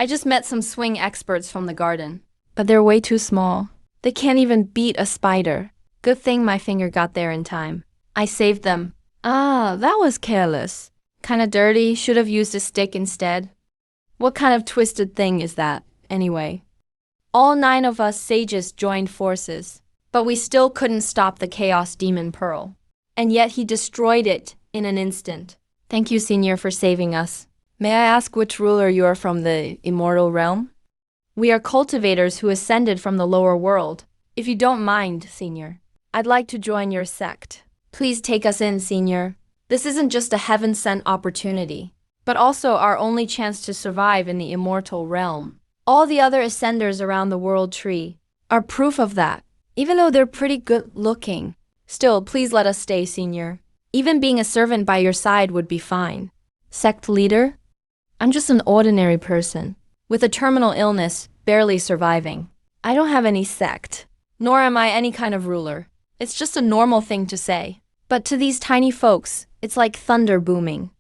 I just met some swing experts from the garden, but they're way too small. They can't even beat a spider. Good thing my finger got there in time. I saved them. Ah, that was careless. Kinda dirty, should have used a stick instead. What kind of twisted thing is that, anyway? All 9 of us sages joined forces, but we still couldn't stop the Chaos Demon Pearl. And yet he destroyed it in an instant. Thank you, Senior, for saving us. May I ask which ruler you are from the immortal realm? We are cultivators who ascended from the lower world. If you don't mind, Senior, I'd like to join your sect. Please take us in, Senior. This isn't just a heaven-sent opportunity, but also our only chance to survive in the immortal realm. All the other ascenders around the world tree are proof of that, even though they're pretty good-looking. Still, please let us stay, Senior. Even being a servant by your side would be fine. Sect leader? I'm just an ordinary person, with a terminal illness, barely surviving. I don't have any sect, nor am I any kind of ruler. It's just a normal thing to say. But to these tiny folks, it's like thunder booming.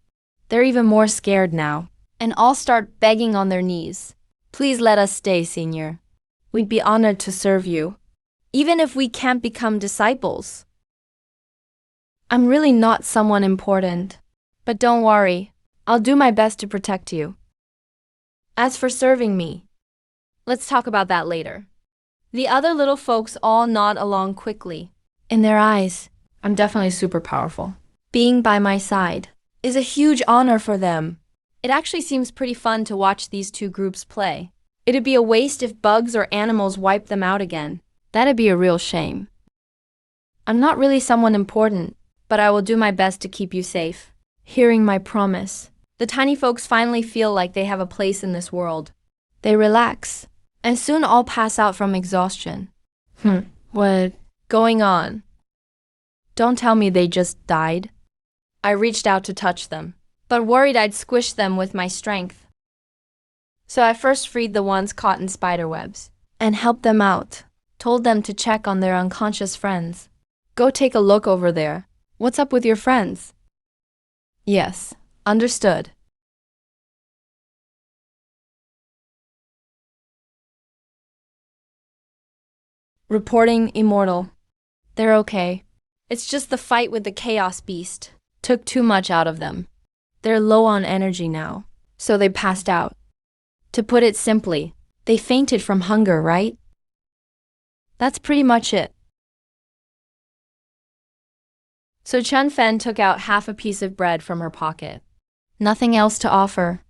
They're even more scared now, and all start begging on their knees. Please let us stay, Senior. We'd be honored to serve you, even if we can't become disciples. I'm really not someone important, but don't worry, I'll do my best to protect you. As for serving me, let's talk about that later. The other little folks all nod along quickly. In their eyes, I'm definitely super powerful. Being by my side is a huge honor for them. It actually seems pretty fun to watch these two groups play. It'd be a waste if bugs or animals wiped them out again. That'd be a real shame. I'm not really someone important, but I will do my best to keep you safe. Hearing my promise, the tiny folks finally feel like they have a place in this world. They relax, and soon all pass out from exhaustion. What going on? Don't tell me they just died. I reached out to touch them, but worried I'd squish them with my strength. So I first freed the ones caught in spider webs and helped them out. Told them to check on their unconscious friends. Go take a look over there. What's up with your friends? Yes, understood. Reporting immortal. They're okay. It's just the fight with the Chaos Beast took too much out of them. They're low on energy now, so they passed out. To put it simply, they fainted from hunger, right? That's pretty much it. So Chen Fen took out half a piece of bread from her pocket. Nothing else to offer.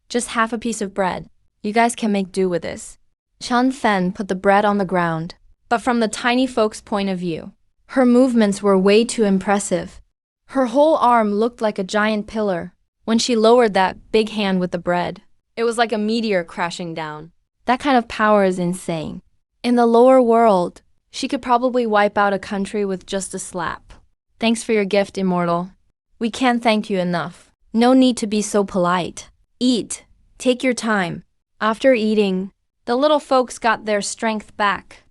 Just half a piece of bread. You guys can make do with this. Chen Fen put the bread on the ground, but from the tiny folks' point of view, her movements were way too impressive. Her whole arm looked like a giant pillar. When she lowered that big hand with the bread, it was like a meteor crashing down. That kind of power is insane. In the lower world, she could probably wipe out a country with just a slap. Thanks for your gift, Immortal. We can't thank you enough. No need to be so polite. Eat. Take your time. After eating, the little folks got their strength back.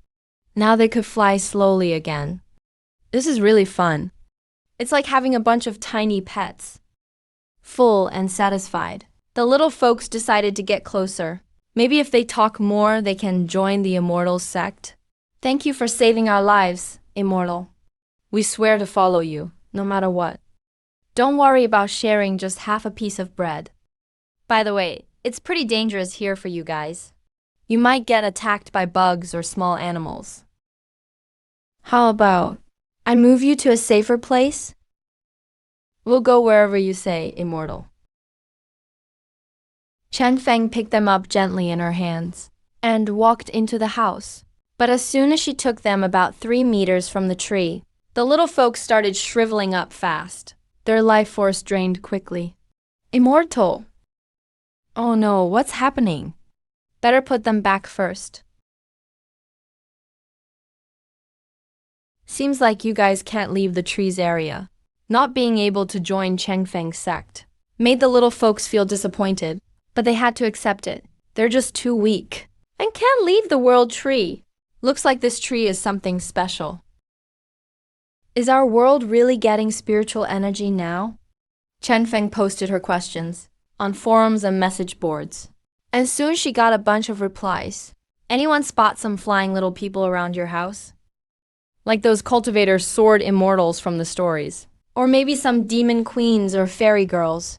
Now they could fly slowly again. This is really fun. It's like having a bunch of tiny pets. Full and satisfied, the little folks decided to get closer. Maybe if they talk more, they can join the Immortal sect. Thank you for saving our lives, Immortal. We swear to follow you, no matter what. Don't worry about sharing just half a piece of bread. By the way, it's pretty dangerous here for you guys. You might get attacked by bugs or small animals. How about I move you to a safer place? We'll go wherever you say, Immortal. Chen Feng picked them up gently in her hands and walked into the house. But as soon as she took them about 3 meters from the tree, the little folks started shriveling up fast. Their life force drained quickly. Immortal! Oh no, what's happening? Better put them back first. Seems like you guys can't leave the trees area. Not being able to join Cheng Feng's sect made the little folks feel disappointed, but they had to accept it. They're just too weak and can't leave the world tree. Looks like this tree is something special. Is our world really getting spiritual energy now? Chen Feng posted her questions on forums and message boards. And soon she got a bunch of replies. Anyone spot some flying little people around your house? Like those cultivator sword immortals from the stories. Or maybe some demon queens or fairy girls.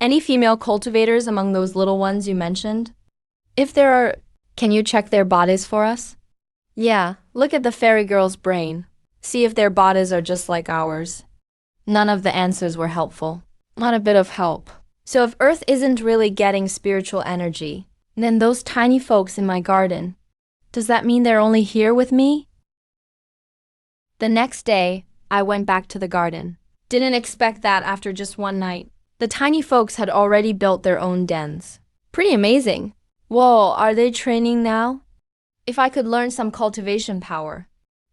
Any female cultivators among those little ones you mentioned? If there are, can you check their bodies for us? Yeah, look at the fairy girl's brain. See if their bodies are just like ours. None of the answers were helpful. Not a bit of help. So if Earth isn't really getting spiritual energy, then those tiny folks in my garden, does that mean they're only here with me? The next day, I went back to the garden. Didn't expect that after just one night. The tiny folks had already built their own dens. Pretty amazing. Whoa, are they training now? If I could learn some cultivation power,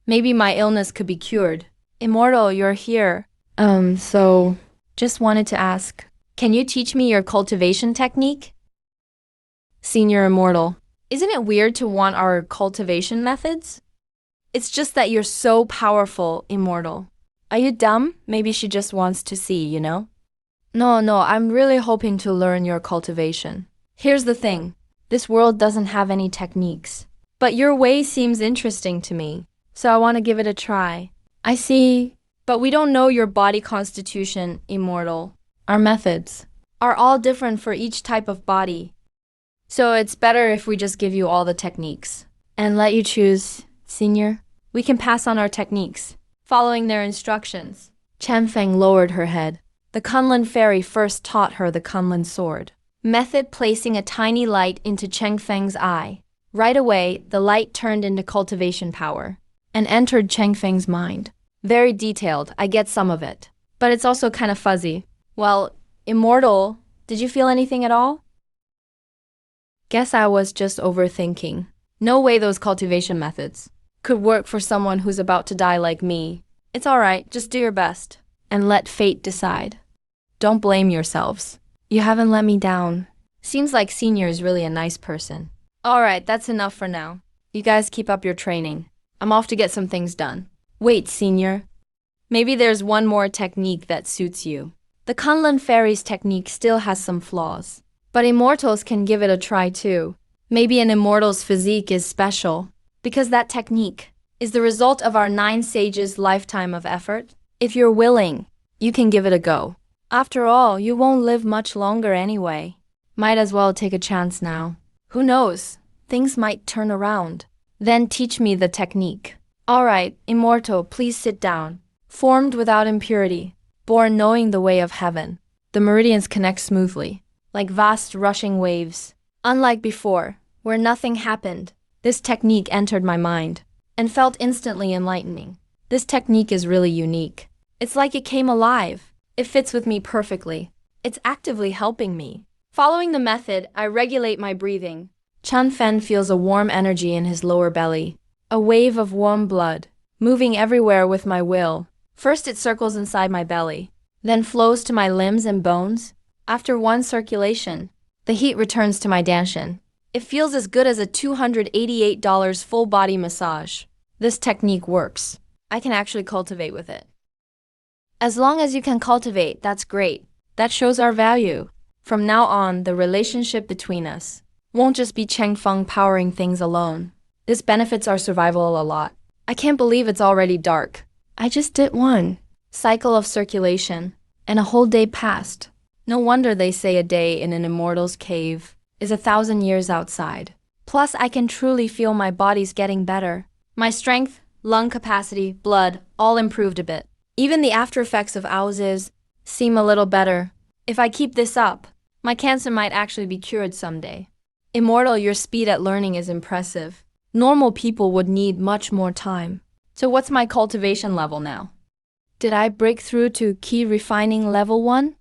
maybe my illness could be cured. Immortal, you're here. Just wanted to ask, can you teach me your cultivation technique? Senior Immortal, isn't it weird to want our cultivation methods? It's just that you're so powerful, Immortal. Are you dumb? Maybe she just wants to see, you know? No, I'm really hoping to learn your cultivation. Here's the thing, this world doesn't have any techniques. But your way seems interesting to me, so I want to give it a try. I see. But we don't know your body constitution, Immortal. Our methods are all different for each type of body. So it's better if we just give you all the techniques and let you choose, Senior. We can pass on our techniques, following their instructions. Chen Feng lowered her head. The Kunlun fairy first taught her the Kunlun sword. Method: placing a tiny light into Cheng Feng's eye. Right away, the light turned into cultivation power and entered Cheng Feng's mind. Very detailed, I get some of it. But it's also kind of fuzzy. Well, Immortal, did you feel anything at all? Guess I was just overthinking. No way those cultivation methods could work for someone who's about to die like me. It's alright, just do your best. And let fate decide. Don't blame yourselves. You haven't let me down. Seems like Senior is really a nice person. Alright, that's enough for now. You guys keep up your training. I'm off to get some things done. Wait, Senior. Maybe there's one more technique that suits you. The Kunlun fairy's technique still has some flaws. But immortals can give it a try too. Maybe an immortal's physique is special, because that technique is the result of our 9 sages' lifetime of effort. If you're willing, you can give it a go. After all, you won't live much longer anyway. Might as well take a chance now. Who knows? Things might turn around. Then teach me the technique. Alright, Immortal, please sit down. Formed without impurity, born knowing the way of heaven. The meridians connect smoothly, like vast rushing waves. Unlike before, where nothing happened, this technique entered my mind and felt instantly enlightening. This technique is really unique. It's like it came alive. It fits with me perfectly. It's actively helping me. Following the method, I regulate my breathing. Chen Fen feels a warm energy in his lower belly. A wave of warm blood, moving everywhere with my will. First it circles inside my belly, then flows to my limbs and bones. After one circulation, the heat returns to my danshan. It feels as good as a $288 full body massage. This technique works. I can actually cultivate with it. As long as you can cultivate, that's great. That shows our value. From now on, the relationship between us won't just be Cheng Feng powering things alone. This benefits our survival a lot. I can't believe it's already dark. I just did one cycle of circulation, and a whole day passed. No wonder they say a day in an immortal's cave is 1,000 years outside. Plus, I can truly feel my body's getting better. My strength, lung capacity, blood, all improved a bit. Even the after effects of Aozi's seem a little better. If I keep this up, my cancer might actually be cured someday. Immortal, your speed at learning is impressive. Normal people would need much more time. So what's my cultivation level now? Did I break through to key refining level 1?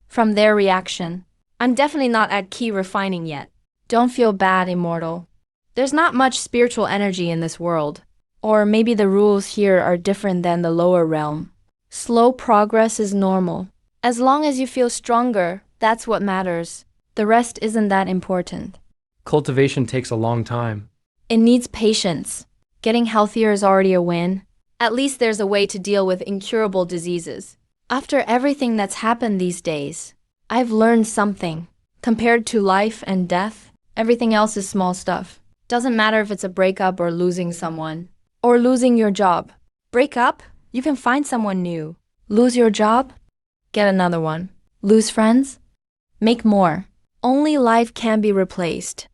From their reaction, I'm definitely not at key refining yet. Don't feel bad, Immortal. There's not much spiritual energy in this world. Or maybe the rules here are different than the lower realm. Slow progress is normal. As long as you feel stronger, that's what matters. The rest isn't that important. Cultivation takes a long time. It needs patience. Getting healthier is already a win. At least there's a way to deal with incurable diseases. After everything that's happened these days, I've learned something. Compared to life and death, everything else is small stuff. Doesn't matter if it's a breakup or losing someone. Or losing your job. Break up? You can find someone new. Lose your job? Get another one. Lose friends? Make more. Only life can be replaced.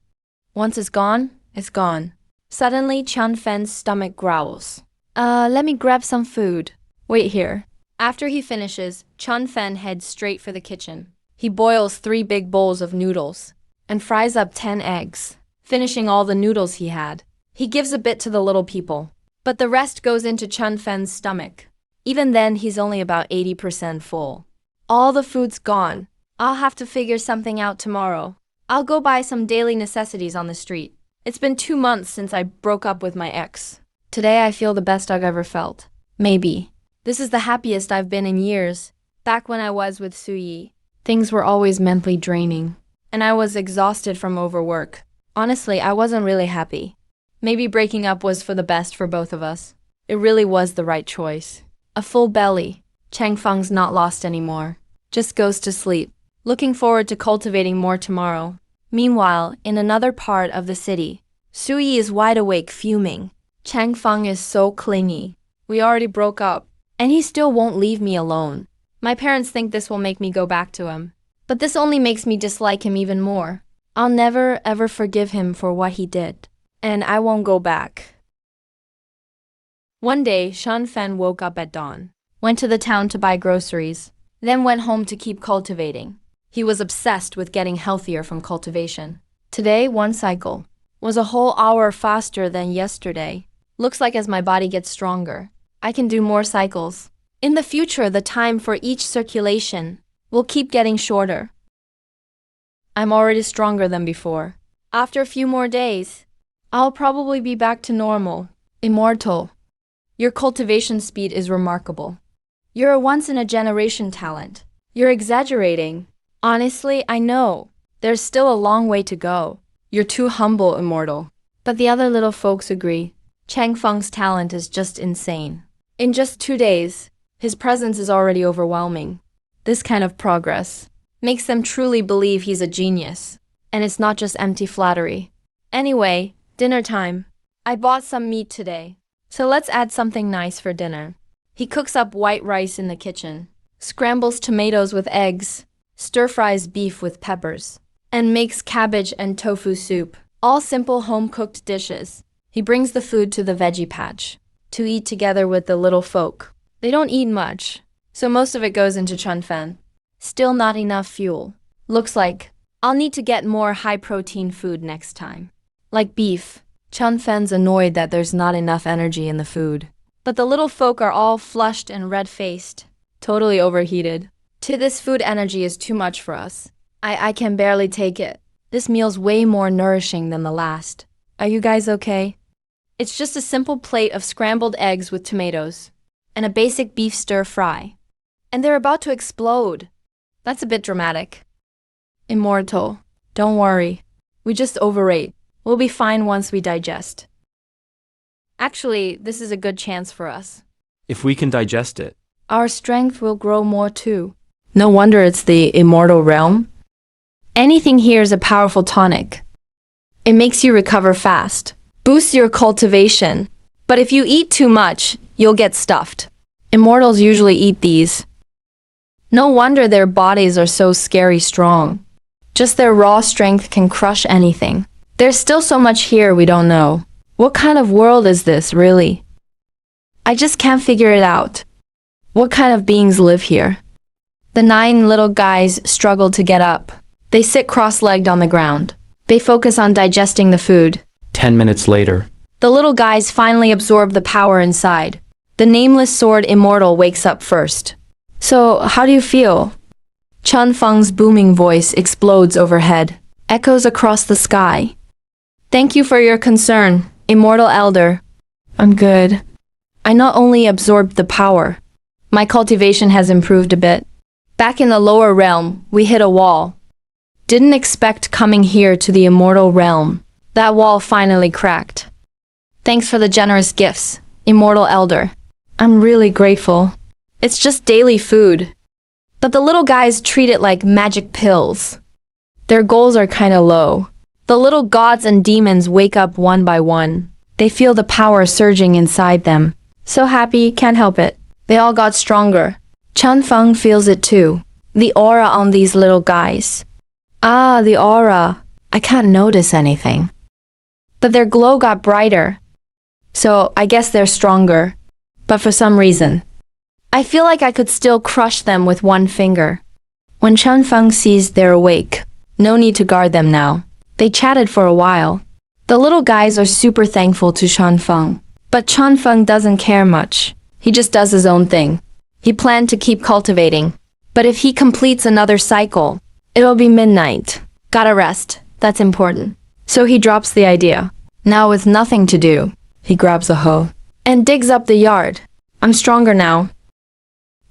Once it's gone, it's gone. Suddenly, Chun Fen's stomach growls. Let me grab some food. Wait here. After he finishes, Chun Fen heads straight for the kitchen. He boils 3 big bowls of noodles and fries up 10 eggs, finishing all the noodles he had. He gives a bit to the little people, but the rest goes into Chun Fen's stomach. Even then, he's only about 80% full. All the food's gone. I'll have to figure something out tomorrow. I'll go buy some daily necessities on the street. It's been 2 months since I broke up with my ex. Today I feel the best I've ever felt. Maybe. This is the happiest I've been in years. Back when I was with Suyi, things were always mentally draining, and I was exhausted from overwork. Honestly, I wasn't really happy. Maybe breaking up was for the best for both of us. It really was the right choice. A full belly. Chang Feng's not lost anymore. Just goes to sleep. Looking forward to cultivating more tomorrow. Meanwhile, in another part of the city, Suyi is wide awake fuming. Chang Feng is so clingy. We already broke up, and he still won't leave me alone. My parents think this will make me go back to him. But this only makes me dislike him even more. I'll never ever forgive him for what he did. And I won't go back. One day, Chun Fen woke up at dawn, went to the town to buy groceries, then went home to keep cultivating. He was obsessed with getting healthier from cultivation. Today, 1 cycle was a whole hour faster than yesterday. Looks like as my body gets stronger, I can do more cycles. In the future, the time for each circulation will keep getting shorter. I'm already stronger than before. After a few more days, I'll probably be back to normal. Immortal. Your cultivation speed is remarkable. You're a once-in-a-generation talent. You're exaggerating. Honestly, I know. There's still a long way to go. You're too humble, Immortal. But the other little folks agree. Chang Feng's talent is just insane. In just 2 days, his presence is already overwhelming. This kind of progress makes them truly believe he's a genius. And it's not just empty flattery. Anyway, dinner time. I bought some meat today, so let's add something nice for dinner. He cooks up white rice in the kitchen, scrambles tomatoes with eggs, stir-fries beef with peppers, and makes cabbage and tofu soup. All simple home-cooked dishes. He brings the food to the veggie patch to eat together with the little folk. They don't eat much, so most of it goes into Chun Fen. Still not enough fuel. Looks like I'll need to get more high-protein food next time. Like beef. Chun Fen's annoyed that there's not enough energy in the food. But the little folk are all flushed and red-faced, totally overheated. This food energy is too much for us. I can barely take it. This meal's way more nourishing than the last. Are you guys okay? It's just a simple plate of scrambled eggs with tomatoes and a basic beef stir-fry. And they're about to explode. That's a bit dramatic. Immortal, don't worry. We just overate. We'll be fine once we digest. Actually, this is a good chance for us. If we can digest it. Our strength will grow more too. No wonder it's the immortal realm. Anything here is a powerful tonic. It makes you recover fast, boosts your cultivation. But if you eat too much, you'll get stuffed. Immortals usually eat these. No wonder their bodies are so scary strong. Just their raw strength can crush anything. There's still so much here we don't know. What kind of world is this, really? I just can't figure it out. What kind of beings live here? The 9 little guys struggle to get up. They sit cross-legged on the ground. They focus on digesting the food. 10 minutes later. The little guys finally absorb the power inside. The nameless sword immortal wakes up first. So, how do you feel? Chun Feng's booming voice explodes overhead, echoes across the sky. Thank you for your concern, immortal elder. I'm good. I not only absorbed the power, my cultivation has improved a bit. Back in the lower realm, we hit a wall. Didn't expect coming here to the immortal realm. That wall finally cracked. Thanks for the generous gifts, immortal elder. I'm really grateful. It's just daily food. But the little guys treat it like magic pills. Their goals are kinda low. The little gods and demons wake up one by one. They feel the power surging inside them. So happy, can't help it. They all got stronger. Chen Feng feels it too. The aura on these little guys. Ah, the aura. I can't notice anything. But their glow got brighter. So I guess they're stronger. But for some reason, I feel like I could still crush them with one finger. When Chen Feng sees they're awake, no need to guard them now. They chatted for a while. The little guys are super thankful to Chen Feng. But Chen Feng doesn't care much. He just does his own thing. He planned to keep cultivating. But if he completes another cycle, it'll be midnight. Gotta rest. That's important. So he drops the idea. Now with nothing to do, he grabs a hoe and digs up the yard. I'm stronger now.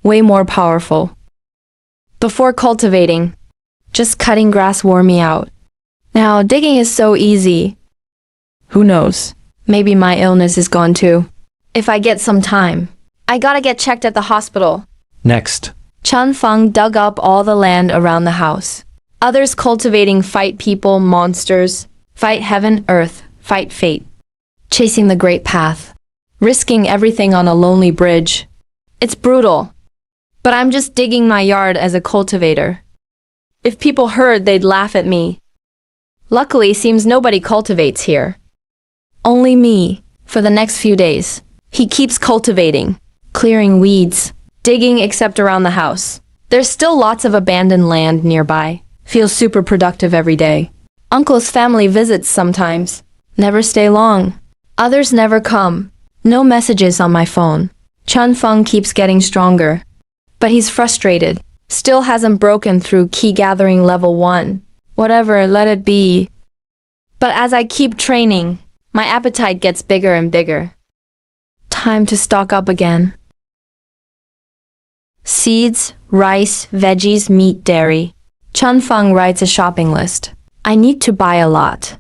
Way more powerful. Before cultivating, just cutting grass wore me out. Now digging is so easy. Who knows? Maybe my illness is gone too. If I get some time, I gotta get checked at the hospital. Next. Chen Feng dug up all the land around the house. Others cultivating fight people, monsters, fight heaven, earth, fight fate. Chasing the great path. Risking everything on a lonely bridge. It's brutal. But I'm just digging my yard as a cultivator. If people heard, they'd laugh at me. Luckily, seems nobody cultivates here. Only me, for the next few days. He keeps cultivating, clearing weeds, digging except around the house. There's still lots of abandoned land nearby. Feels super productive every day. Uncle's family visits sometimes. Never stay long. Others never come. No messages on my phone. Chen Feng keeps getting stronger. But he's frustrated. Still hasn't broken through key gathering level 1. Whatever, let it be. But as I keep training, my appetite gets bigger and bigger. Time to stock up again. Seeds, rice, veggies, meat, dairy. Chen Feng writes a shopping list. I need to buy a lot.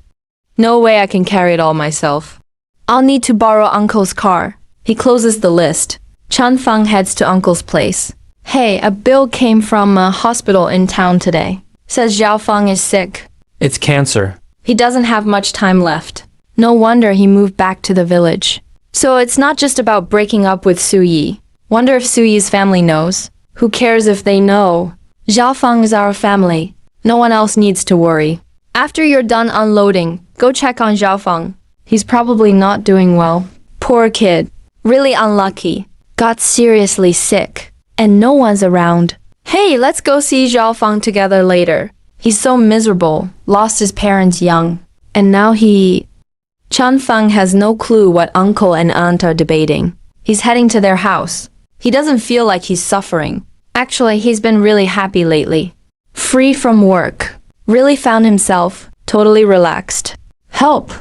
No way I can carry it all myself. I'll need to borrow Uncle's car. He closes the list. Chen Feng heads to Uncle's place. Hey, a bill came from a hospital in town today. Says Zhao Feng is sick. It's cancer. He doesn't have much time left. No wonder he moved back to the village. So it's not just about breaking up with Su Yi. Wonder if Su Yi's family knows. Who cares if they know? Zhao Feng is our family. No one else needs to worry. After you're done unloading, go check on Zhao Feng. He's probably not doing well. Poor kid. Really unlucky. Got seriously sick. And no one's around. Hey, let's go see Zhao Feng together later. He's so miserable. Lost his parents young. And now Chen Feng has no clue what uncle and aunt are debating. He's heading to their house. He doesn't feel like he's suffering. Actually, he's been really happy lately. Free from work. Really found himself. Totally relaxed. Help!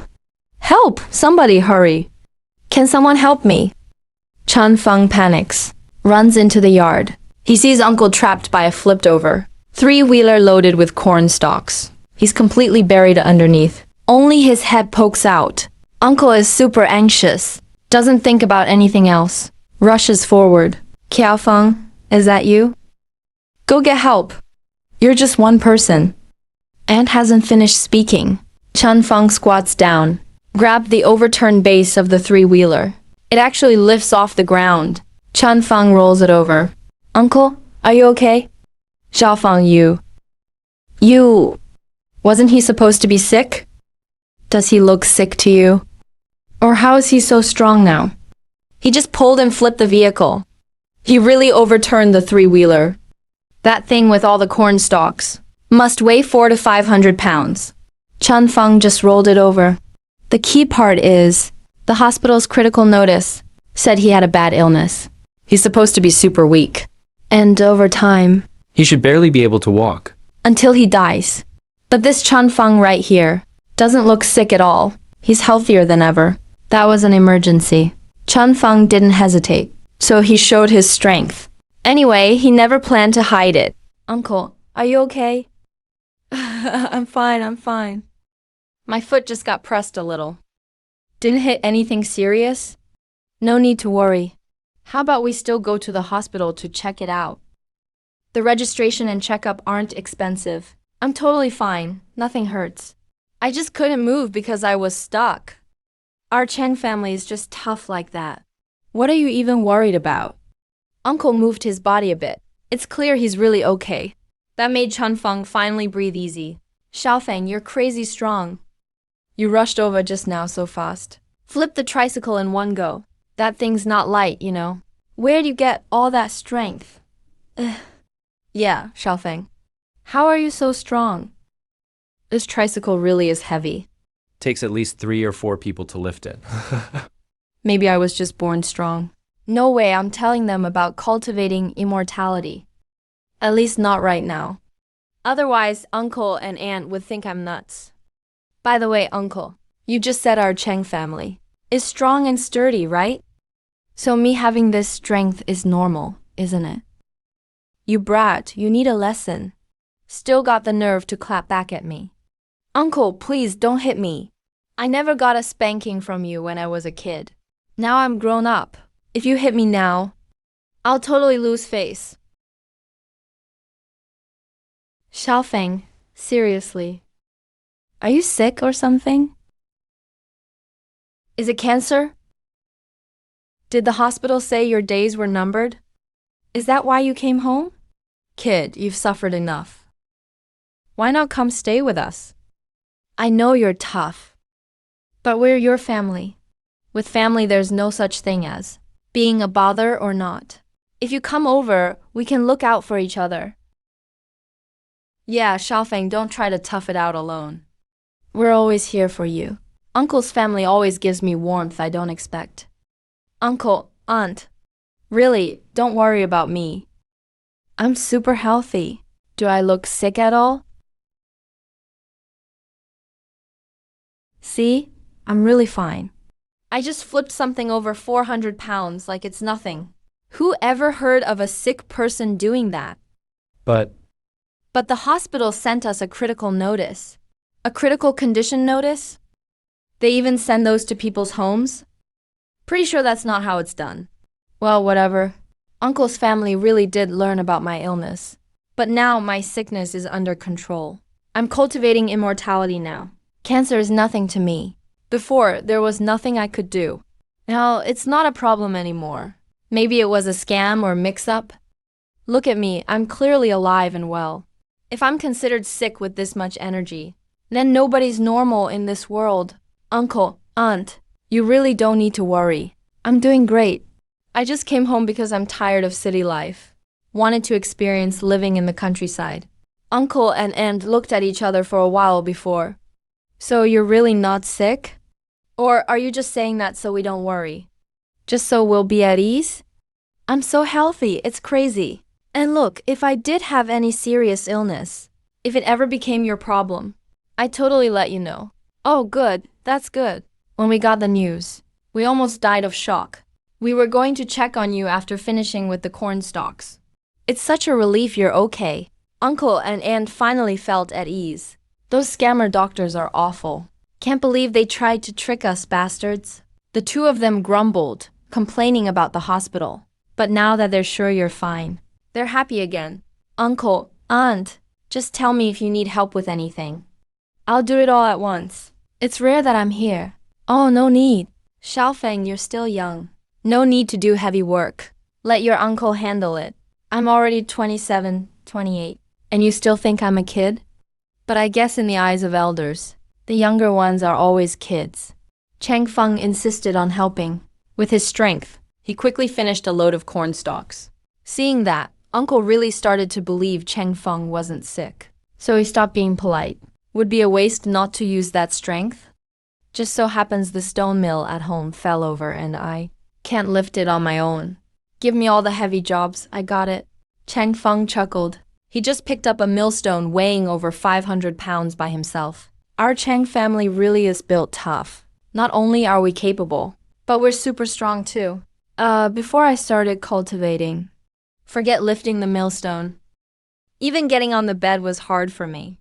Help! Somebody hurry. Can someone help me? Chen Feng panics. Runs into the yard. He sees Uncle trapped by a flipped-over three-wheeler loaded with corn stalks. He's completely buried underneath. Only his head pokes out. Uncle is super anxious. Doesn't think about anything else. Rushes forward. Kiao Feng, is that you? Go get help. You're just one person. Aunt hasn't finished speaking. Chen Feng squats down. Grab the overturned base of the three-wheeler. It actually lifts off the ground. Chen Feng rolls it over. Uncle, are you okay? Zhao Feng, wasn't he supposed to be sick? Does he look sick to you? Or how is he so strong now? He just pulled and flipped the vehicle. He really overturned the three-wheeler. That thing with all the corn stalks must weigh 400 to 500 pounds. Chen Feng just rolled it over. The key part is, the hospital's critical notice said he had a bad illness. He's supposed to be super weak. And over time, He should barely be able to walk. Until he dies. But this Chen Feng right here doesn't look sick at all. He's healthier than ever. That was an emergency. Chen Feng didn't hesitate, so he showed his strength. Anyway, he never planned to hide it. Uncle, are you okay? I'm fine. My foot just got pressed a little. Didn't hit anything serious? No need to worry. How about we still go to the hospital to check it out? The registration and checkup aren't expensive. I'm totally fine. Nothing hurts. I just couldn't move because I was stuck. Our Cheng family is just tough like that. What are you even worried about? Uncle moved his body a bit. It's clear he's really okay. That made Chun Feng finally breathe easy. Xiaofeng, you're crazy strong. You rushed over just now so fast. Flip the tricycle in one go. That thing's not light, you know. Where'd you get all that strength? Yeah, Xiaofeng. How are you so strong? This tricycle really is heavy. Takes at least 3 or 4 people to lift it. Maybe I was just born strong. No way, I'm telling them about cultivating immortality. At least not right now. Otherwise, Uncle and Aunt would think I'm nuts. By the way, Uncle, you just said our Cheng family is strong and sturdy, right? So me having this strength is normal, isn't it? You brat, you need a lesson. Still got the nerve to clap back at me. Uncle, please don't hit me. I never got a spanking from you when I was a kid. Now I'm grown up. If you hit me now, I'll totally lose face. Xiaofeng, seriously. Are you sick or something? Is it cancer? Did the hospital say your days were numbered? Is that why you came home? Kid, you've suffered enough. Why not come stay with us? I know you're tough, but we're your family. With family, there's no such thing as being a bother or not. If you come over, we can look out for each other. Yeah, Xiaofeng, don't try to tough it out alone. We're always here for you. Uncle's family always gives me warmth I don't expect. Uncle, Aunt, really, don't worry about me. I'm super healthy. Do I look sick at all? See? I'm really fine. I just flipped something over 400 pounds like it's nothing. Who ever heard of a sick person doing that? But the hospital sent us a critical notice. A critical condition notice? They even send those to people's homes? Pretty sure that's not how it's done. Well, whatever. Uncle's family really did learn about my illness. But now my sickness is under control. I'm cultivating immortality now. Cancer is nothing to me. Before, there was nothing I could do. Now, it's not a problem anymore. Maybe it was a scam or mix-up. Look at me, I'm clearly alive and well. If I'm considered sick with this much energy, then nobody's normal in this world. Uncle, Aunt, you really don't need to worry. I'm doing great. I just came home because I'm tired of city life. Wanted to experience living in the countryside. Uncle and Aunt looked at each other for a while before. So you're really not sick? Or are you just saying that so we don't worry? Just so we'll be at ease? I'm so healthy, it's crazy. And look, if I did have any serious illness, if it ever became your problem, I'd totally let you know. Oh, good, that's good. When we got the news, we almost died of shock. We were going to check on you after finishing with the corn stalks. It's such a relief you're okay. Uncle and Aunt finally felt at ease. Those scammer doctors are awful. Can't believe they tried to trick us, bastards. The two of them grumbled, complaining about the hospital. But now that they're sure you're fine, they're happy again. Uncle, Aunt, just tell me if you need help with anything. I'll do it all at once. It's rare that I'm here. Oh, no need. Xiaofeng, you're still young. No need to do heavy work. Let your uncle handle it. I'm already 27, 28. And you still think I'm a kid? But I guess in the eyes of elders, the younger ones are always kids. Cheng Feng insisted on helping. With his strength, he quickly finished a load of corn stalks. Seeing that, Uncle really started to believe Cheng Feng wasn't sick. So he stopped being polite. Would be a waste not to use that strength. Just so happens the stone mill at home fell over and I can't lift it on my own. Give me all the heavy jobs, I got it. Cheng Feng chuckled. He just picked up a millstone weighing over 500 pounds by himself. Our Cheng family really is built tough. Not only are we capable, but we're super strong too. Before I started cultivating, forget lifting the millstone. Even getting on the bed was hard for me.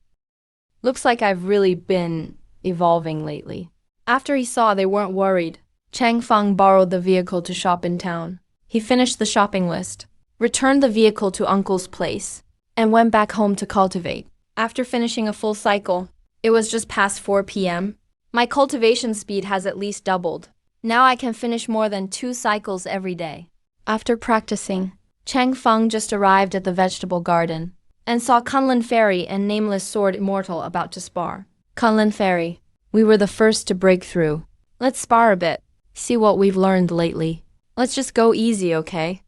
Looks like I've really been evolving lately. After he saw they weren't worried, Cheng Feng borrowed the vehicle to shop in town. He finished the shopping list, returned the vehicle to Uncle's place, and went back home to cultivate. After finishing a full cycle, it was just past 4 p.m. My cultivation speed has at least doubled. Now I can finish more than 2 cycles every day. After practicing, Chang Feng just arrived at the vegetable garden and saw Kunlun Fairy and Nameless Sword Immortal about to spar. Kunlun Fairy, we were the first to break through. Let's spar a bit, see what we've learned lately. Let's just go easy, okay?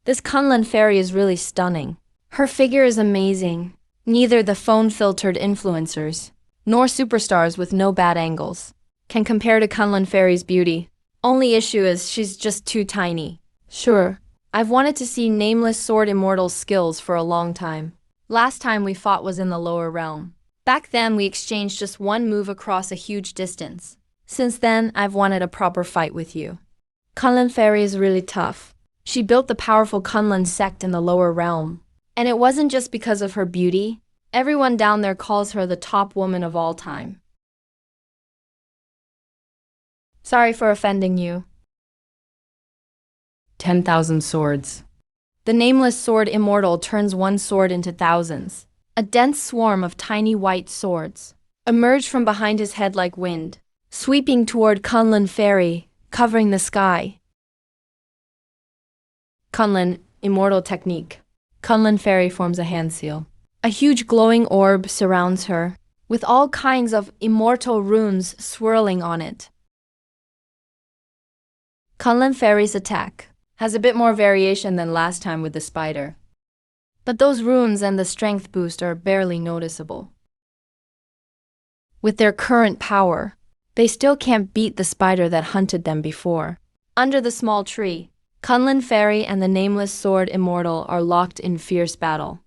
This Kunlun Fairy is really stunning. Her figure is amazing. Neither the phone-filtered influencers nor superstars with no bad angles can compare to Kunlun Fairy's beauty. Only issue is she's just too tiny. Sure, I've wanted to see Nameless Sword Immortal's skills for a long time. Last time we fought was in the lower realm. Back then we exchanged just one move across a huge distance. Since then, I've wanted a proper fight with you. Kunlun Fairy is really tough. She built the powerful Kunlun sect in the lower realm. And it wasn't just because of her beauty. Everyone down there calls her the top woman of all time. Sorry for offending you. 10,000 swords. The Nameless Sword Immortal turns one sword into thousands. A dense swarm of tiny white swords emerge from behind his head like wind, sweeping toward Kunlun Fairy, covering the sky. Kunlun, Immortal Technique. Kunlun Fairy forms a hand seal. A huge glowing orb surrounds her, with all kinds of immortal runes swirling on it. Kunlun Fairy's attack has a bit more variation than last time with the spider. But those runes and the strength boost are barely noticeable. With their current power, they still can't beat the spider that hunted them before. Under the small tree, Kunlun Fairy and the Nameless Sword Immortal are locked in fierce battle.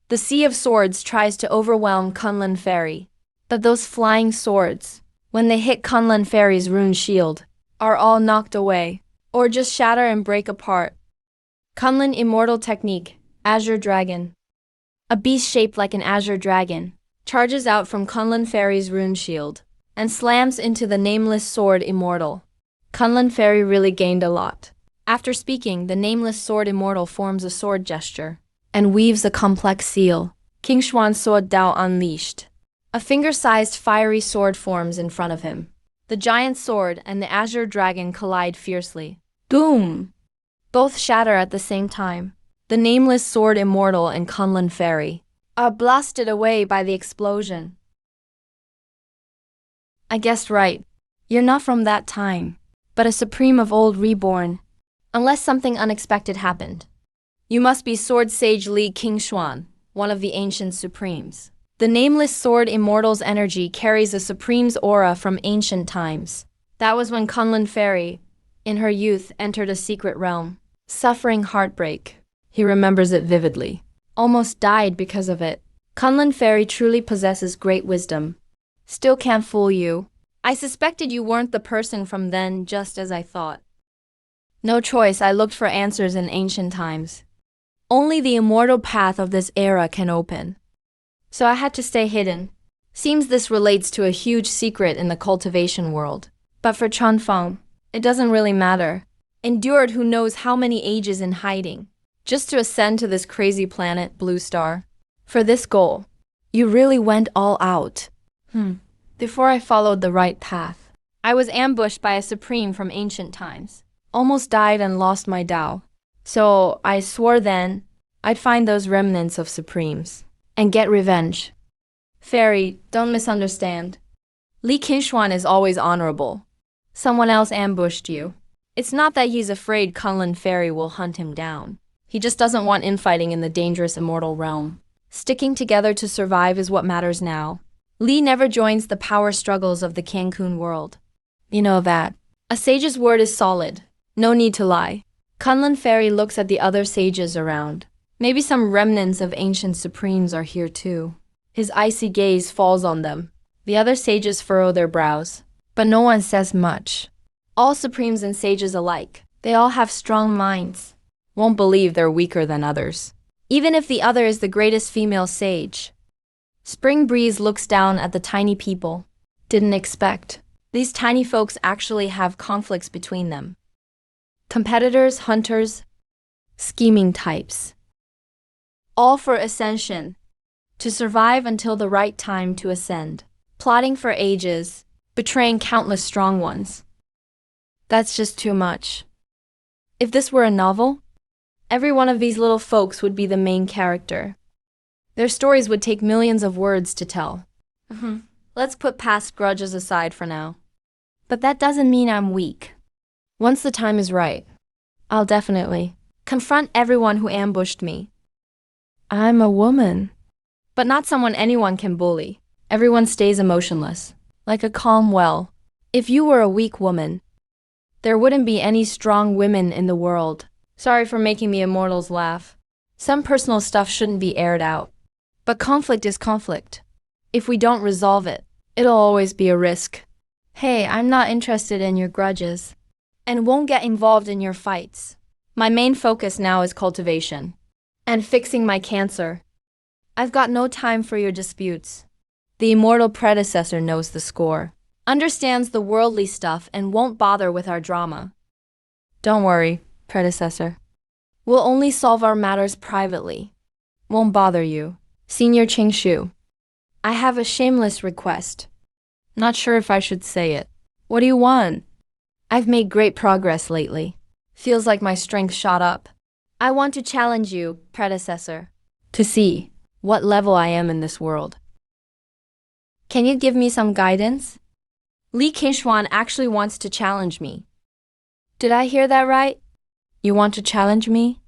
The Sea of Swords tries to overwhelm Kunlun Fairy, but those flying swords, when they hit Kunlun Fairy's rune shield, are all knocked away, or just shatter and break apart. Kunlun Immortal Technique, Azure Dragon. A beast shaped like an azure dragon charges out from Kunlun Fairy's rune shield and slams into the Nameless Sword Immortal. Kunlun Fairy really gained a lot. After speaking, the Nameless Sword Immortal forms a sword gesture and weaves a complex seal. King Xuan Sword Dao Unleashed. A finger-sized fiery sword forms in front of him. The giant sword and the azure dragon collide fiercely. Boom! Both shatter at the same time. The Nameless Sword Immortal and Kunlun Fairy are blasted away by the explosion. I guessed right. You're not from that time, but a supreme of old reborn. Unless something unexpected happened. You must be Sword Sage Li King Xuan, one of the ancient supremes. The Nameless Sword Immortal's energy carries a supreme's aura from ancient times. That was when Kunlun Fairy, in her youth, entered a secret realm, suffering heartbreak. He remembers it vividly. Almost died because of it. Kunlun Fairy truly possesses great wisdom. Still can't fool you. I suspected you weren't the person from then, just as I thought. No choice, I looked for answers in ancient times. Only the immortal path of this era can open. So I had to stay hidden. Seems this relates to a huge secret in the cultivation world. But for Chanfeng, it doesn't really matter. Endured who knows how many ages in hiding, just to ascend to this crazy planet, Blue Star. For this goal, you really went all out. Before I followed the right path, I was ambushed by a supreme from ancient times. Almost died and lost my Tao. So I swore then I'd find those remnants of supremes and get revenge. Fairy, don't misunderstand. Li Qinshuan is always honorable. Someone else ambushed you. It's not that he's afraid Kunlun Fairy will hunt him down. He just doesn't want infighting in the dangerous immortal realm. Sticking together to survive is what matters now. Li never joins the power struggles of the Cancun world. You know that. A sage's word is solid. No need to lie. Kunlun Fairy looks at the other sages around. Maybe some remnants of ancient supremes are here too. His icy gaze falls on them. The other sages furrow their brows, but no one says much. All supremes and sages alike, they all have strong minds. Won't believe they're weaker than others, even if the other is the greatest female sage. Spring Breeze looks down at the tiny people. Didn't expect. These tiny folks actually have conflicts between them. Competitors, hunters, scheming types. All for Ascension. To survive until the right time to ascend. Plotting for ages, betraying countless strong ones. That's just too much. If this were a novel, every one of these little folks would be the main character. Their stories would take millions of words to tell. Let's put past grudges aside for now. But that doesn't mean I'm weak. Once the time is right, I'll definitely confront everyone who ambushed me. I'm a woman, but not someone anyone can bully. Everyone stays emotionless, like a calm well. If you were a weak woman, there wouldn't be any strong women in the world. Sorry for making the immortals laugh. Some personal stuff shouldn't be aired out. But conflict is conflict. If we don't resolve it, it'll always be a risk. Hey, I'm not interested in your grudges, and won't get involved in your fights. My main focus now is cultivation, and fixing my cancer. I've got no time for your disputes. The immortal predecessor knows the score, understands the worldly stuff, and won't bother with our drama. Don't worry, predecessor. We'll only solve our matters privately. Won't bother you. Senior Qingshu, I have a shameless request. Not sure if I should say it. What do you want? I've made great progress lately. Feels like my strength shot up. I want to challenge you, predecessor, to see what level I am in this world. Can you give me some guidance? Li Qingshuan actually wants to challenge me. Did I hear that right? You want to challenge me?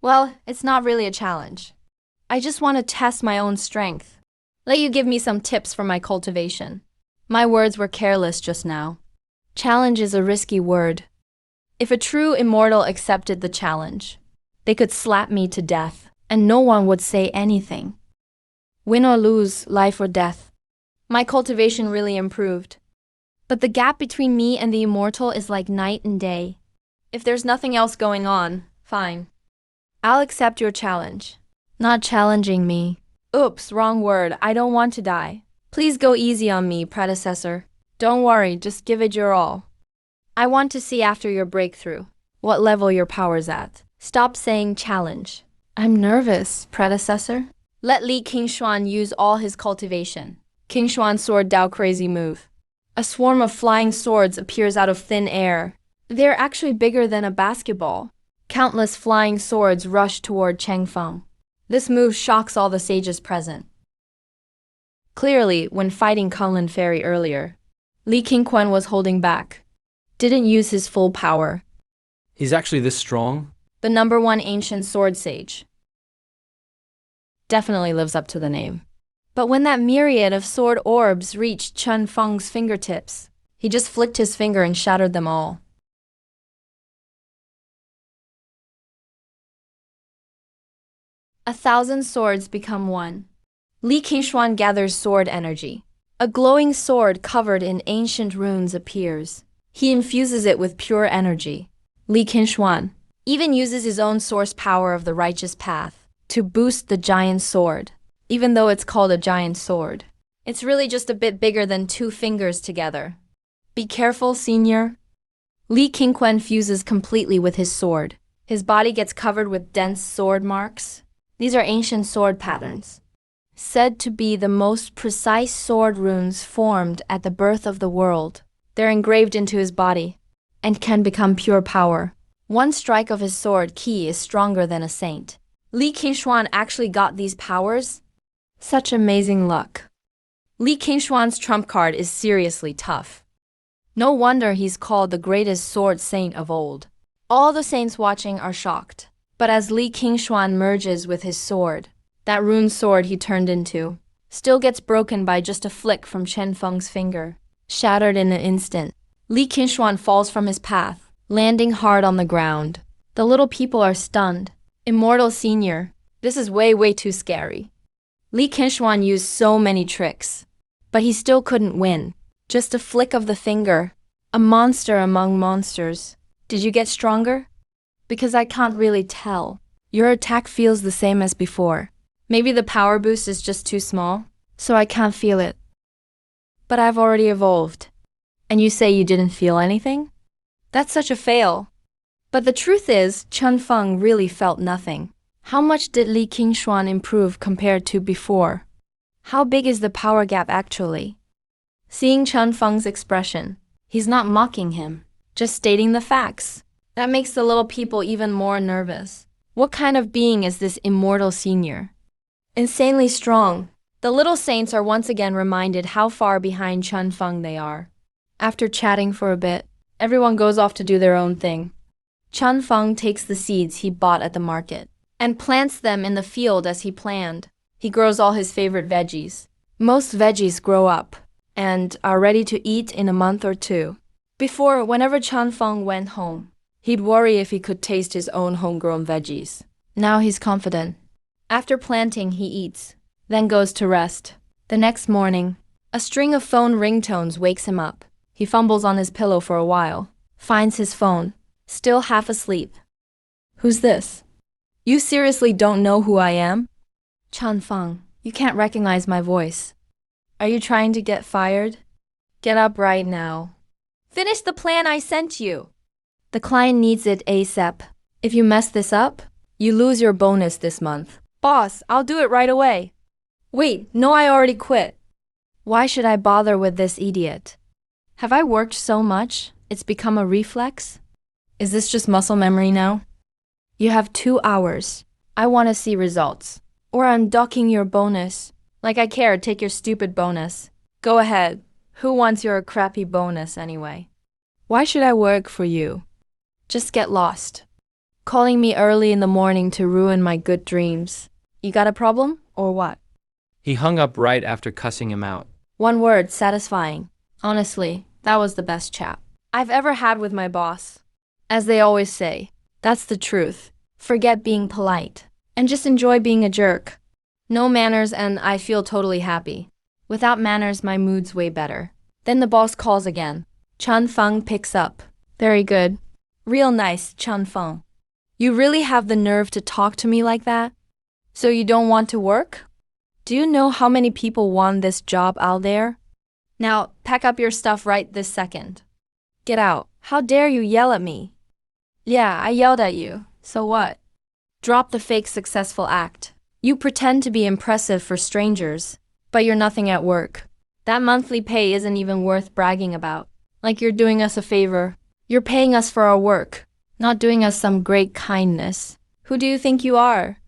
Well, it's not really a challenge. I just want to test my own strength. Let you give me some tips for my cultivation. My words were careless just now. Challenge is a risky word. If a true immortal accepted the challenge, they could slap me to death, and no one would say anything. Win or lose, life or death. My cultivation really improved. But the gap between me and the immortal is like night and day. If there's nothing else going on, fine. I'll accept your challenge. Not challenging me. Oops, wrong word. I don't want to die. Please go easy on me, predecessor. Don't worry, just give it your all. I want to see after your breakthrough what level your power's at. Stop saying challenge. I'm nervous, predecessor. Let Li Qingshuan use all his cultivation. Qingshuan's sword Dao crazy move. A swarm of flying swords appears out of thin air. They're actually bigger than a basketball. Countless flying swords rush toward Chengfeng. This move shocks all the sages present. Clearly, when fighting Kunlun Fairy earlier, Li Qingquan was holding back. Didn't use his full power. He's actually this strong? The #1 ancient sword sage. Definitely lives up to the name. But when that myriad of sword orbs reached Chen Feng's fingertips, he just flicked his finger and shattered them all. A thousand swords become one. Li Qingshuan gathers sword energy. A glowing sword covered in ancient runes appears. He infuses it with pure energy. Li Qingshuan even uses his own source power of the righteous path to boost the giant sword. Even though it's called a giant sword, it's really just a bit bigger than 2 fingers together. Be careful, senior. Li Qingquan fuses completely with his sword. His body gets covered with dense sword marks. These are ancient sword patterns, said to be the most precise sword runes formed at the birth of the world. They're engraved into his body and can become pure power. One strike of his sword key is stronger than a saint. Li Qingshuan actually got these powers? Such amazing luck. Li Qingshuan's trump card is seriously tough. No wonder he's called the greatest sword saint of old. All the saints watching are shocked. But as Li Qingshuan merges with his sword, that rune sword he turned into still gets broken by just a flick from Chen Feng's finger. Shattered in an instant, Li Qingshuan falls from his path, landing hard on the ground. The little people are stunned. Immortal Senior, this is way too scary. Li Qingshuan used so many tricks, but he still couldn't win. Just a flick of the finger. A monster among monsters. Did you get stronger? Because I can't really tell. Your attack feels the same as before. Maybe the power boost is just too small, so I can't feel it. But I've already evolved. And you say you didn't feel anything? That's such a fail. But the truth is, Chen Feng really felt nothing. How much did Li Qingshuan improve compared to before? How big is the power gap actually? Seeing Chen Feng's expression, he's not mocking him, just stating the facts. That makes the little people even more nervous. What kind of being is this immortal senior? Insanely strong. The little saints are once again reminded how far behind Chen Feng they are. After chatting for a bit, everyone goes off to do their own thing. Chen Feng takes the seeds he bought at the market and plants them in the field as he planned. He grows all his favorite veggies. Most veggies grow up and are ready to eat in a month or two. Before, whenever Chen Feng went home, he'd worry if he could taste his own homegrown veggies. Now he's confident. After planting, he eats, then goes to rest. The next morning, a string of phone ringtones wakes him up. He fumbles on his pillow for a while, finds his phone, still half asleep. Who's this? You seriously don't know who I am? Chen Feng, you can't recognize my voice. Are you trying to get fired? Get up right now. Finish the plan I sent you. The client needs it ASAP. If you mess this up, you lose your bonus this month. Boss, I'll do it right away. Wait, no, I already quit. Why should I bother with this idiot? Have I worked so much, it's become a reflex? Is this just muscle memory now? You have 2 hours. I want to see results. Or I'm docking your bonus. Like I care, take your stupid bonus. Go ahead. Who wants your crappy bonus anyway? Why should I work for you? Just get lost. Calling me early in the morning to ruin my good dreams. You got a problem, or what? He hung up right after cussing him out. One word, satisfying. Honestly, that was the best chat I've ever had with my boss. As they always say, that's the truth. Forget being polite, and just enjoy being a jerk. No manners and I feel totally happy. Without manners, my mood's way better. Then the boss calls again. Chen Feng picks up. Very good. Real nice, Chen Feng. You really have the nerve to talk to me like that? So you don't want to work? Do you know how many people want this job out there? Now, pack up your stuff right this second. Get out. How dare you yell at me? Yeah, I yelled at you. So what? Drop the fake successful act. You pretend to be impressive for strangers, but you're nothing at work. That monthly pay isn't even worth bragging about. Like you're doing us a favor. You're paying us for our work, not doing us some great kindness. Who do you think you are?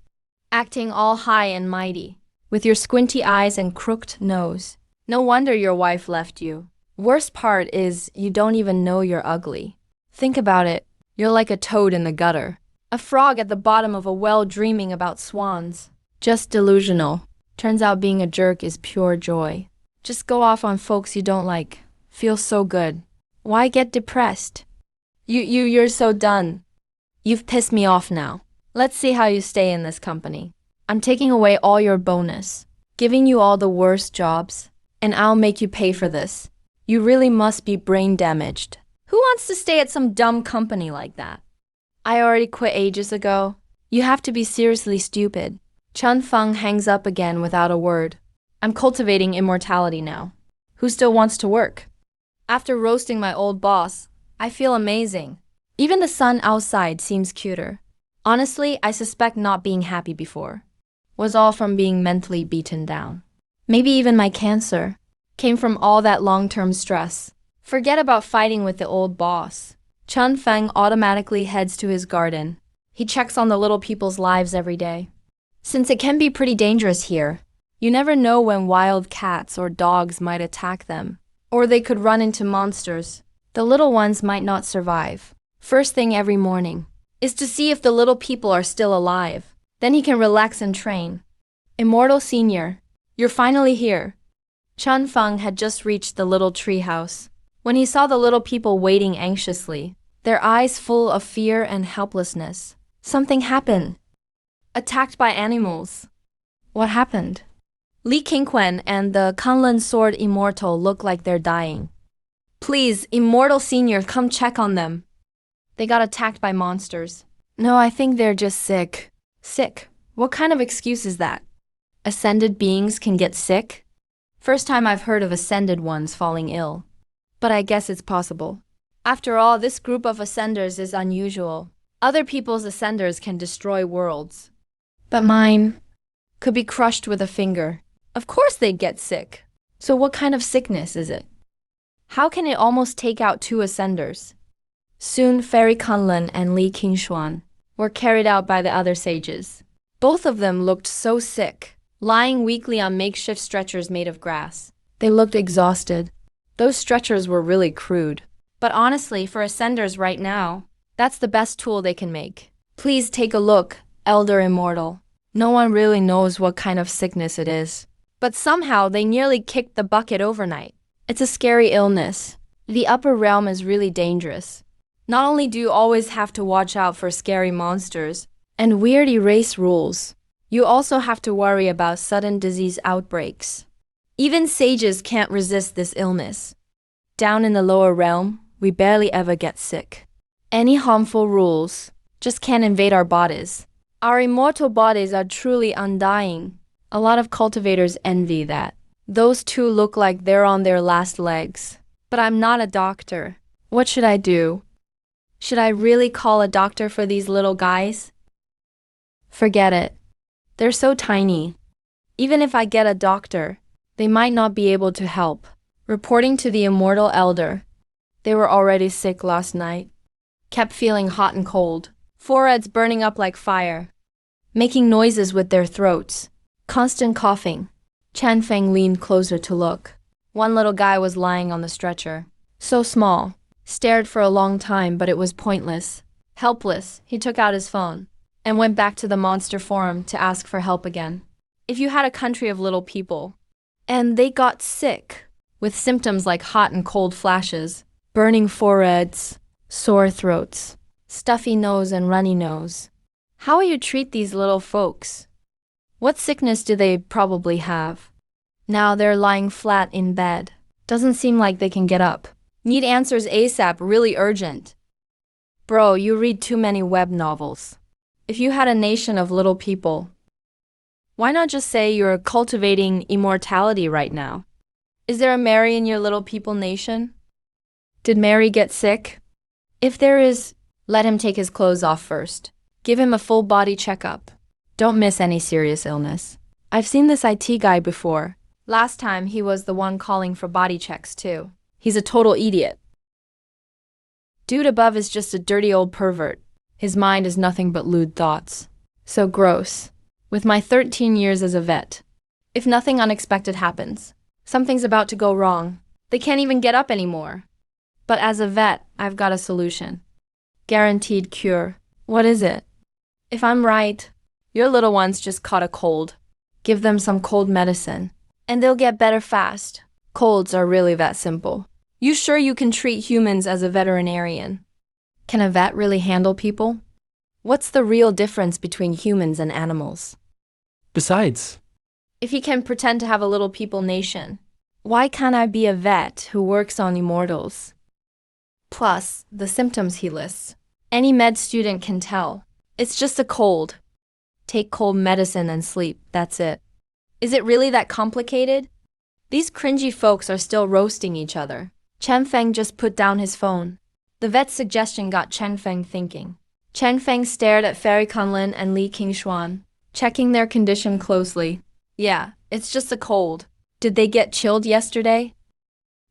Acting all high and mighty, with your squinty eyes and crooked nose. No wonder your wife left you. Worst part is you don't even know you're ugly. Think about it. You're like a toad in the gutter. A frog at the bottom of a well dreaming about swans. Just delusional. Turns out being a jerk is pure joy. Just go off on folks you don't like. Feels so good. Why get depressed? You're so done. You've pissed me off now. Let's see how you stay in this company. I'm taking away all your bonus, giving you all the worst jobs, and I'll make you pay for this. You really must be brain damaged. Who wants to stay at some dumb company like that? I already quit ages ago. You have to be seriously stupid. Chen Feng hangs up again without a word. I'm cultivating immortality now. Who still wants to work? After roasting my old boss, I feel amazing. Even the sun outside seems cuter. Honestly, I suspect not being happy before was all from being mentally beaten down. Maybe even my cancer came from all that long-term stress. Forget about fighting with the old boss. Chen Feng automatically heads to his garden. He checks on the little people's lives every day. Since it can be pretty dangerous here, you never know when wild cats or dogs might attack them, or they could run into monsters. The little ones might not survive. First thing every morning is to see if the little people are still alive. Then he can relax and train. Immortal Senior, you're finally here. Chen Feng had just reached the little tree house when he saw the little people waiting anxiously, their eyes full of fear and helplessness. Something happened. Attacked by animals. What happened? Li Qingquan and the Kunlun Sword Immortal look like they're dying. Please, Immortal Senior, come check on them. They got attacked by monsters. No, I think they're just sick. Sick? What kind of excuse is that? Ascended beings can get sick? First time I've heard of ascended ones falling ill. But I guess it's possible. After all, this group of ascenders is unusual. Other people's ascenders can destroy worlds. But mine could be crushed with a finger. Of course they'd get sick. So what kind of sickness is it? How can it almost take out two ascenders? Soon Fairy Kunlun and Li Qingshuan were carried out by the other sages. Both of them looked so sick, lying weakly on makeshift stretchers made of grass. They looked exhausted. Those stretchers were really crude. But honestly, for ascenders right now, that's the best tool they can make. Please take a look, Elder Immortal. No one really knows what kind of sickness it is. But somehow they nearly kicked the bucket overnight. It's a scary illness. The upper realm is really dangerous. Not only do you always have to watch out for scary monsters and weird erase rules, you also have to worry about sudden disease outbreaks. Even sages can't resist this illness. Down in the lower realm, we barely ever get sick. Any harmful rules just can't invade our bodies. Our immortal bodies are truly undying. A lot of cultivators envy that. Those two look like they're on their last legs. But I'm not a doctor. What should I do? Should I really call a doctor for these little guys? Forget it. They're so tiny. Even if I get a doctor, they might not be able to help. Reporting to the immortal elder, they were already sick last night. Kept feeling hot and cold. Foreheads burning up like fire. Making noises with their throats. Constant coughing. Chen Feng leaned closer to look. One little guy was lying on the stretcher. So small. Stared for a long time, but it was pointless. Helpless, he took out his phone and went back to the monster forum to ask for help again. If you had a country of little people, and they got sick, with symptoms like hot and cold flashes, burning foreheads, sore throats, stuffy nose and runny nose, how will you treat these little folks? What sickness do they probably have? Now they're lying flat in bed. Doesn't seem like they can get up. Need answers ASAP, really urgent. Bro, you read too many web novels. If you had a nation of little people, why not just say you're cultivating immortality right now? Is there a Mary in your little people nation? Did Mary get sick? If there is, let him take his clothes off first. Give him a full body checkup. Don't miss any serious illness. I've seen this IT guy before. Last time he was the one calling for body checks too. He's a total idiot. Dude above is just a dirty old pervert. His mind is nothing but lewd thoughts. So gross. With my 13 years as a vet, if nothing unexpected happens, something's about to go wrong. They can't even get up anymore. But as a vet, I've got a solution. Guaranteed cure. What is it? If I'm right, your little ones just caught a cold. Give them some cold medicine, and they'll get better fast. Colds are really that simple. You sure you can treat humans as a veterinarian? Can a vet really handle people? What's the real difference between humans and animals? Besides, If he can pretend to have a little people nation, why can't I be a vet who works on immortals? Plus, the symptoms he lists. Any med student can tell. It's just a cold. Take cold medicine and sleep, that's it. Is it really that complicated? These cringy folks are still roasting each other. Chen Feng just put down his phone. The vet's suggestion got Chen Feng thinking. Chen Feng stared at Fairy Kunlun and Li Qingshuan, checking their condition closely. Yeah, it's just a cold. Did they get chilled yesterday?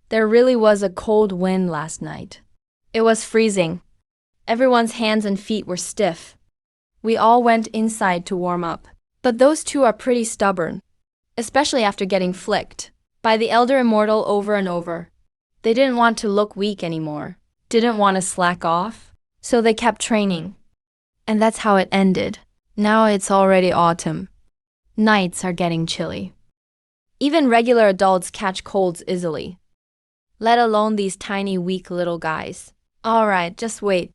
There really was a cold wind last night. It was freezing. Everyone's hands and feet were stiff. We all went inside to warm up. But those two are pretty stubborn, especially after getting flicked by the Elder Immortal over and over. They didn't want to look weak anymore, didn't want to slack off, so they kept training. And that's how it ended. Now it's already autumn. Nights are getting chilly. Even regular adults catch colds easily, let alone these tiny, weak little guys. All right, just wait.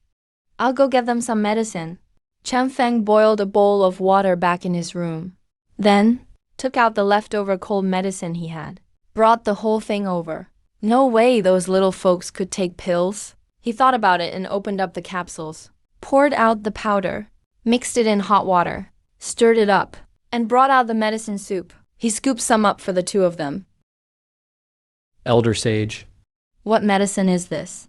I'll go get them some medicine. Chen Feng boiled a bowl of water back in his room. Then, took out the leftover cold medicine he had. Brought the whole thing over. No way those little folks could take pills. He thought about it and opened up the capsules. Poured out the powder. Mixed it in hot water. Stirred it up. And brought out the medicine soup. He scooped some up for the two of them. Elder Sage. What medicine is this?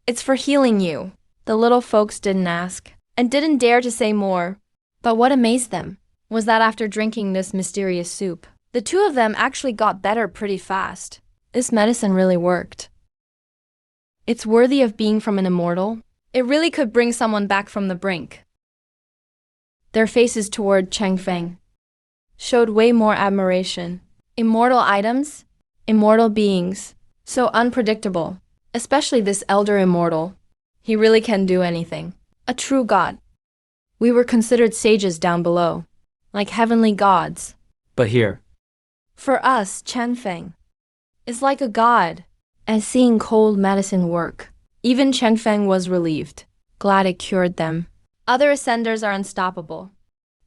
It's for healing you. The little folks didn't ask, and didn't dare to say more. But what amazed them was that after drinking this mysterious soup, the two of them actually got better pretty fast. This medicine really worked. It's worthy of being from an immortal. It really could bring someone back from the brink. Their faces toward Cheng Feng showed way more admiration. Immortal items, immortal beings, so unpredictable, especially this elder immortal. He really can do anything. A true god. We were considered sages down below, like heavenly gods. But here, For us, Chen Feng is like a god, and seeing cold medicine work. Even Chen Feng was relieved, glad it cured them. Other ascenders are unstoppable,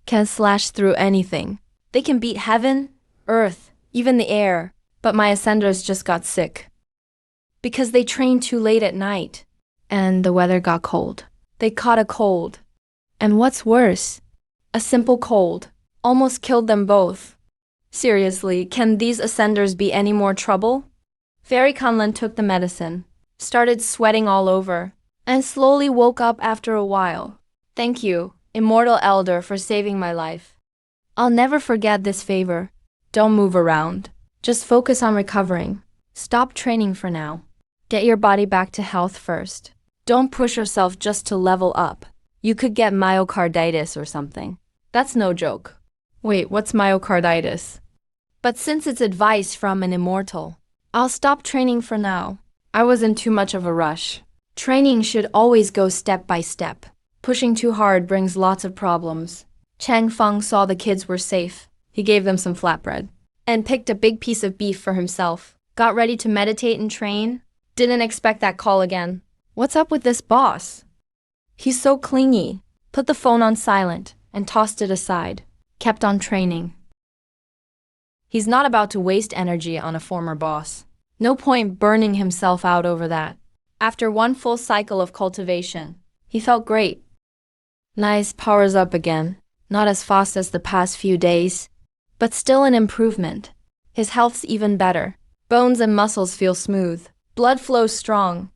can slash through anything. They can beat heaven, earth, even the air, but my ascenders just got sick. Because they trained too late at night, and the weather got cold. They caught a cold. And what's worse, a simple cold almost killed them both. Seriously, can these ascenders be any more trouble? Fairy Kunlun took the medicine, started sweating all over, and slowly woke up after a while. Thank you, Immortal Elder, for saving my life. I'll never forget this favor. Don't move around. Just focus on recovering. Stop training for now. Get your body back to health first. Don't push yourself just to level up. You could get myocarditis or something. That's no joke. Wait, what's myocarditis? But since it's advice from an immortal, I'll stop training for now. I was in too much of a rush. Training should always go step by step. Pushing too hard brings lots of problems. Chang Feng saw the kids were safe. He gave them some flatbread and picked a big piece of beef for himself. Got ready to meditate and train. Didn't expect that call again. What's up with this boss? He's so clingy. Put the phone on silent and tossed it aside. Kept on training. He's not about to waste energy on a former boss. No point burning himself out over that. After one full cycle of cultivation, he felt great. Nice, powers up again. Not as fast as the past few days, but still an improvement. His health's even better. Bones and muscles feel smooth. Blood flows strong.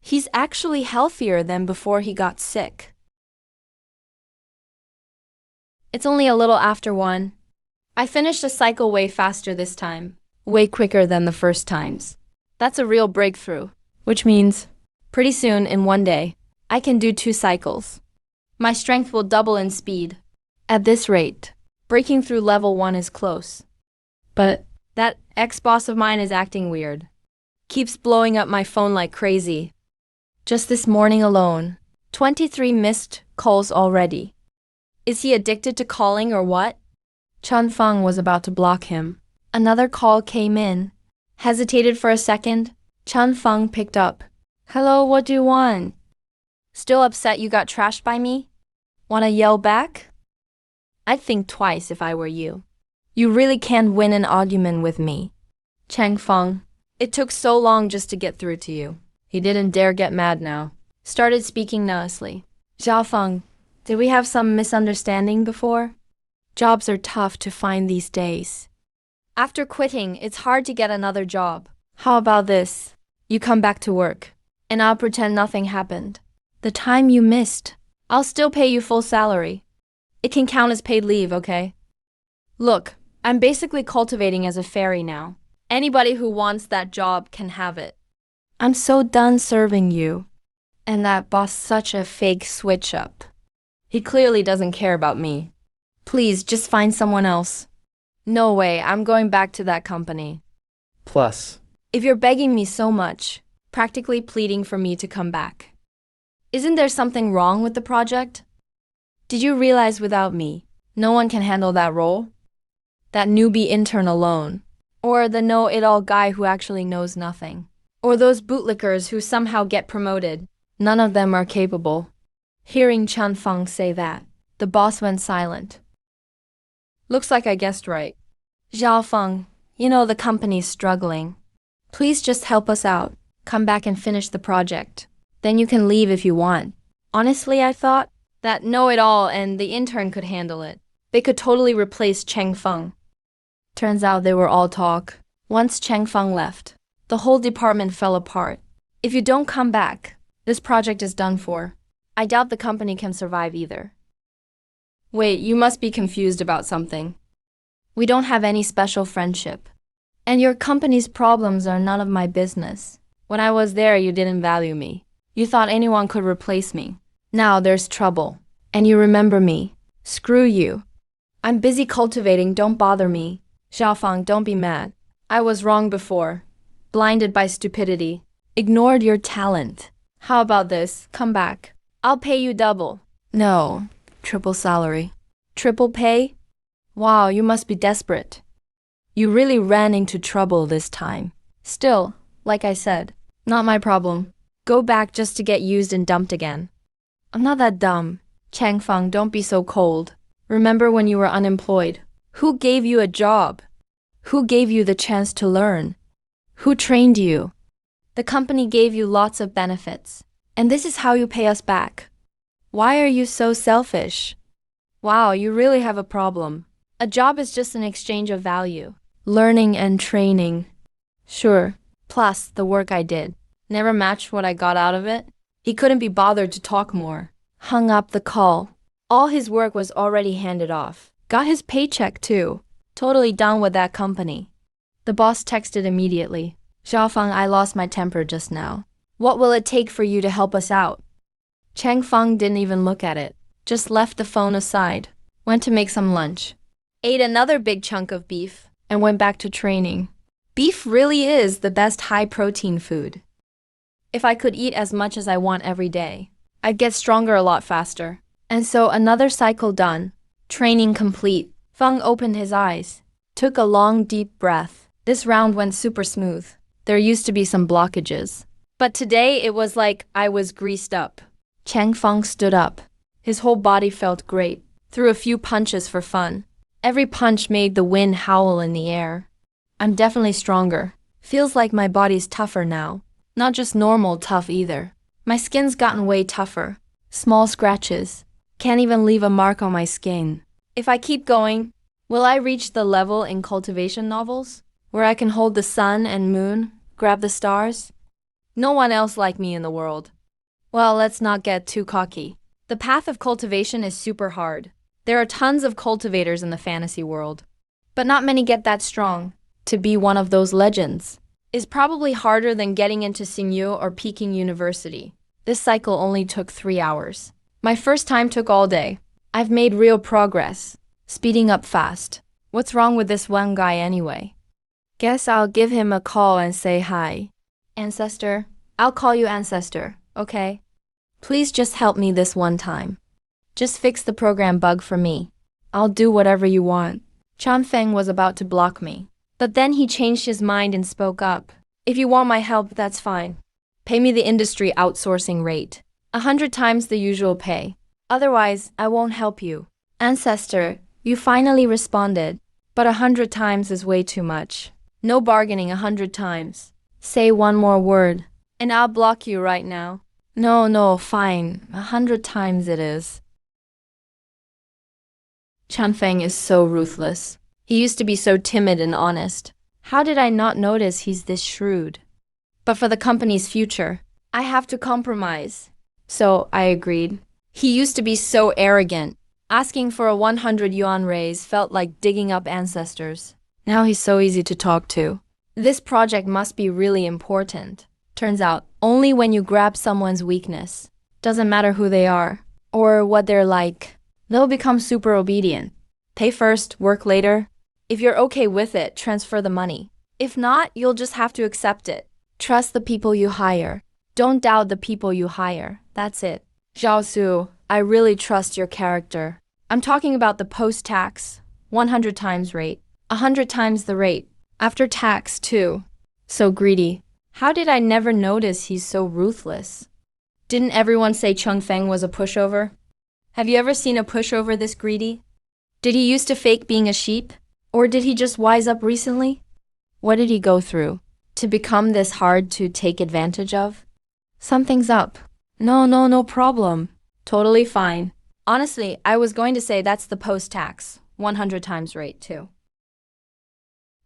He's actually healthier than before he got sick. It's only a little after 1. I finished a cycle way faster this time. Way quicker than the first times. That's a real breakthrough. Which means, pretty soon, in one day, I can do 2 cycles. My strength will double in speed. At this rate, breaking through level 1 is close. But that ex-boss of mine is acting weird. Keeps blowing up my phone like crazy. Just this morning alone, 23 missed calls already. Is he addicted to calling or what? Chun Feng was about to block him. Another call came in. Hesitated for a second. Chun Feng picked up. Hello, what do you want? Still upset you got trashed by me? Wanna yell back? I'd think twice if I were you. You really can't win an argument with me. Chang Feng, it took so long just to get through to you. He didn't dare get mad now. Started speaking nicely. Zhao Feng, did we have some misunderstanding before? Jobs are tough to find these days. After quitting, it's hard to get another job. How about this? You come back to work, and I'll pretend nothing happened. The time you missed, I'll still pay you full salary. It can count as paid leave, okay? Look, I'm basically cultivating as a fairy now. Anybody who wants that job can have it. I'm so done serving you. And that boss such a fake switch up. He clearly doesn't care about me. Please, just find someone else. No way, I'm going back to that company. plus, If you're begging me so much, practically pleading for me to come back. Isn't there something wrong with the project? Did you realize without me, no one can handle that role? That newbie intern alone. Or the know-it-all guy who actually knows nothing. Or those bootlickers who somehow get promoted. None of them are capable. Hearing Chan Feng say that, the boss went silent. Looks like I guessed right. Zhao Feng, you know the company's struggling. Please just help us out. Come back and finish the project. Then you can leave if you want. Honestly, I thought that know-it-all and the intern could handle it. They could totally replace Cheng Feng. Turns out they were all talk. Once Cheng Feng left, the whole department fell apart. If you don't come back, this project is done for. I doubt the company can survive either. Wait, you must be confused about something. We don't have any special friendship. And your company's problems are none of my business. When I was there, you didn't value me. You thought anyone could replace me. Now there's trouble. And you remember me. Screw you. I'm busy cultivating, don't bother me. Xiaofang, don't be mad. I was wrong before. Blinded by stupidity. Ignored your talent. How about this? Come back. I'll pay you double. No. Triple salary. Triple pay? Wow, you must be desperate. You really ran into trouble this time. Still, like I said, not my problem. Go back just to get used and dumped again. I'm not that dumb. Changfeng, don't be so cold. Remember when you were unemployed? Who gave you a job? Who gave you the chance to learn? Who trained you? The company gave you lots of benefits. And this is how you pay us back. Why are you so selfish? Wow, you really have a problem. A job is just an exchange of value. Learning and training. Sure. Plus, the work I did. Never matched what I got out of it. He couldn't be bothered to talk more. Hung up the call. All his work was already handed off. Got his paycheck too. Totally done with that company. The boss texted immediately. Xiaofang, I lost my temper just now. What will it take for you to help us out? Changfeng didn't even look at it. Just left the phone aside. Went to make some lunch. Ate another big chunk of beef. And went back to training. Beef really is the best high-protein food. If I could eat as much as I want every day, I'd get stronger a lot faster. And so another cycle done. Training complete. Feng opened his eyes. Took a long, deep breath. This round went super smooth. There used to be some blockages. But today it was like I was greased up. Changfeng stood up. His whole body felt great. Threw a few punches for fun. Every punch made the wind howl in the air. I'm definitely stronger. Feels like my body's tougher now. Not just normal tough either. My skin's gotten way tougher. Small scratches. Can't even leave a mark on my skin. If I keep going, will I reach the level in cultivation novels? Where I can hold the sun and moon, grab the stars? No one else like me in the world. Well, let's not get too cocky. The path of cultivation is super hard. There are tons of cultivators in the fantasy world. But not many get that strong. To be one of those legends is probably harder than getting into Xingyu or Peking University. This cycle only took 3 hours. My first time took all day. I've made real progress. Speeding up fast. What's wrong with this one guy anyway? Guess I'll give him a call and say hi. Ancestor. I'll call you Ancestor, okay? Please just help me this one time. Just fix the program bug for me. I'll do whatever you want. Chanfeng was about to block me. But then he changed his mind and spoke up. If you want my help, that's fine. Pay me the industry outsourcing rate. 100 times the usual pay. Otherwise, I won't help you. Ancestor, you finally responded. But 100 times is way too much. No bargaining 100 times. Say one more word, and I'll block you right now. No, fine. 100 times it is. Chanfeng is so ruthless. He used to be so timid and honest. How did I not notice he's this shrewd? But for the company's future, I have to compromise. So I agreed. He used to be so arrogant. Asking for a 100 yuan raise felt like digging up ancestors. Now he's so easy to talk to. This project must be really important. Turns out, only when you grab someone's weakness. Doesn't matter who they are, or what they're like. They'll become super obedient. Pay first, work later. If you're okay with it, transfer the money. If not, you'll just have to accept it. Trust the people you hire. Don't doubt the people you hire. That's it. Zhao Su, I really trust your character. I'm talking about the post-tax, 100 times rate. 100 times the rate. After tax, too. So greedy. How did I never notice he's so ruthless? Didn't everyone say Changfeng was a pushover? Have you ever seen a pushover this greedy? Did he used to fake being a sheep? Or did he just wise up recently? What did he go through to become this hard to take advantage of? Something's up. No problem. Totally fine. Honestly, I was going to say that's the post-tax, 100 times rate too.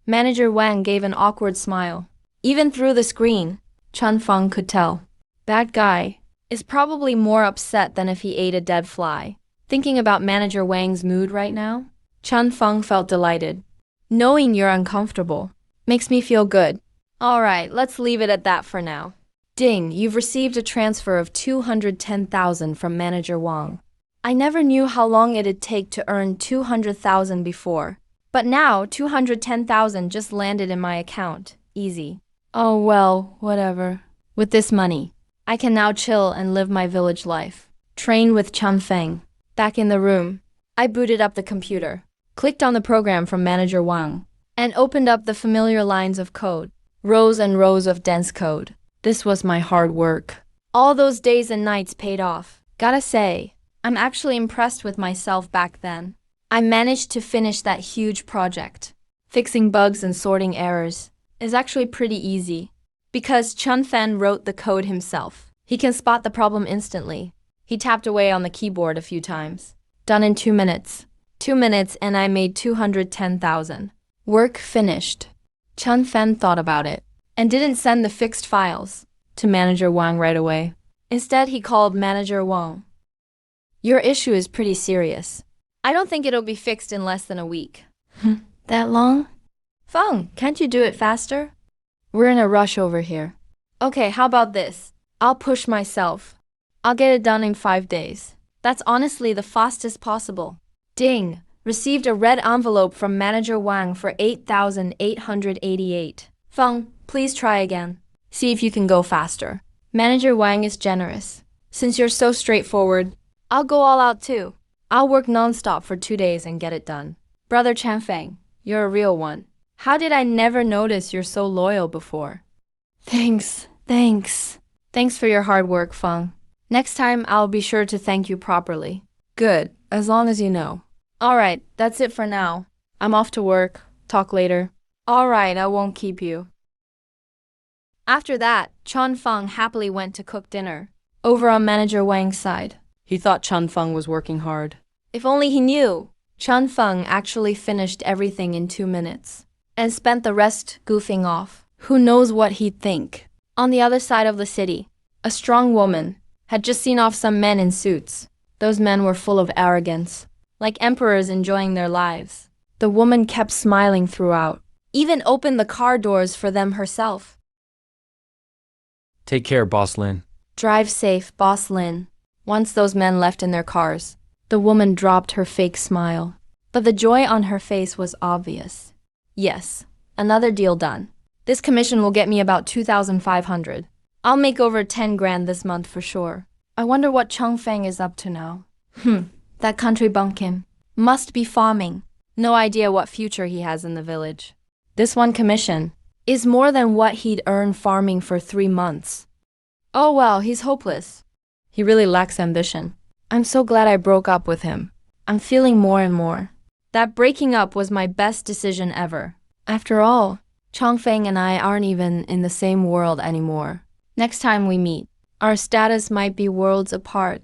Manager Wang gave an awkward smile. Even through the screen, Chanfeng could tell. That guy is probably more upset than if he ate a dead fly. Thinking about Manager Wang's mood right now, Chun Feng felt delighted. Knowing you're uncomfortable makes me feel good. Alright, let's leave it at that for now. Ding, you've received a transfer of 210,000 from Manager Wang. I never knew how long it'd take to earn 200,000 before. But now, 210,000 just landed in my account. Easy. Oh well, whatever. With this money, I can now chill and live my village life. Train with Chun Feng. Back in the room, I booted up the computer, clicked on the program from Manager Wang, and opened up the familiar lines of code. Rows and rows of dense code. This was my hard work. All those days and nights paid off. Gotta say, I'm actually impressed with myself back then. I managed to finish that huge project. Fixing bugs and sorting errors is actually pretty easy. Because Chun Feng wrote the code himself, he can spot the problem instantly. He tapped away on the keyboard a few times. Done in 2 minutes. 2 minutes and I made 210,000. Work finished. Chun Feng thought about it and didn't send the fixed files to Manager Wang right away. Instead, he called Manager Wang. Your issue is pretty serious. I don't think it'll be fixed in less than a week. That long? Feng, can't you do it faster? We're in a rush over here. Okay, how about this? I'll push myself. I'll get it done in 5 days. That's honestly the fastest possible. Ding! Received a red envelope from Manager Wang for 8,888. Feng, please try again. See if you can go faster. Manager Wang is generous. Since you're so straightforward, I'll go all out too. I'll work non-stop for 2 days and get it done. Brother Chun Feng, you're a real one. How did I never notice you're so loyal before? Thanks. Thanks for your hard work, Feng. Next time, I'll be sure to thank you properly. Good, as long as you know. Alright, that's it for now. I'm off to work. Talk later. Alright, I won't keep you. After that, Chun Feng happily went to cook dinner. Over on Manager Wang's side. He thought Chun Feng was working hard. If only he knew. Chun Feng actually finished everything in 2 minutes. And spent the rest goofing off. Who knows what he'd think. On the other side of the city, a strong woman had just seen off some men in suits. Those men were full of arrogance, like emperors enjoying their lives. The woman kept smiling throughout, even opened the car doors for them herself. Take care, Boss Lin. Drive safe, Boss Lin. Once those men left in their cars, the woman dropped her fake smile. But the joy on her face was obvious. Yes, another deal done. This commission will get me about 2,500. I'll make over 10 grand this month for sure. I wonder what Chun Feng is up to now. That country bumpkin must be farming. No idea what future he has in the village. This one commission is more than what he'd earn farming for 3 months. Oh well, he's hopeless. He really lacks ambition. I'm so glad I broke up with him. I'm feeling more and more. That breaking up was my best decision ever. After all, Chun Feng and I aren't even in the same world anymore. Next time we meet, our status might be worlds apart.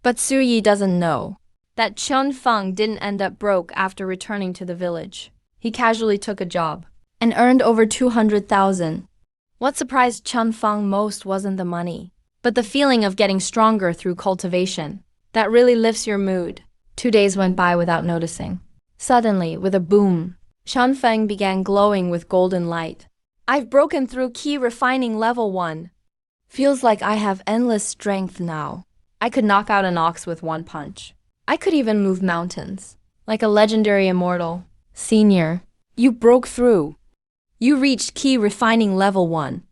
But Su Yi doesn't know that Chun Feng didn't end up broke after returning to the village. He casually took a job and earned over 200,000. What surprised Chun Feng most wasn't the money, but the feeling of getting stronger through cultivation. That really lifts your mood. 2 days went by without noticing. Suddenly, with a boom, Chun Feng began glowing with golden light. I've broken through key refining level 1. Feels like I have endless strength now. I could knock out an ox with one punch. I could even move mountains. Like a legendary immortal. Senior, you broke through. You reached key refining level 1.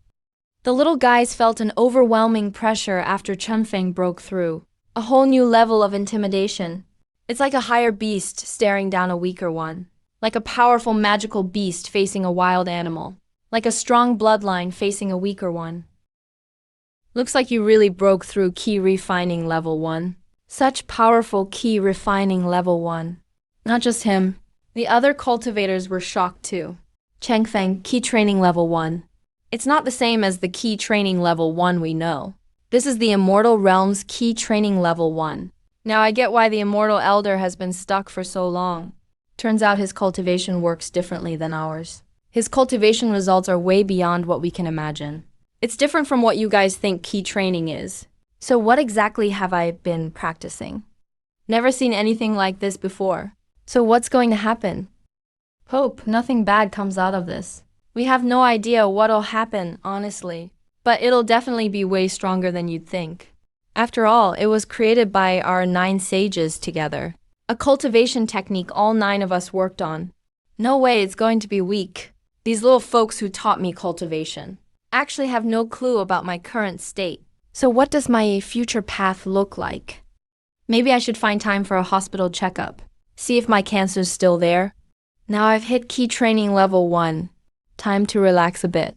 The little guys felt an overwhelming pressure after Chun Feng broke through. A whole new level of intimidation. It's like a higher beast staring down a weaker one. Like a powerful magical beast facing a wild animal. Like a strong bloodline facing a weaker one. Looks like you really broke through key refining level 1. Such powerful key refining level 1. Not just him. The other cultivators were shocked too. Cheng Feng, key training level 1. It's not the same as the key training level 1 we know. This is the Immortal Realm's key training level 1. Now I get why the Immortal Elder has been stuck for so long. Turns out his cultivation works differently than ours. His cultivation results are way beyond what we can imagine. It's different from what you guys think key training is. So what exactly have I been practicing? Never seen anything like this before. So what's going to happen? Hope nothing bad comes out of this. We have no idea what'll happen, honestly. But it'll definitely be way stronger than you'd think. After all, it was created by our 9 sages together. A cultivation technique all 9 of us worked on. No way it's going to be weak. These little folks who taught me cultivation actually have no clue about my current state. So what does my future path look like? Maybe I should find time for a hospital checkup. See if my cancer's still there. Now I've hit key training level 1. Time to relax a bit.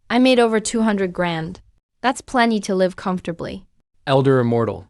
I made over 200 grand. That's plenty to live comfortably. Elder Immortal.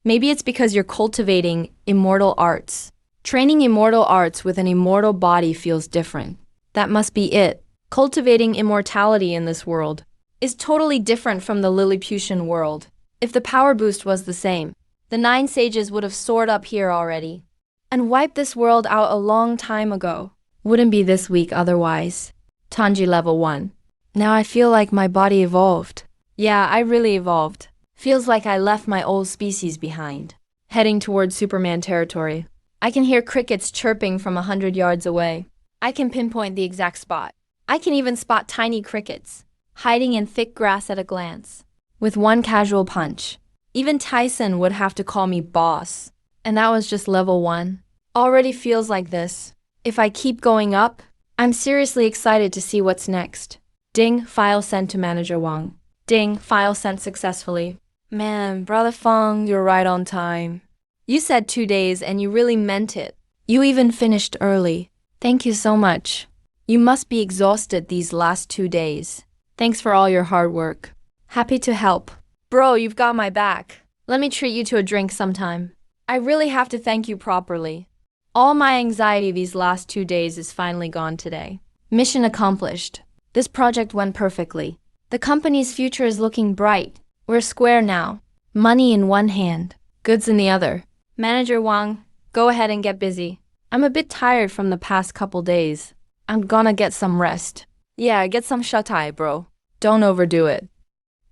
Maybe it's because you're cultivating immortal arts. Training immortal arts with an immortal body feels different. That must be it. Cultivating immortality in this world is totally different from the Lilliputian world. If the power boost was the same, the 9 sages would have soared up here already and wiped this world out a long time ago. Wouldn't be this week otherwise. Tanji level 1. Now I feel like my body evolved. Yeah, I really evolved. Feels like I left my old species behind. Heading towards Superman territory. I can hear crickets chirping from 100 yards away. I can pinpoint the exact spot. I can even spot tiny crickets, hiding in thick grass at a glance. With one casual punch. Even Tyson would have to call me boss. And that was just level 1. Already feels like this. If I keep going up, I'm seriously excited to see what's next. Ding, file sent to Manager Wang. Ding, file sent successfully. Man, Brother Feng, you're right on time. You said 2 days and you really meant it. You even finished early. Thank you so much. You must be exhausted these last 2 days. Thanks for all your hard work. Happy to help. Bro, you've got my back. Let me treat you to a drink sometime. I really have to thank you properly. All my anxiety these last 2 days is finally gone today. Mission accomplished. This project went perfectly. The company's future is looking bright. We're square now. Money in one hand, goods in the other. Manager Wang, go ahead and get busy. I'm a bit tired from the past couple days. I'm gonna get some rest. Yeah, get some shut-eye, bro. Don't overdo it.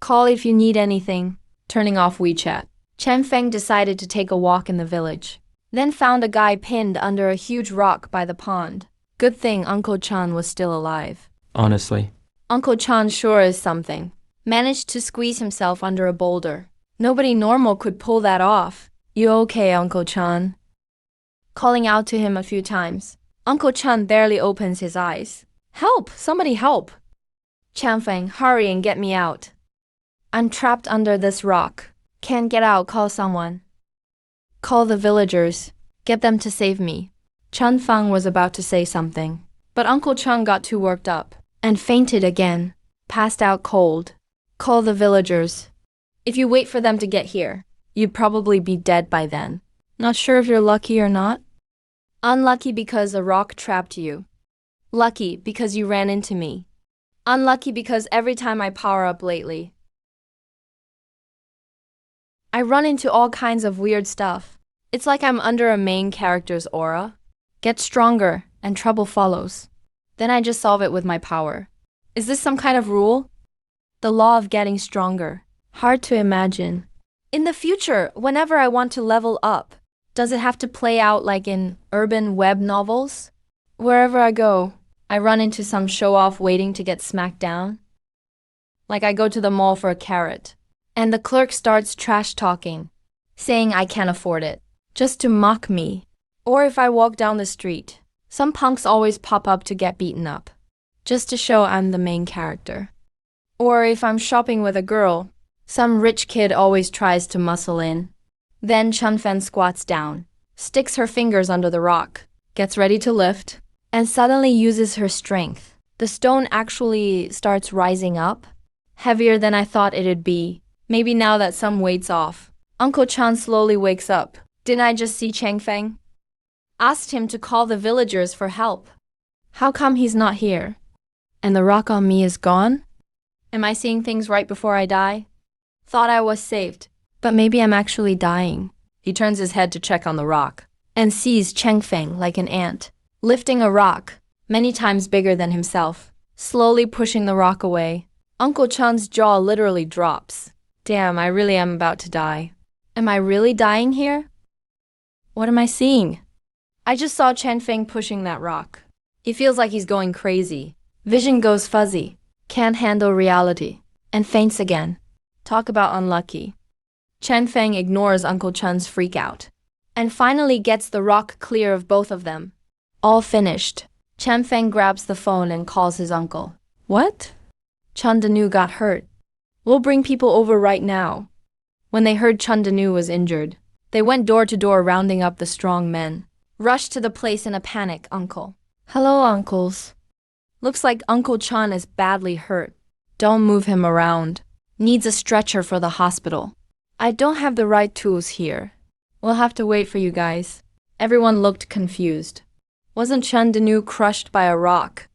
Call if you need anything. Turning off WeChat. Chen Feng decided to take a walk in the village. Then found a guy pinned under a huge rock by the pond. Good thing Uncle Chan was still alive. Honestly. Uncle Chan sure is something. Managed to squeeze himself under a boulder. Nobody normal could pull that off. You okay, Uncle Chan? Calling out to him a few times. Uncle Chan barely opens his eyes. Help! Somebody help! Chanfeng, hurry and get me out. I'm trapped under this rock. Can't get out, call someone. Call the villagers. Get them to save me. Chanfeng was about to say something, but Uncle Chan got too worked up and fainted again. Passed out cold. Call the villagers. If you wait for them to get here, you'd probably be dead by then. Not sure if you're lucky or not? Unlucky because a rock trapped you. Lucky because you ran into me. Unlucky because every time I power up lately, I run into all kinds of weird stuff. It's like I'm under a main character's aura. Get stronger and trouble follows. Then I just solve it with my power. Is this some kind of rule? The law of getting stronger. Hard to imagine. In the future, whenever I want to level up, does it have to play out like in urban web novels? Wherever I go, I run into some show-off waiting to get smacked down. Like I go to the mall for a carrot, and the clerk starts trash-talking, saying I can't afford it, just to mock me. Or if I walk down the street, some punks always pop up to get beaten up, just to show I'm the main character. Or if I'm shopping with a girl, some rich kid always tries to muscle in. Then Chunfen squats down, sticks her fingers under the rock, gets ready to lift, and suddenly uses her strength. The stone actually starts rising up, heavier than I thought it'd be. Maybe now that some weight's off. Uncle Chan slowly wakes up. Didn't I just see Changfeng? Asked him to call the villagers for help. How come he's not here? And the rock on me is gone? Am I seeing things right before I die? Thought I was saved, but maybe I'm actually dying. He turns his head to check on the rock and sees Changfeng like an ant, lifting a rock, many times bigger than himself, slowly pushing the rock away. Uncle Chan's jaw literally drops. Damn, I really am about to die. Am I really dying here? What am I seeing? I just saw Chen Feng pushing that rock. He feels like he's going crazy. Vision goes fuzzy. Can't handle reality. And faints again. Talk about unlucky. Chen Feng ignores Uncle Chun's freak out. And finally gets the rock clear of both of them. All finished. Chen Feng grabs the phone and calls his uncle. What? Chun Danu got hurt. We'll bring people over right now. When they heard Chun Danu was injured, they went door to door rounding up the strong men. Rushed to the place in a panic, uncle. Hello, uncles. Looks like Uncle Chun is badly hurt. Don't move him around. Needs a stretcher for the hospital. I don't have the right tools here. We'll have to wait for you guys. Everyone looked confused. Wasn't Chun Danu crushed by a rock?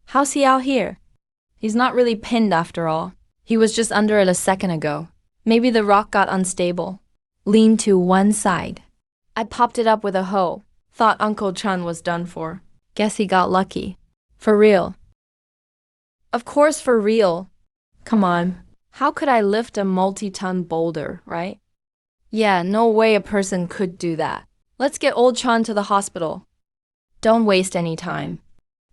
How's he out here? He's not really pinned after all. He was just under it a second ago. Maybe the rock got unstable. Leaned to one side. I popped it up with a hoe. Thought Uncle Chun was done for. Guess he got lucky. For real. Of course for real. Come on. How could I lift a multi-ton boulder, right? Yeah, no way a person could do that. Let's get old Chun to the hospital. Don't waste any time.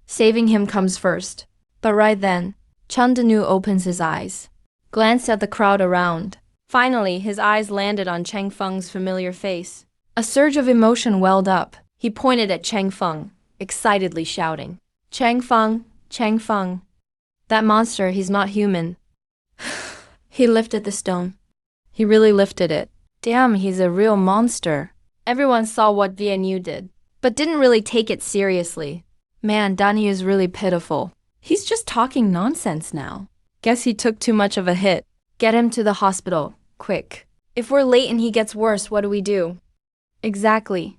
Saving him comes first. But right then, Chun Danu opens his eyes. Glanced at the crowd around. Finally, his eyes landed on Cheng Feng's familiar face. A surge of emotion welled up. He pointed at Cheng Feng, excitedly shouting, Cheng Feng, Cheng Feng. That monster, he's not human. He lifted the stone. He really lifted it. Damn, he's a real monster. Everyone saw what VNU did, but didn't really take it seriously. Man, Danny is really pitiful. He's just talking nonsense now. Guess he took too much of a hit. Get him to the hospital, quick. If we're late and he gets worse, what do we do? Exactly.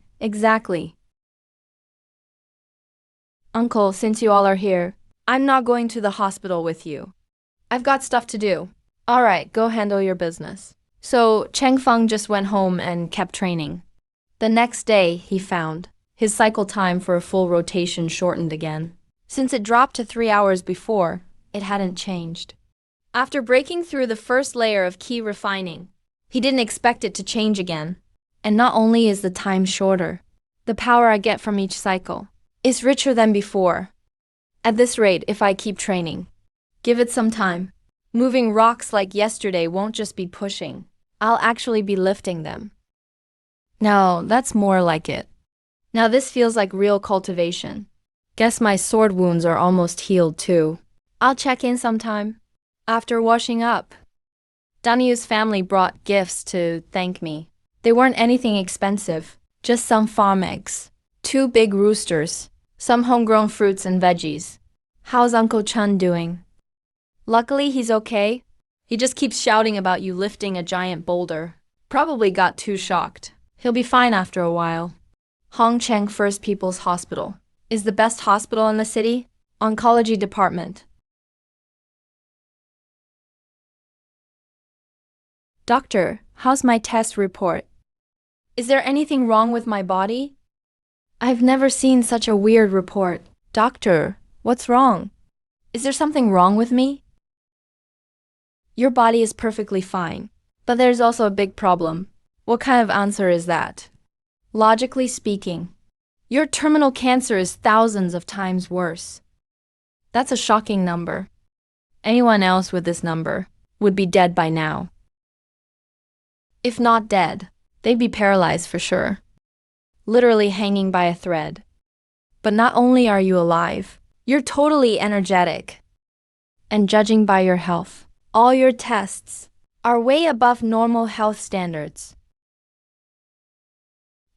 Uncle, since you all are here, I'm not going to the hospital with you. I've got stuff to do. All right, go handle your business. So Cheng Feng just went home and kept training. The next day, he found his cycle time for a full rotation shortened again. Since it dropped to 3 hours before, it hadn't changed. After breaking through the first layer of key refining, he didn't expect it to change again. And not only is the time shorter, the power I get from each cycle is richer than before. At this rate, if I keep training, give it some time, moving rocks like yesterday won't just be pushing. I'll actually be lifting them. No, that's more like it. Now this feels like real cultivation. Guess my sword wounds are almost healed too. I'll check in sometime. After washing up. Danyu's family brought gifts to thank me. They weren't anything expensive, just some farm eggs, 2 big roosters, some homegrown fruits and veggies. How's Uncle Chun doing? Luckily, he's okay. He just keeps shouting about you lifting a giant boulder. Probably got too shocked. He'll be fine after a while. Hongcheng First People's Hospital is the best hospital in the city. Oncology department. Doctor, how's my test report? Is there anything wrong with my body? I've never seen such a weird report. Doctor, what's wrong? Is there something wrong with me? Your body is perfectly fine, but there's also a big problem. What kind of answer is that? Logically speaking, your terminal cancer is thousands of times worse. That's a shocking number. Anyone else with this number would be dead by now. If not dead, they'd be paralyzed for sure. Literally hanging by a thread. But not only are you alive, you're totally energetic. And judging by your health, all your tests are way above normal health standards.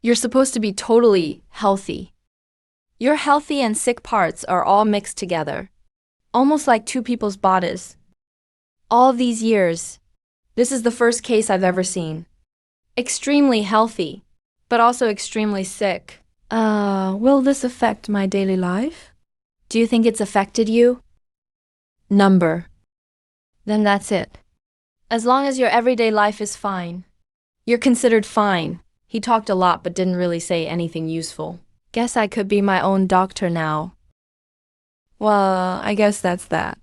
You're supposed to be totally healthy. Your healthy and sick parts are all mixed together, almost like 2 people's bodies. All of these years, this is the first case I've ever seen. Extremely healthy, but also extremely sick. Will this affect my daily life? Do you think it's affected you? Number. Then that's it. As long as your everyday life is fine, you're considered fine. He talked a lot but didn't really say anything useful. Guess I could be my own doctor now. Well, I guess that's that.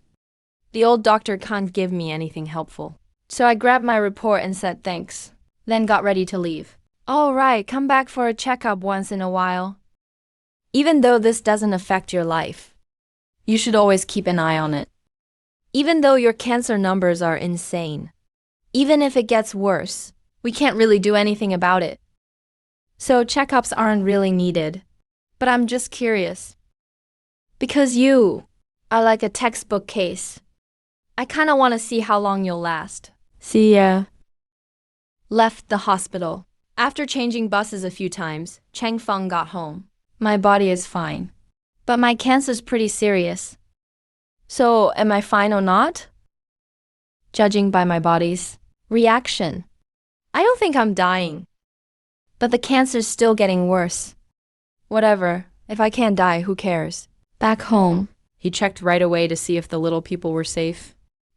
The old doctor can't give me anything helpful. So I grabbed my report and said thanks, then got ready to leave. All right, come back for a checkup once in a while. Even though this doesn't affect your life, you should always keep an eye on it. Even though your cancer numbers are insane, even if it gets worse, we can't really do anything about it. So checkups aren't really needed. But I'm just curious. Because you are like a textbook case. I kinda wanna see how long you'll last. See ya. Left the hospital. After changing buses a few times, Cheng Feng got home. My body is fine. But my cancer's pretty serious. So, am I fine or not? Judging by my body's reaction, I don't think I'm dying. But the cancer's still getting worse. Whatever, if I can't die, who cares? Back home, he checked right away to see if the little people were safe.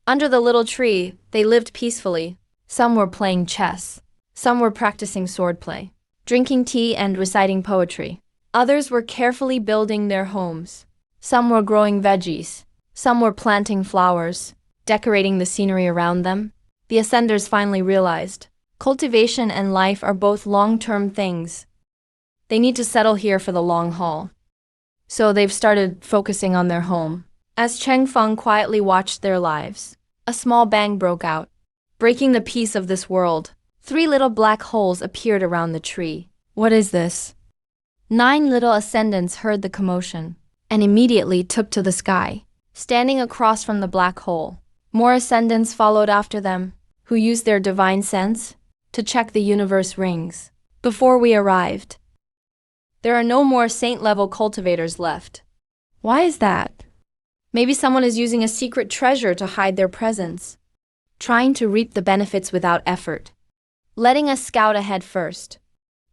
Under the little tree, they lived peacefully. Some were playing chess. Some were practicing swordplay, drinking tea and reciting poetry. Others were carefully building their homes. Some were growing veggies. Some were planting flowers, decorating the scenery around them. The Ascenders finally realized cultivation and life are both long-term things. They need to settle here for the long haul. So they've started focusing on their home. As Cheng Feng quietly watched their lives, a small bang broke out. Breaking the peace of this world, 3 little black holes appeared around the tree. What is this? 9 little ascendants heard the commotion and immediately took to the sky, standing across from the black hole. More ascendants followed after them, who used their divine sense to check the universe rings. Before we arrived, there are no more saint-level cultivators left. Why is that? Maybe someone is using a secret treasure to hide their presence, trying to reap the benefits without effort, letting us scout ahead first,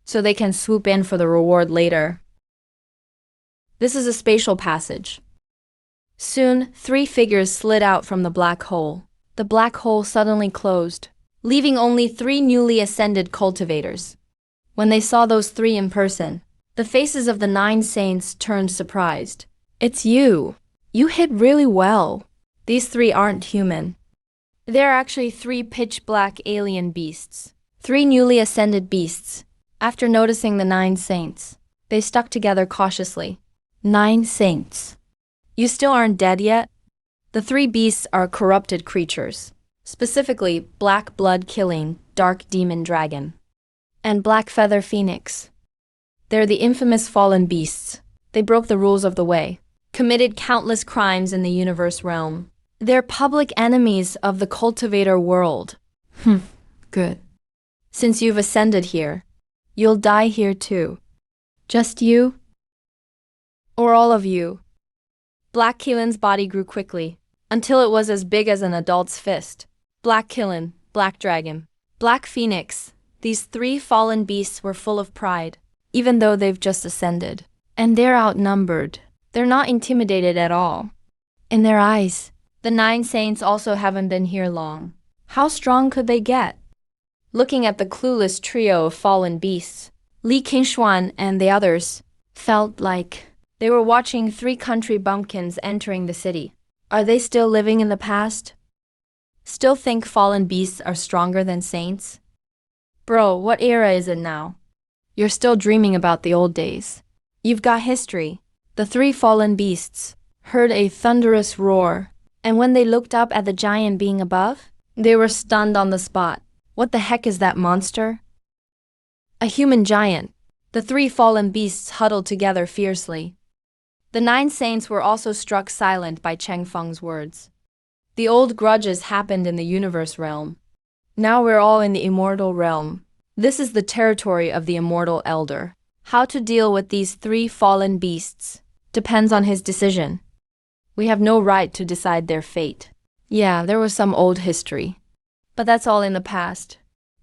so they can swoop in for the reward later. This is a spatial passage. Soon, 3 figures slid out from the black hole. The black hole suddenly closed, leaving only 3 newly ascended cultivators. When they saw those 3 in person, the faces of the 9 saints turned surprised. It's you. You hit really well. These 3 aren't human. They're actually 3 pitch-black alien beasts. 3 newly ascended beasts. After noticing the 9 saints, they stuck together cautiously. 9 saints. You still aren't dead yet? The 3 beasts are corrupted creatures, specifically Black Blood Killing Dark Demon Dragon and Black Feather Phoenix. They're the infamous fallen beasts. They broke the rules of the way, committed countless crimes in the universe realm. They're public enemies of the cultivator world. Good. Since you've ascended here, you'll die here too. Just you? Or all of you? Black Killen's body grew quickly, until it was as big as an adult's fist. Black Killen, Black Dragon, Black Phoenix. These 3 fallen beasts were full of pride, even though they've just ascended. And they're outnumbered. They're not intimidated at all. In their eyes, the 9 saints also haven't been here long. How strong could they get? Looking at the clueless trio of fallen beasts, Li Qingshuan and the others felt like they were watching 3 country bumpkins entering the city. Are they still living in the past? Still think fallen beasts are stronger than saints? Bro, what era is it now? You're still dreaming about the old days. You've got history. The 3 fallen beasts heard a thunderous roar, and when they looked up at the giant being above, they were stunned on the spot. What the heck is that monster? A human giant. The 3 fallen beasts huddled together fiercely. The 9 saints were also struck silent by Cheng Feng's words. The old grudges happened in the universe realm. Now we're all in the immortal realm. This is the territory of the immortal elder. How to deal with these 3 fallen beasts depends on his decision. We have no right to decide their fate. Yeah, there was some old history, but that's all in the past.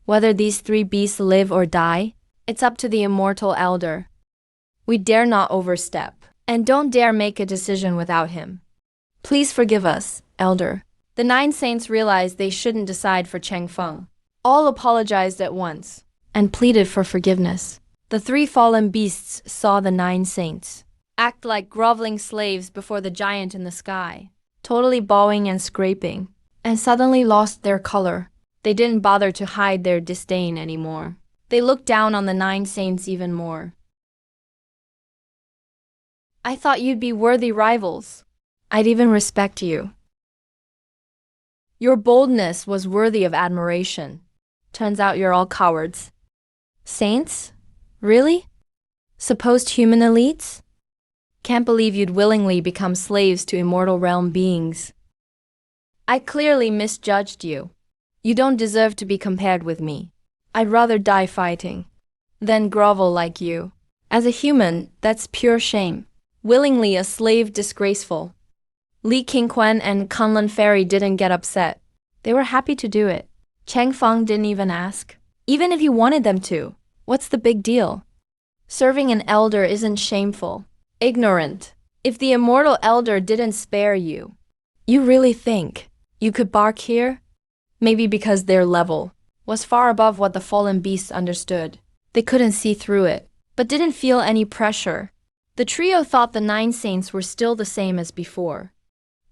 Whether these 3 beasts live or die, it's up to the immortal elder. We dare not overstep, and don't dare make a decision without him. Please forgive us, elder. The 9 saints realized they shouldn't decide for Cheng Feng. All apologized at once and pleaded for forgiveness. The 3 fallen beasts saw the 9 saints act like groveling slaves before the giant in the sky, totally bowing and scraping, and suddenly lost their color. They didn't bother to hide their disdain anymore. They looked down on the 9 saints even more. I thought you'd be worthy rivals. I'd even respect you. Your boldness was worthy of admiration. Turns out you're all cowards. Saints? Really? Supposed human elites? Can't believe you'd willingly become slaves to immortal realm beings. I clearly misjudged you. You don't deserve to be compared with me. I'd rather die fighting than grovel like you. As a human, that's pure shame. Willingly a slave disgraceful. Li Qingquan and Kunlun Fairy didn't get upset. They were happy to do it. Cheng Feng didn't even ask. Even if you wanted them to, what's the big deal? Serving an elder isn't shameful. Ignorant. If the immortal elder didn't spare you, you really think you could bark here? Maybe because their level was far above what the fallen beasts understood. They couldn't see through it, but didn't feel any pressure. The trio thought the 9 saints were still the same as before.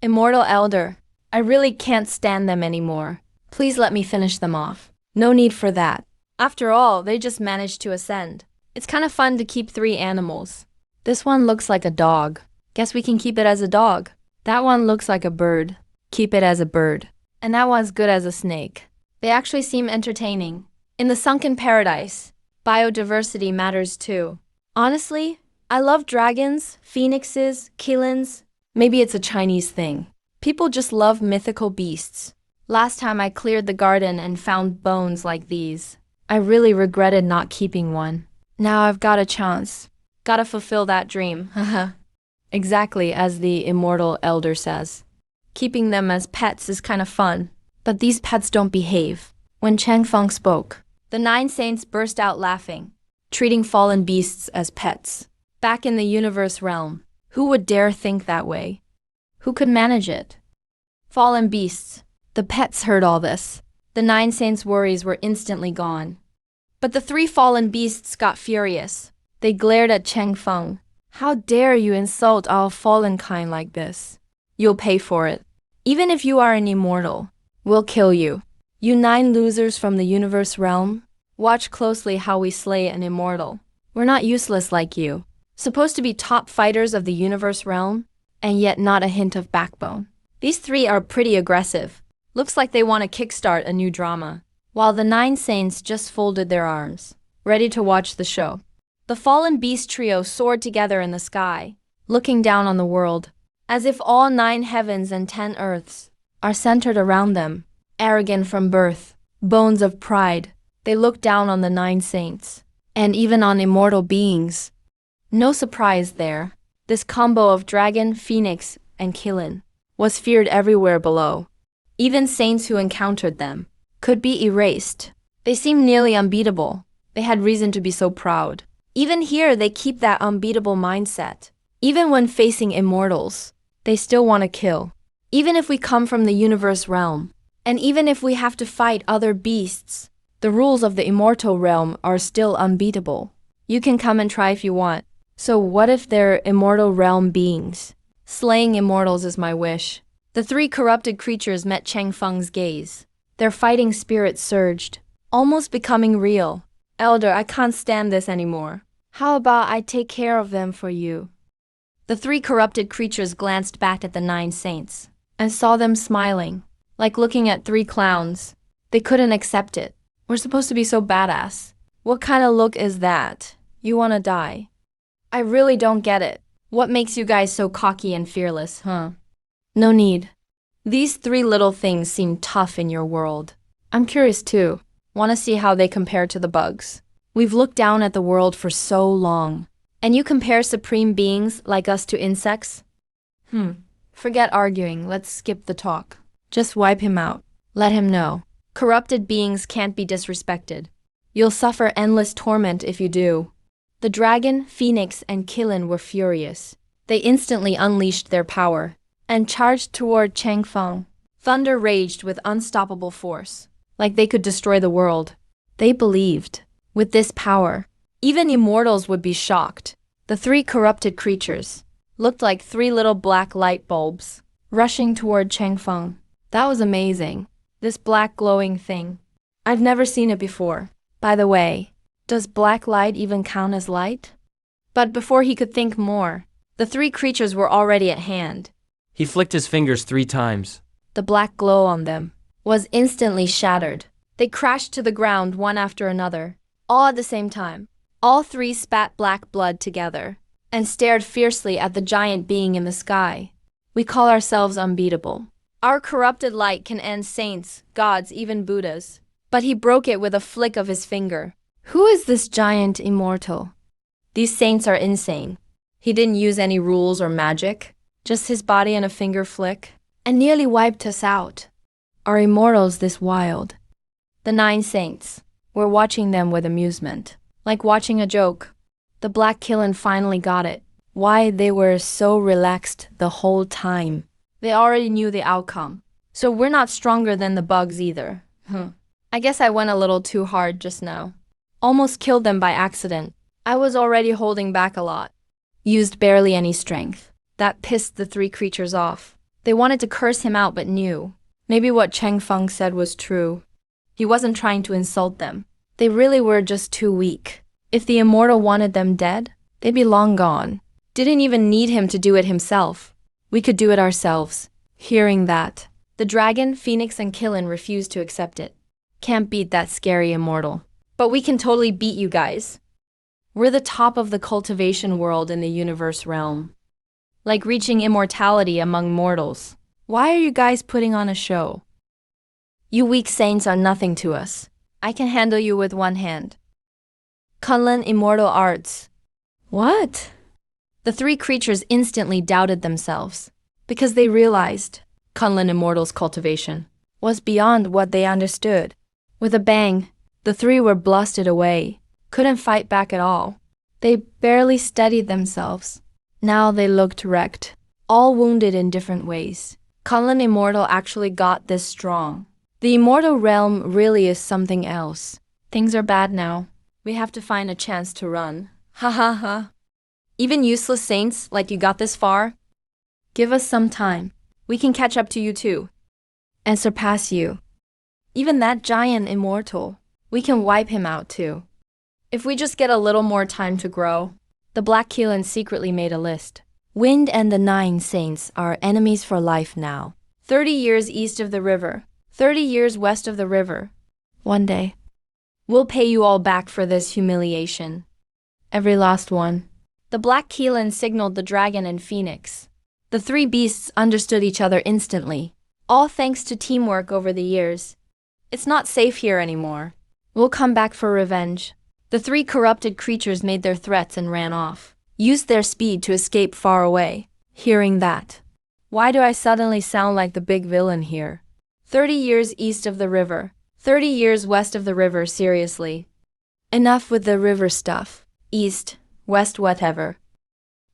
Immortal elder, I really can't stand them anymore. Please let me finish them off. No need for that. After all, they just managed to ascend. It's kind of fun to keep 3 animals. This one looks like a dog. Guess we can keep it as a dog. That one looks like a bird. Keep it as a bird. And that one's good as a snake. They actually seem entertaining. In the sunken paradise, biodiversity matters too. Honestly, I love dragons, phoenixes, killins. Maybe it's a Chinese thing. People just love mythical beasts. Last time I cleared the garden and found bones like these. I really regretted not keeping one. Now I've got a chance. Gotta fulfill that dream, haha. Exactly as the immortal elder says. Keeping them as pets is kind of fun, but these pets don't behave. When Cheng Feng spoke, the 9 saints burst out laughing, treating fallen beasts as pets. Back in the universe realm, who would dare think that way? Who could manage it? Fallen beasts. The pets heard all this. The 9 saints' worries were instantly gone. But the 3 fallen beasts got furious. They glared at Cheng Feng. How dare you insult our fallen kind like this? You'll pay for it. Even if you are an immortal, we'll kill you. You 9 losers from the universe realm, watch closely how we slay an immortal. We're not useless like you. Supposed to be top fighters of the universe realm, and yet not a hint of backbone. These 3 are pretty aggressive. Looks like they want to kickstart a new drama. While the 9 saints just folded their arms, ready to watch the show. The fallen beast trio soared together in the sky, looking down on the world, as if all 9 heavens and 10 earths are centered around them. Arrogant from birth, bones of pride, they looked down on the 9 saints, and even on immortal beings. No surprise there. This combo of dragon, phoenix, and killin was feared everywhere below. Even saints who encountered them could be erased. They seemed nearly unbeatable. They had reason to be so proud. Even here, they keep that unbeatable mindset. Even when facing immortals, they still want to kill. Even if we come from the universe realm, and even if we have to fight other beasts, the rules of the immortal realm are still unbeatable. You can come and try if you want. So what if they're immortal realm beings? Slaying immortals is my wish. The 3 corrupted creatures met Cheng Feng's gaze. Their fighting spirit surged, almost becoming real. Elder, I can't stand this anymore. How about I take care of them for you? The 3 corrupted creatures glanced back at the 9 saints and saw them smiling, like looking at 3 clowns. They couldn't accept it. We're supposed to be so badass. What kind of look is that? You want to die? I really don't get it. What makes you guys so cocky and fearless, huh? No need. These 3 little things seem tough in your world. I'm curious too. Want to see how they compare to the bugs. We've looked down at the world for so long. And you compare supreme beings like us to insects? Forget arguing. Let's skip the talk. Just wipe him out. Let him know. Corrupted beings can't be disrespected. You'll suffer endless torment if you do. The dragon, phoenix, and killin were furious. They instantly unleashed their power and charged toward Cheng Feng. Thunder raged with unstoppable force, like they could destroy the world. They believed, with this power, even immortals would be shocked. The 3 corrupted creatures looked like 3 little black light bulbs, rushing toward Cheng Feng. That was amazing. This black glowing thing. I've never seen it before. By the way, Does black light even count as light? But before he could think more, the three creatures were already at hand. He flicked his fingers 3 times. The black glow on them was instantly shattered. They crashed to the ground one after another, all at the same time. All three spat black blood together and stared fiercely at the giant being in the sky. We call ourselves unbeatable. Our corrupted light can end saints, gods, even Buddhas. But he broke it with a flick of his finger. Who is this giant immortal? These saints are insane. He didn't use any rules or magic, just his body and a finger flick, and nearly wiped us out. Are immortals this wild? The 9 saints. We're watching them with amusement, like watching a joke. The black kiln finally got it. Why they were so relaxed the whole time. They already knew the outcome. So we're not stronger than the bugs either. I guess I went a little too hard just now. Almost killed them by accident. I was already holding back a lot. Used barely any strength. That pissed the 3 creatures off. They wanted to curse him out but knew. Maybe what Cheng Feng said was true. He wasn't trying to insult them. They really were just too weak. If the immortal wanted them dead, they'd be long gone. Didn't even need him to do it himself. We could do it ourselves. Hearing that, the dragon, phoenix, and Killen refused to accept it. Can't beat that scary immortal. But we can totally beat you guys. We're the top of the cultivation world in the universe realm. Like reaching immortality among mortals. Why are you guys putting on a show? You weak saints are nothing to us. I can handle you with one hand. Kunlun Immortal Arts. What? The 3 creatures instantly doubted themselves, because they realized Kunlun Immortal's cultivation was beyond what they understood. With a bang, the 3 were blasted away, couldn't fight back at all. They barely steadied themselves. Now they looked wrecked, all wounded in different ways. Kunlun Immortal actually got this strong. The immortal realm really is something else. Things are bad now. We have to find a chance to run. Ha ha ha. Even useless saints like you got this far? Give us some time. We can catch up to you too. And surpass you. Even that giant immortal, we can wipe him out too. If we just get a little more time to grow. The Black Keelan secretly made a list. Wind and the 9 saints are enemies for life now. 30 years east of the river. 30 years west of the river. One day, we'll pay you all back for this humiliation. Every last one. The Black Keelan signaled the dragon and phoenix. The 3 beasts understood each other instantly, all thanks to teamwork over the years. It's not safe here anymore. We'll come back for revenge. The 3 corrupted creatures made their threats and ran off, used their speed to escape far away. Hearing that, why do I suddenly sound like the big villain here? 30 years east of the river, 30 years west of the river, seriously. Enough with the river stuff. East, west, whatever.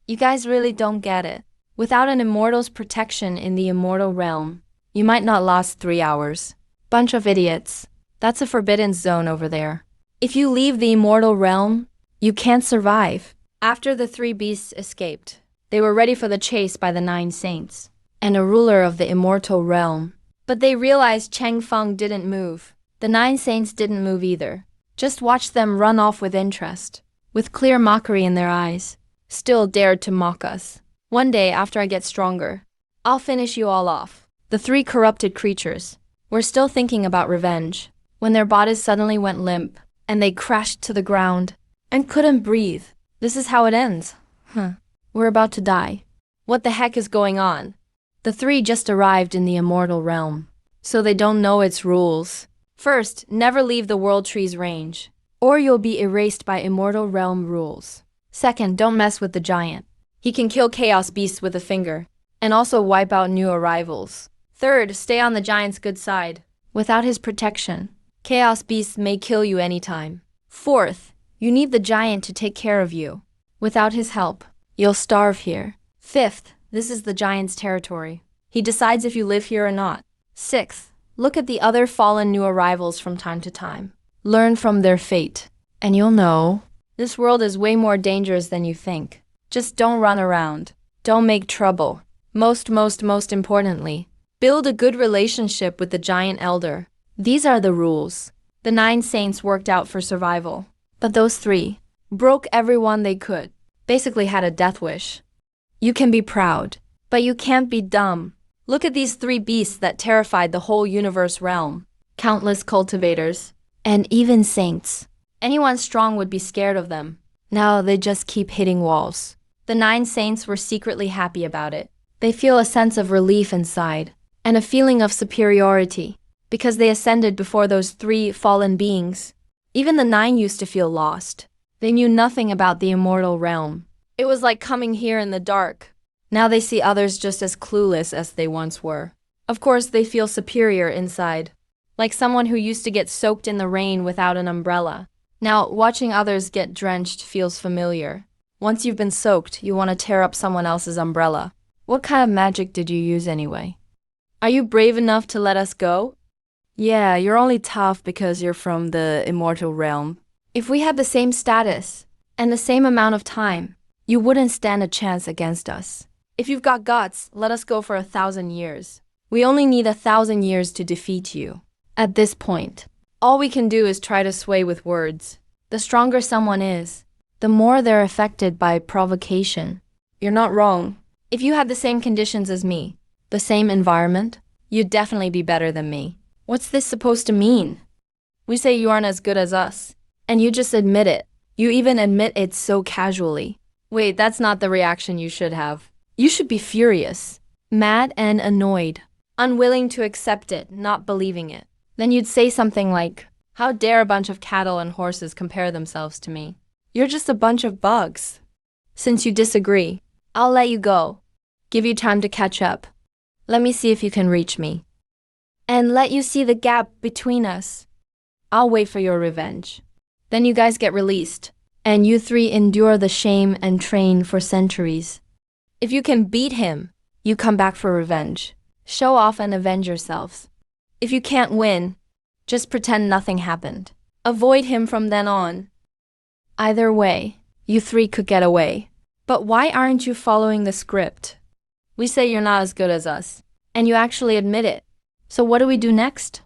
You guys really don't get it. Without an immortal's protection in the immortal realm, you might not last 3 hours. Bunch of idiots. That's a forbidden zone over there. If you leave the immortal realm, you can't survive. After the 3 beasts escaped, they were ready for the chase by the 9 saints and a ruler of the immortal realm. But they realized Cheng Feng didn't move. The 9 saints didn't move either. Just watched them run off with interest, with clear mockery in their eyes. Still dared to mock us. One day, after I get stronger, I'll finish you all off. The 3 corrupted creatures were still thinking about revenge when their bodies suddenly went limp and they crashed to the ground and couldn't breathe. This is how it ends. We're about to die. What the heck is going on? The 3 just arrived in the immortal realm, so they don't know its rules. First, never leave the World Tree's range, or you'll be erased by immortal realm rules. Second, don't mess with the giant. He can kill chaos beasts with a finger, and also wipe out new arrivals. Third, stay on the giant's good side. Without his protection, chaos beasts may kill you anytime. Fourth, you need the giant to take care of you. Without his help, you'll starve here. Fifth, this is the giant's territory. He decides if you live here or not. Sixth, look at the other fallen new arrivals from time to time. Learn from their fate, and you'll know. This world is way more dangerous than you think. Just don't run around. Don't make trouble. Most importantly, build a good relationship with the giant elder. These are the rules the 9 saints worked out for survival. But those three broke everyone they could, basically had a death wish. You can be proud, but you can't be dumb. Look at these three beasts that terrified the whole universe realm. Countless cultivators, and even saints. Anyone strong would be scared of them. Now they just keep hitting walls. The 9 saints were secretly happy about it. They feel a sense of relief inside, and a feeling of superiority, because they ascended before those 3 fallen beings. Even the 9 used to feel lost. They knew nothing about the immortal realm. It was like coming here in the dark. Now they see others just as clueless as they once were. Of course, they feel superior inside, like someone who used to get soaked in the rain without an umbrella. Now, watching others get drenched feels familiar. Once you've been soaked, you want to tear up someone else's umbrella. What kind of magic did you use anyway? Are you brave enough to let us go? Yeah, you're only tough because you're from the immortal realm. If we had the same status and the same amount of time, you wouldn't stand a chance against us. If you've got guts, let us go for 1,000 years. We only need 1,000 years to defeat you. At this point, all we can do is try to sway with words. The stronger someone is, the more they're affected by provocation. You're not wrong. If you had the same conditions as me, the same environment, you'd definitely be better than me. What's this supposed to mean? We say you aren't as good as us, and you just admit it. You even admit it so casually. Wait, that's not the reaction you should have. You should be furious, mad and annoyed, unwilling to accept it, not believing it. Then you'd say something like, "How dare a bunch of cattle and horses compare themselves to me? You're just a bunch of bugs." Since you disagree, I'll let you go. Give you time to catch up. Let me see if you can reach me. And let you see the gap between us. I'll wait for your revenge. Then you guys get released, and you 3 endure the shame and train for centuries. If you can beat him, you come back for revenge. Show off and avenge yourselves. If you can't win, just pretend nothing happened. Avoid him from then on. Either way, you 3 could get away. But why aren't you following the script? We say you're not as good as us, and you actually admit it. So what do we do next?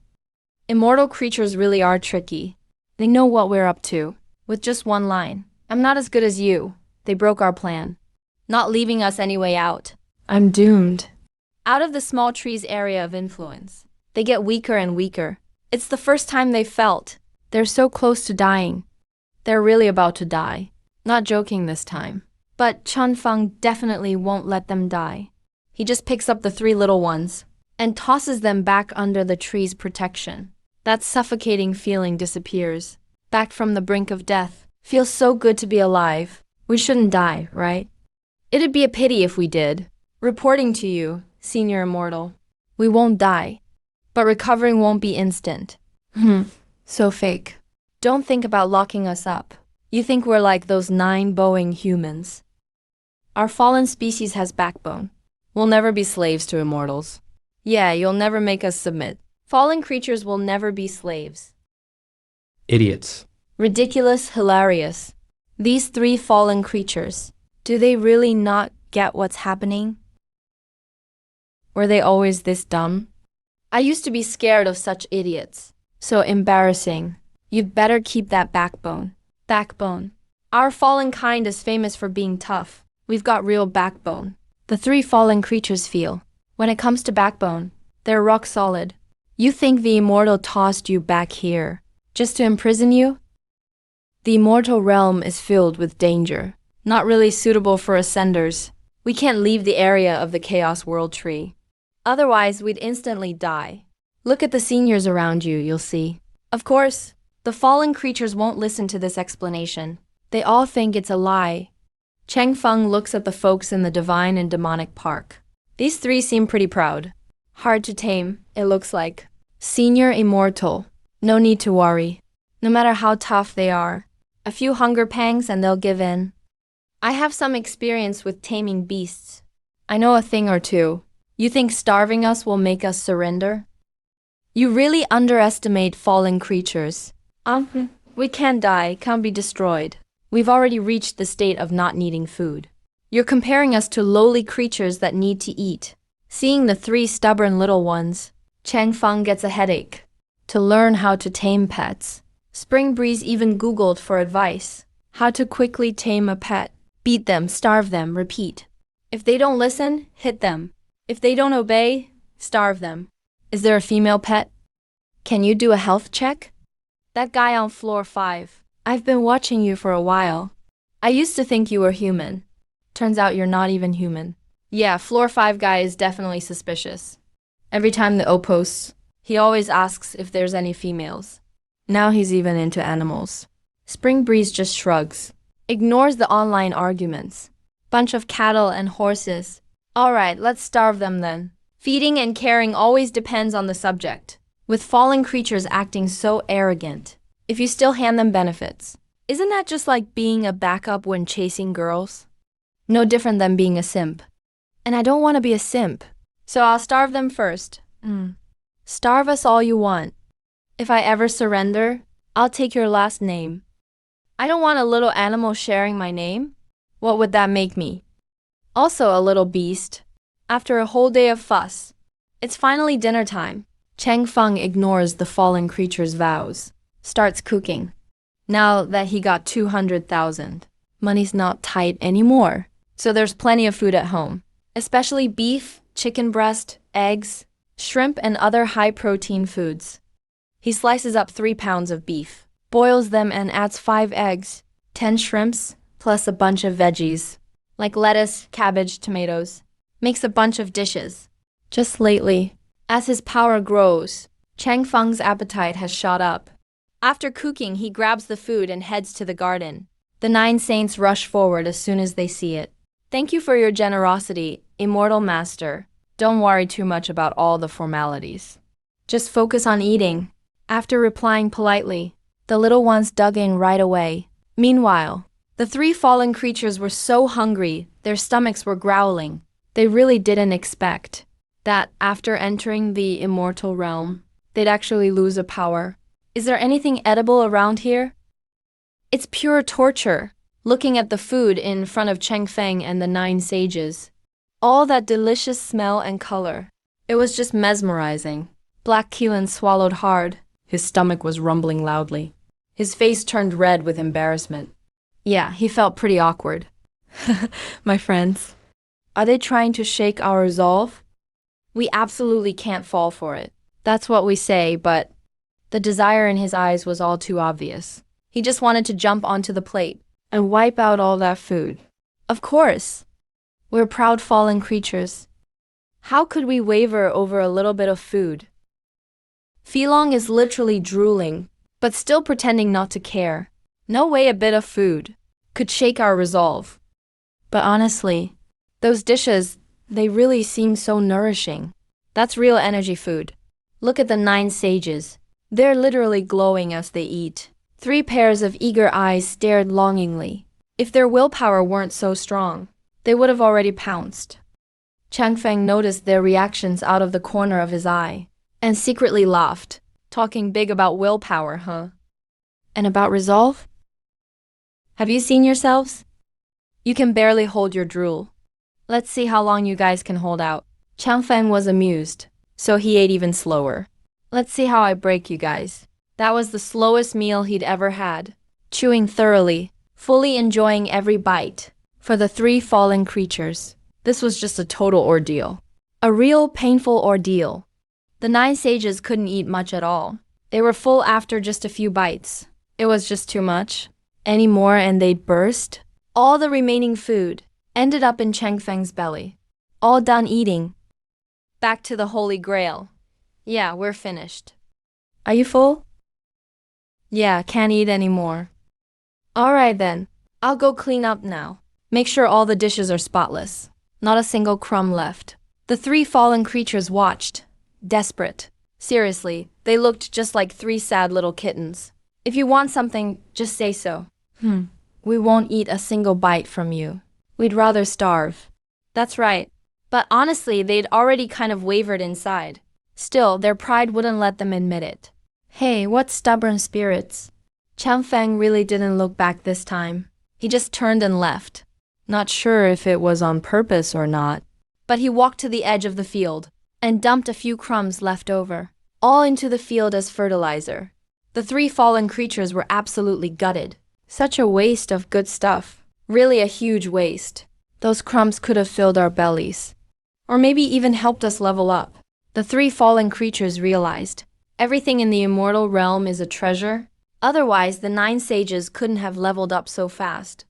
Immortal creatures really are tricky. They know what we're up to, with just one line. "I'm not as good as you." They broke our plan, not leaving us any way out. I'm doomed. Out of the small tree's area of influence, they get weaker and weaker. It's the first time they felt they're so close to dying. They're really about to die. Not joking this time. But Chun Feng definitely won't let them die. He just picks up the 3 little ones and tosses them back under the tree's protection. That suffocating feeling disappears. Back from the brink of death. Feels so good to be alive. We shouldn't die, right? It'd be a pity if we did. Reporting to you, Senior Immortal. We won't die. But recovering won't be instant. So fake. Don't think about locking us up. You think we're like those 9 Boeing humans. Our fallen species has backbone. We'll never be slaves to immortals. Yeah, you'll never make us submit. Fallen creatures will never be slaves. Idiots. Ridiculous, hilarious. These 3 fallen creatures, do they really not get what's happening? Were they always this dumb? I used to be scared of such idiots. So embarrassing. You'd better keep that backbone. Backbone. Our fallen kind is famous for being tough. We've got real backbone. The 3 fallen creatures feel. When it comes to backbone, they're rock solid. You think the immortal tossed you back here just to imprison you? The immortal realm is filled with danger. Not really suitable for ascenders. We can't leave the area of the Chaos World Tree. Otherwise, we'd instantly die. Look at the seniors around you, you'll see. Of course, the fallen creatures won't listen to this explanation. They all think it's a lie. Cheng Feng looks at the folks in the divine and demonic park. These 3 seem pretty proud. Hard to tame, it looks like. Senior Immortal. No need to worry. No matter how tough they are. A few hunger pangs and they'll give in. I have some experience with taming beasts. I know a thing or two. You think starving us will make us surrender? You really underestimate fallen creatures. We can't die, can't be destroyed. We've already reached the state of not needing food. You're comparing us to lowly creatures that need to eat. Seeing the 3 stubborn little ones, Cheng Feng gets a headache. To learn how to tame pets. Spring Breeze even Googled for advice. How to quickly tame a pet. Beat them, starve them, repeat. If they don't listen, hit them. If they don't obey, starve them. Is there a female pet? Can you do a health check? That guy on floor 5. I've been watching you for a while. I used to think you were human. Turns out you're not even human. Yeah, floor 5 guy is definitely suspicious. Every time the O posts, he always asks if there's any females. Now he's even into animals. Spring Breeze just shrugs. Ignores the online arguments. Bunch of cattle and horses. Alright, let's starve them then. Feeding and caring always depends on the subject. With fallen creatures acting so arrogant. If you still hand them benefits. Isn't that just like being a backup when chasing girls? No different than being a simp. And I don't want to be a simp. So I'll starve them first. Starve us all you want. If I ever surrender, I'll take your last name. I don't want a little animal sharing my name. What would that make me? Also a little beast. After a whole day of fuss, it's finally dinner time. Chang Feng ignores the fallen creature's vows. Starts cooking. Now that he got 200,000, money's not tight anymore. So there's plenty of food at home. Especially beef, chicken breast, eggs, shrimp, and other high-protein foods. He slices up 3 pounds of beef, boils them and adds 5 eggs, 10 shrimps, plus a bunch of veggies, like lettuce, cabbage, tomatoes. Makes a bunch of dishes. Just lately, as his power grows, Chang Feng's appetite has shot up. After cooking, he grabs the food and heads to the garden. The 9 saints rush forward as soon as they see it. Thank you for your generosity, immortal master. Don't worry too much about all the formalities. Just focus on eating. After replying politely, the little ones dug in right away. Meanwhile, the 3 fallen creatures were so hungry, their stomachs were growling. They really didn't expect that after entering the immortal realm, they'd actually lose a power. Is there anything edible around here? It's pure torture, looking at the food in front of Cheng Feng and the 9 sages. All that delicious smell and color. It was just mesmerizing. Black Keelan swallowed hard. His stomach was rumbling loudly. His face turned red with embarrassment. Yeah, he felt pretty awkward. My friends, are they trying to shake our resolve? We absolutely can't fall for it. That's what we say, but the desire in his eyes was all too obvious. He just wanted to jump onto the plate and wipe out all that food. Of course. We're proud fallen creatures. How could we waver over a little bit of food? Filong is literally drooling, but still pretending not to care. No way a bit of food could shake our resolve. But honestly, those dishes, they really seem so nourishing. That's real energy food. Look at the 9 sages. They're literally glowing as they eat. 3 pairs of eager eyes stared longingly. If their willpower weren't so strong, they would have already pounced. Chang Feng noticed their reactions out of the corner of his eye and secretly laughed, talking big about willpower, huh? And about resolve? Have you seen yourselves? You can barely hold your drool. Let's see how long you guys can hold out. Chang Feng was amused, so he ate even slower. Let's see how I break you guys. That was the slowest meal he'd ever had, chewing thoroughly, fully enjoying every bite. For the 3 fallen creatures, this was just a total ordeal. A real painful ordeal. The 9 sages couldn't eat much at all. They were full after just a few bites. It was just too much. Any more and they'd burst. All the remaining food ended up in Cheng Feng's belly. All done eating. Back to the Holy Grail. Yeah, we're finished. Are you full? Yeah, can't eat anymore. Alright then, I'll go clean up now. Make sure all the dishes are spotless. Not a single crumb left. The 3 fallen creatures watched, desperate. Seriously, they looked just like 3 sad little kittens. If you want something, just say so. We won't eat a single bite from you. We'd rather starve. That's right. But honestly, they'd already kind of wavered inside. Still, their pride wouldn't let them admit it. Hey, what stubborn spirits. Chang Feng really didn't look back this time. He just turned and left. Not sure if it was on purpose or not. But he walked to the edge of the field and dumped a few crumbs left over, all into the field as fertilizer. The three fallen creatures were absolutely gutted. Such a waste of good stuff. Really a huge waste. Those crumbs could have filled our bellies. Or maybe even helped us level up. The three fallen creatures realized everything in the immortal realm is a treasure. Otherwise, the 9 sages couldn't have leveled up so fast.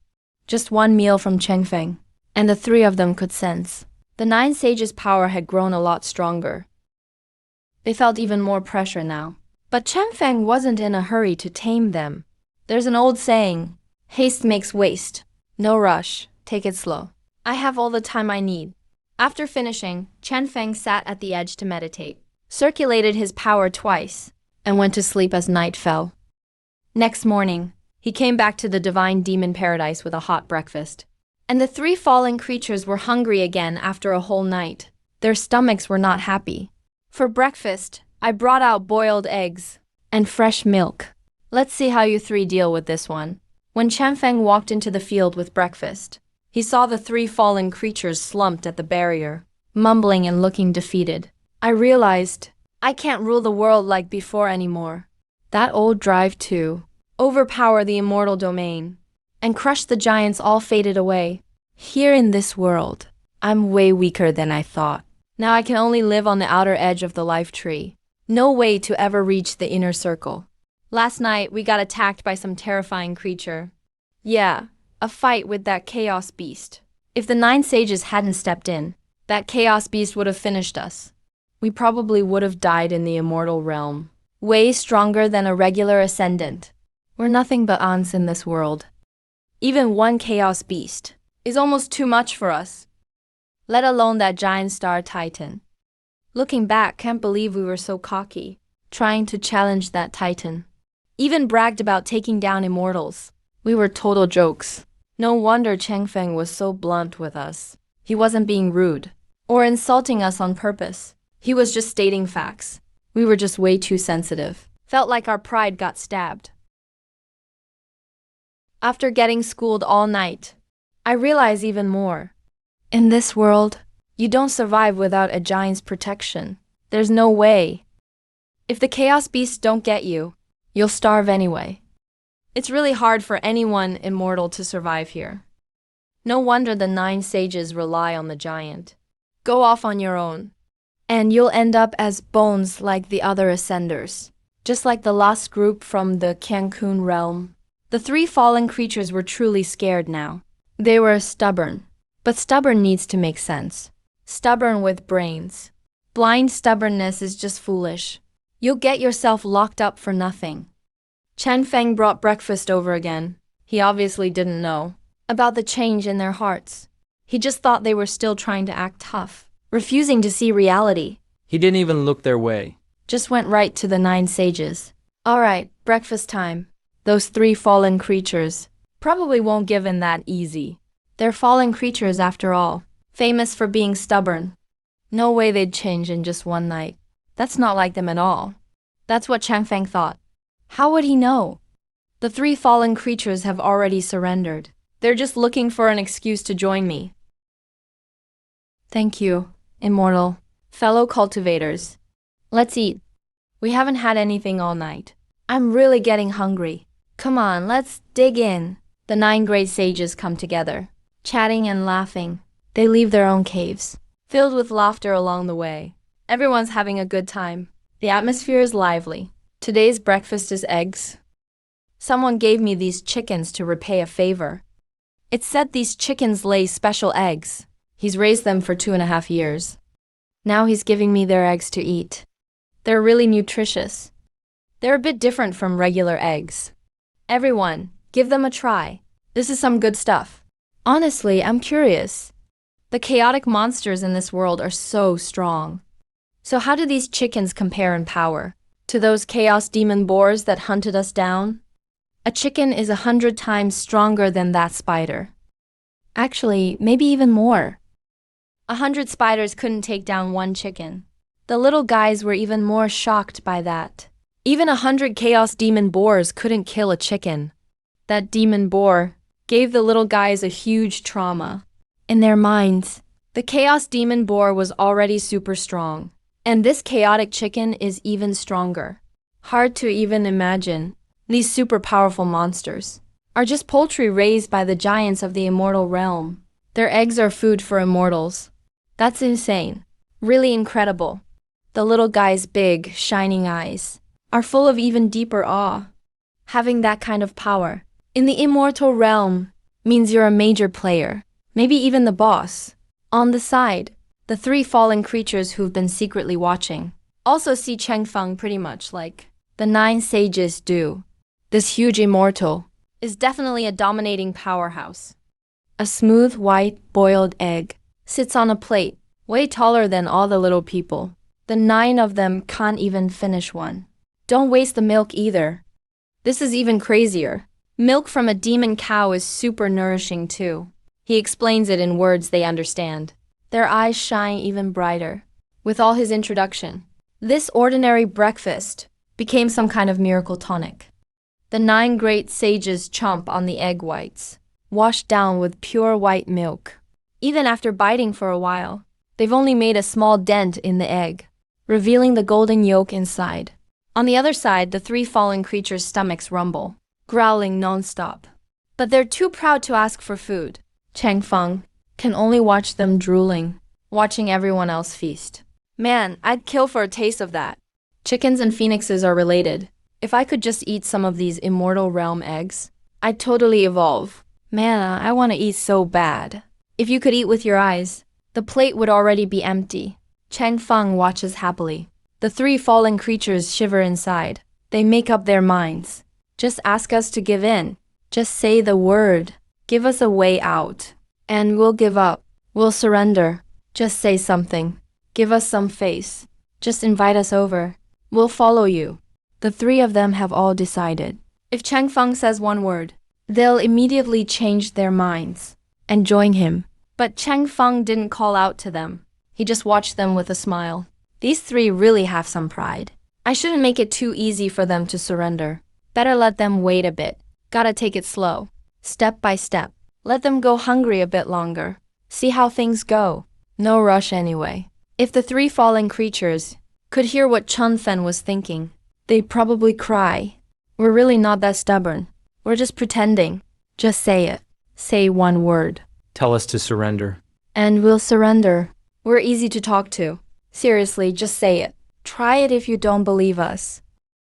Just one meal from Chengfeng, and the 3 of them could sense the 9 sages' power had grown a lot stronger. They felt even more pressure now. But Chengfeng wasn't in a hurry to tame them. There's an old saying, haste makes waste. No rush, take it slow. I have all the time I need. After finishing, Chengfeng sat at the edge to meditate, circulated his power twice, and went to sleep as night fell. Next morning, he came back to the divine demon paradise with a hot breakfast. And the 3 fallen creatures were hungry again after a whole night. Their stomachs were not happy. For breakfast, I brought out boiled eggs and fresh milk. Let's see how you 3 deal with this one. When Chengfeng walked into the field with breakfast, he saw the 3 fallen creatures slumped at the barrier, mumbling and looking defeated. I realized I can't rule the world like before anymore. That old drive to overpower the immortal domain and crush the giants all faded away. Here in this world, I'm way weaker than I thought. Now I can only live on the outer edge of the life tree. No way to ever reach the inner circle. Last night, we got attacked by some terrifying creature. Yeah, a fight with that chaos beast. If the 9 sages hadn't stepped in, that chaos beast would have finished us. We probably would have died in the immortal realm. Way stronger than a regular ascendant. We're nothing but ants in this world. Even one chaos beast is almost too much for us. Let alone that giant star titan. Looking back, can't believe we were so cocky, trying to challenge that titan. Even bragged about taking down immortals. We were total jokes. No wonder Chengfeng was so blunt with us. He wasn't being rude or insulting us on purpose. He was just stating facts. We were just way too sensitive. Felt like our pride got stabbed. After getting schooled all night, I realized even more. In this world, you don't survive without a giant's protection. There's no way. If the chaos beasts don't get you, you'll starve anyway. It's really hard for anyone immortal to survive here. No wonder the 9 sages rely on the giant. Go off on your own, and you'll end up as bones like the other ascenders, just like the last group from the Cancun realm. The 3 fallen creatures were truly scared now. They were stubborn, but stubborn needs to make sense. Stubborn with brains. Blind stubbornness is just foolish. You'll get yourself locked up for nothing. Chengfeng brought breakfast over again. He obviously didn't know about the change in their hearts. He just thought they were still trying to act tough, refusing to see reality. He didn't even look their way. Just went right to the 9 sages. All right, breakfast time. Those 3 fallen creatures probably won't give in that easy. They're fallen creatures after all, famous for being stubborn. No way they'd change in just one night. That's not like them at all. That's what Chengfeng thought. How would he know? The 3 fallen creatures have already surrendered. They're just looking for an excuse to join me. Thank you, immortal, fellow cultivators. Let's eat. We haven't had anything all night. I'm really getting hungry. Come on, let's dig in. The 9 great sages come together, chatting and laughing. They leave their own caves, filled with laughter along the way. Everyone's having a good time. The atmosphere is lively. Today's breakfast is eggs. Someone gave me these chickens to repay a favor. It said these chickens lay special eggs. He's raised them for 2.5 years. Now he's giving me their eggs to eat. They're really nutritious. They're a bit different from regular eggs. Everyone, give them a try. This is some good stuff. Honestly, I'm curious. The chaotic monsters in this world are so strong. So how do these chickens compare in power to those chaos demon boars that hunted us down? A chicken is 100 times stronger than that spider. Actually, maybe even more. 100 spiders couldn't take down one chicken. The little guys were even more shocked by that. Even 100 chaos demon boars couldn't kill a chicken. That demon boar gave the little guys a huge trauma. In their minds, the chaos demon boar was already super strong. And this chaotic chicken is even stronger. Hard to even imagine. These super powerful monsters are just poultry raised by the giants of the immortal realm. Their eggs are food for immortals. That's insane. Really incredible. The little guy's big, shining eyes are full of even deeper awe. Having that kind of power in the immortal realm means you're a major player, maybe even the boss. On the side, the three fallen creatures who've been secretly watching also see Changfeng pretty much like the 9 sages do. This huge immortal is definitely a dominating powerhouse. A smooth white boiled egg sits on a plate, way taller than all the little people. The 9 of them can't even finish one. Don't waste the milk either. This is even crazier. Milk from a demon cow is super nourishing too. He explains it in words they understand. Their eyes shine even brighter. With all his introduction, this ordinary breakfast became some kind of miracle tonic. The 9 great sages chomp on the egg whites, washed down with pure white milk. Even after biting for a while, they've only made a small dent in the egg, revealing the golden yolk inside. On the other side, the 3 fallen creatures' stomachs rumble, growling non-stop. But they're too proud to ask for food. Changfeng can only watch them drooling, watching everyone else feast. Man, I'd kill for a taste of that. Chickens and phoenixes are related. If I could just eat some of these immortal realm eggs, I'd totally evolve. Man, I want to eat so bad. If you could eat with your eyes, the plate would already be empty. Changfeng watches happily. The 3 fallen creatures shiver inside. They make up their minds. Just ask us to give in. Just say the word. Give us a way out. And we'll give up. We'll surrender. Just say something. Give us some face. Just invite us over. We'll follow you. The 3 of them have all decided. If Changfeng says one word, they'll immediately change their minds and join him. But Changfeng didn't call out to them. He just watched them with a smile. These 3 really have some pride. I shouldn't make it too easy for them to surrender. Better let them wait a bit. Gotta take it slow. Step by step. Let them go hungry a bit longer. See how things go. No rush anyway. If the 3 fallen creatures could hear what Chun Fen was thinking, they'd probably cry. We're really not that stubborn. We're just pretending. Just say it. Say one word. Tell us to surrender. And we'll surrender. We're easy to talk to. Seriously, just say it. Try it if you don't believe us.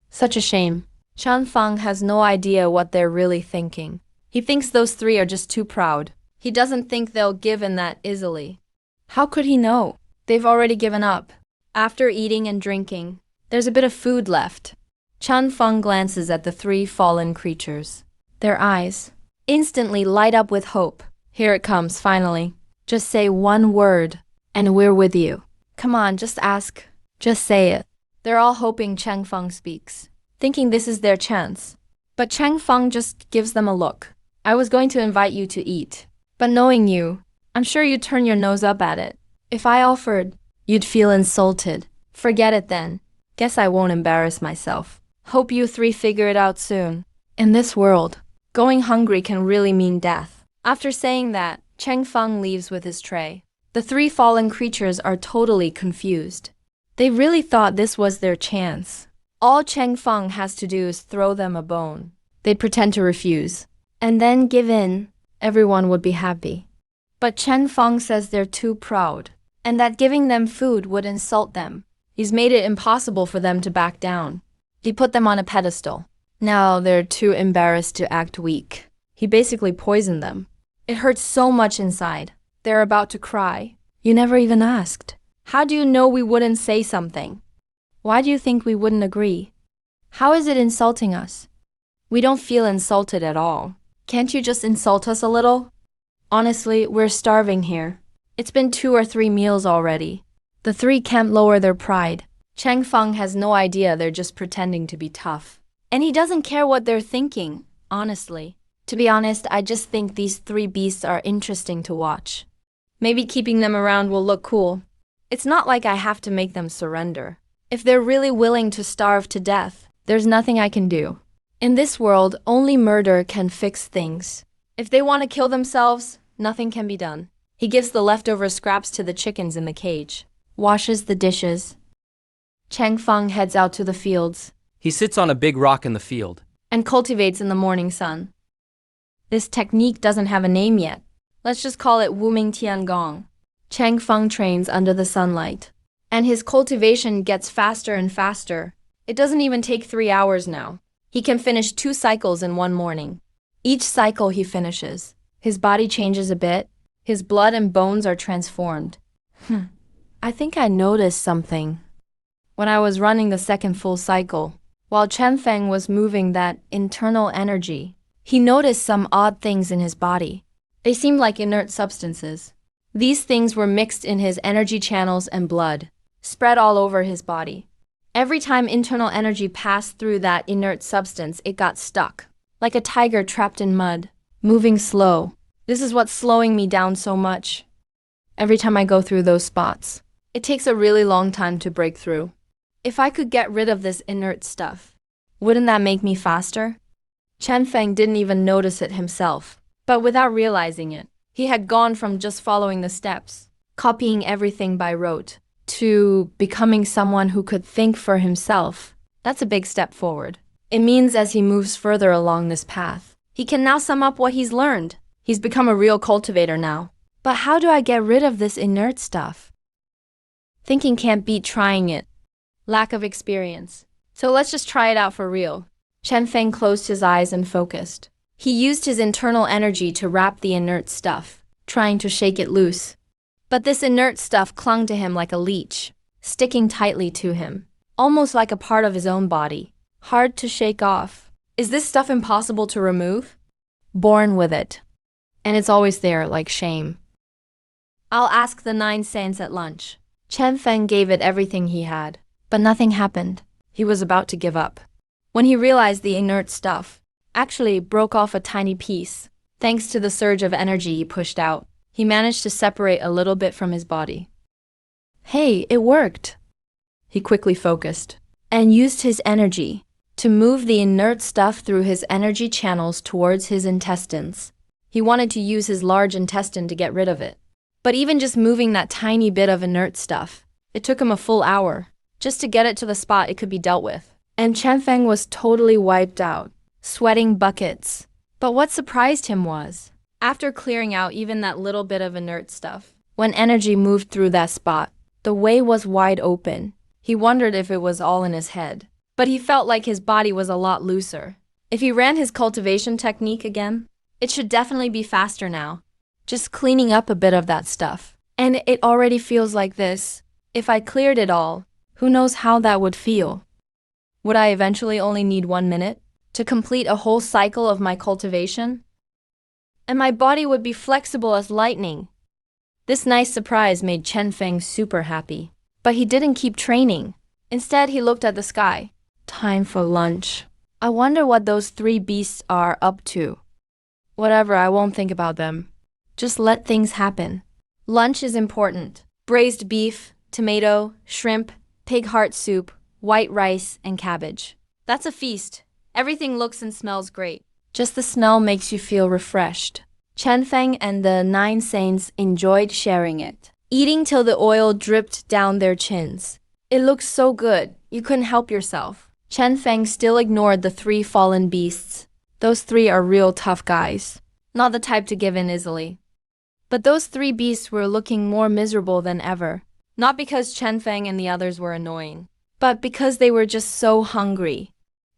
Such a shame. Chun Feng has no idea what they're really thinking. He thinks those 3 are just too proud. He doesn't think they'll give in that easily. How could he know? They've already given up. After eating and drinking, there's a bit of food left. Chun Feng glances at the 3 fallen creatures. Their eyes instantly light up with hope. Here it comes, finally. Just say one word, and we're with you. Come on, just ask. Just say it. They're all hoping Changfeng speaks, thinking this is their chance. But Changfeng just gives them a look. I was going to invite you to eat, but knowing you, I'm sure you'd turn your nose up at it. If I offered, you'd feel insulted. Forget it then. Guess I won't embarrass myself. Hope you 3 figure it out soon. In this world, going hungry can really mean death. After saying that, Changfeng leaves with his tray. The 3 fallen creatures are totally confused. They really thought this was their chance. All Changfeng has to do is throw them a bone. They'd pretend to refuse, and then give in. Everyone would be happy. But Changfeng says they're too proud, and that giving them food would insult them. He's made it impossible for them to back down. He put them on a pedestal. Now they're too embarrassed to act weak. He basically poisoned them. It hurts so much inside. They're about to cry. You never even asked. How do you know we wouldn't say something? Why do you think we wouldn't agree? How is it insulting us? We don't feel insulted at all. Can't you just insult us a little? Honestly, we're starving here. It's been 2 or 3 meals already. The 3 can't lower their pride. Changfeng has no idea they're just pretending to be tough. And he doesn't care what they're thinking, honestly. To be honest, I just think these 3 beasts are interesting to watch. Maybe keeping them around will look cool. It's not like I have to make them surrender. If they're really willing to starve to death, there's nothing I can do. In this world, only murder can fix things. If they want to kill themselves, nothing can be done. He gives the leftover scraps to the chickens in the cage, washes the dishes. Changfeng heads out to the fields. He sits on a big rock in the field. and cultivates in the morning sun. This technique doesn't have a name yet. Let's just call it Wuming Tiangong. Chang Feng trains under the sunlight, and his cultivation gets faster and faster. It doesn't even take 3 hours now. He can finish 2 cycles in one morning. Each cycle he finishes, his body changes a bit, his blood and bones are transformed. I think I noticed something. When I was running the second full cycle, while Chen Feng was moving that internal energy, he noticed some odd things in his body. They seemed like inert substances. These things were mixed in his energy channels and blood, spread all over his body. Every time internal energy passed through that inert substance, it got stuck, like a tiger trapped in mud, moving slow. This is what's slowing me down so much. Every time I go through those spots, it takes a really long time to break through. If I could get rid of this inert stuff, wouldn't that make me faster? Chen Feng didn't even notice it himself, but without realizing it, he had gone from just following the steps, copying everything by rote, to becoming someone who could think for himself. That's a big step forward. It means as he moves further along this path, he can now sum up what he's learned. He's become a real cultivator now. But how do I get rid of this inert stuff? Thinking can't beat trying it. Lack of experience. So let's just try it out for real. Chen Feng closed his eyes and focused. He used his internal energy to wrap the inert stuff, trying to shake it loose. But this inert stuff clung to him like a leech, sticking tightly to him, almost like a part of his own body, hard to shake off. Is this stuff impossible to remove? Born with it. And it's always there, like shame. I'll ask the 9 saints at lunch. Chen Feng gave it everything he had, but nothing happened. He was about to give up, when he realized the inert stuff actually broke off a tiny piece. Thanks to the surge of energy he pushed out, he managed to separate a little bit from his body. Hey, it worked! He quickly focused, and used his energy to move the inert stuff through his energy channels towards his intestines. He wanted to use his large intestine to get rid of it. But even just moving that tiny bit of inert stuff, it took him a full hour, just to get it to the spot it could be dealt with. And Chen Feng was totally wiped out, sweating buckets. But what surprised him was, after clearing out even that little bit of inert stuff, when energy moved through that spot, the way was wide open. He wondered if it was all in his head. But he felt like his body was a lot looser. If he ran his cultivation technique again, it should definitely be faster now. Just cleaning up a bit of that stuff. And it already feels like this. If I cleared it all, who knows how that would feel? Would I eventually only need 1 minute to complete a whole cycle of my cultivation? And my body would be flexible as lightning. This nice surprise made Chen Feng super happy. But he didn't keep training. Instead, he looked at the sky. Time for lunch. I wonder what those 3 beasts are up to. Whatever, I won't think about them. Just let things happen. Lunch is important. Braised beef, tomato, shrimp, pig heart soup, white rice, and cabbage. That's a feast. Everything looks and smells great. Just the smell makes you feel refreshed. Chen Feng and the 9 saints enjoyed sharing it, eating till the oil dripped down their chins. It looked so good, you couldn't help yourself. Chen Feng still ignored the 3 fallen beasts. Those 3 are real tough guys, not the type to give in easily. But those 3 beasts were looking more miserable than ever, not because Chen Feng and the others were annoying, but because they were just so hungry.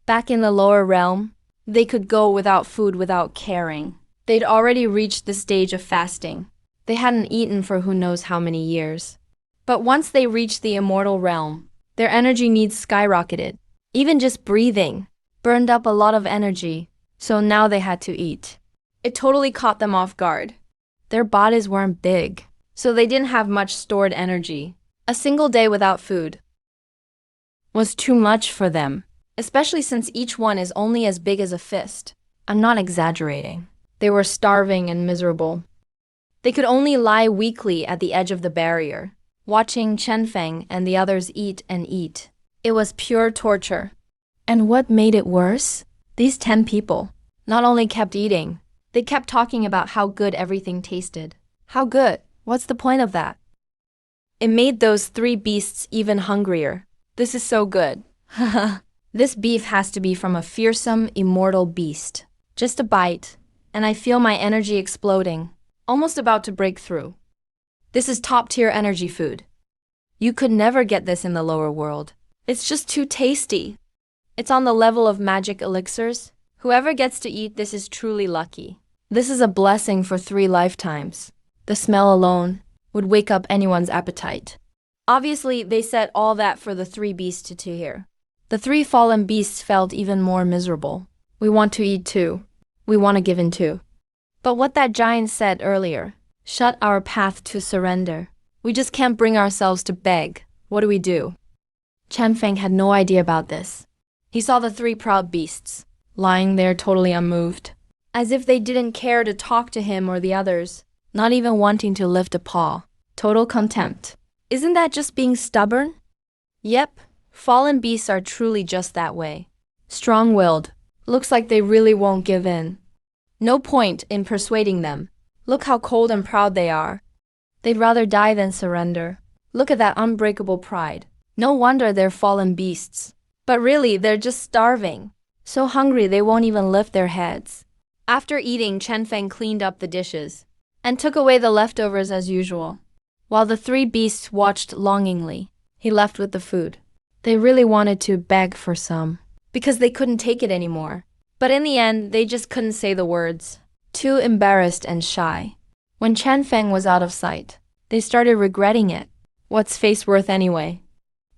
Back in the lower realm, they could go without food without caring. They'd already reached the stage of fasting. They hadn't eaten for who knows how many years. But once they reached the immortal realm, their energy needs skyrocketed. Even just breathing burned up a lot of energy, so now they had to eat. It totally caught them off guard. Their bodies weren't big, so they didn't have much stored energy. A single day without food was too much for them, especially since each one is only as big as a fist. I'm not exaggerating. They were starving and miserable. They could only lie weakly at the edge of the barrier, watching Chen Feng and the others eat and eat. It was pure torture. And what made it worse? These 10 people not only kept eating, they kept talking about how good everything tasted. How good? What's the point of that? It made those 3 beasts even hungrier. This is so good. Haha. This beef has to be from a fearsome, immortal beast. Just a bite, and I feel my energy exploding, almost about to break through. This is top-tier energy food. You could never get this in the lower world. It's just too tasty. It's on the level of magic elixirs. Whoever gets to eat this is truly lucky. This is a blessing for 3 lifetimes. The smell alone would wake up anyone's appetite. Obviously, they said all that for the 3 beasts to hear. The 3 fallen beasts felt even more miserable. We want to eat too. We want to give in too. But what that giant said earlier, shut our path to surrender. We just can't bring ourselves to beg. What do we do? Chanfeng had no idea about this. He saw the 3 proud beasts, lying there totally unmoved, as if they didn't care to talk to him or the others, not even wanting to lift a paw. Total contempt. Isn't that just being stubborn? Yep, fallen beasts are truly just that way. Strong-willed. Looks like they really won't give in. No point in persuading them. Look how cold and proud they are. They'd rather die than surrender. Look at that unbreakable pride. No wonder they're fallen beasts. But really, they're just starving. So hungry they won't even lift their heads. After eating, Chanfeng cleaned up the dishes and took away the leftovers as usual. While the 3 beasts watched longingly, he left with the food. They really wanted to beg for some, because they couldn't take it anymore. But in the end, they just couldn't say the words. Too embarrassed and shy. When Chanfeng was out of sight, they started regretting it. What's face worth anyway?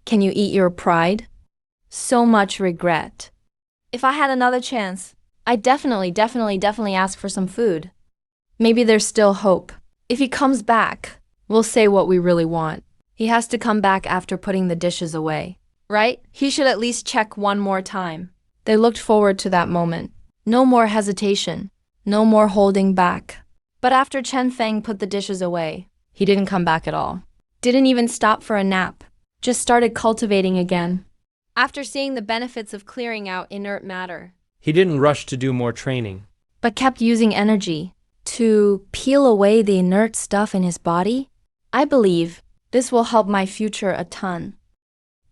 Can you eat your pride? So much regret. If I had another chance, I'd definitely ask for some food. Maybe there's still hope. If he comes back, we'll say what we really want. He has to come back after putting the dishes away, right? He should at least check one more time. They looked forward to that moment. No more hesitation. No more holding back. But after Chanfeng put the dishes away, he didn't come back at all. Didn't even stop for a nap. Just started cultivating again. After seeing the benefits of clearing out inert matter, He didn't rush to do more training. but kept using energy to peel away the inert stuff in his body. I believe this will help my future a ton.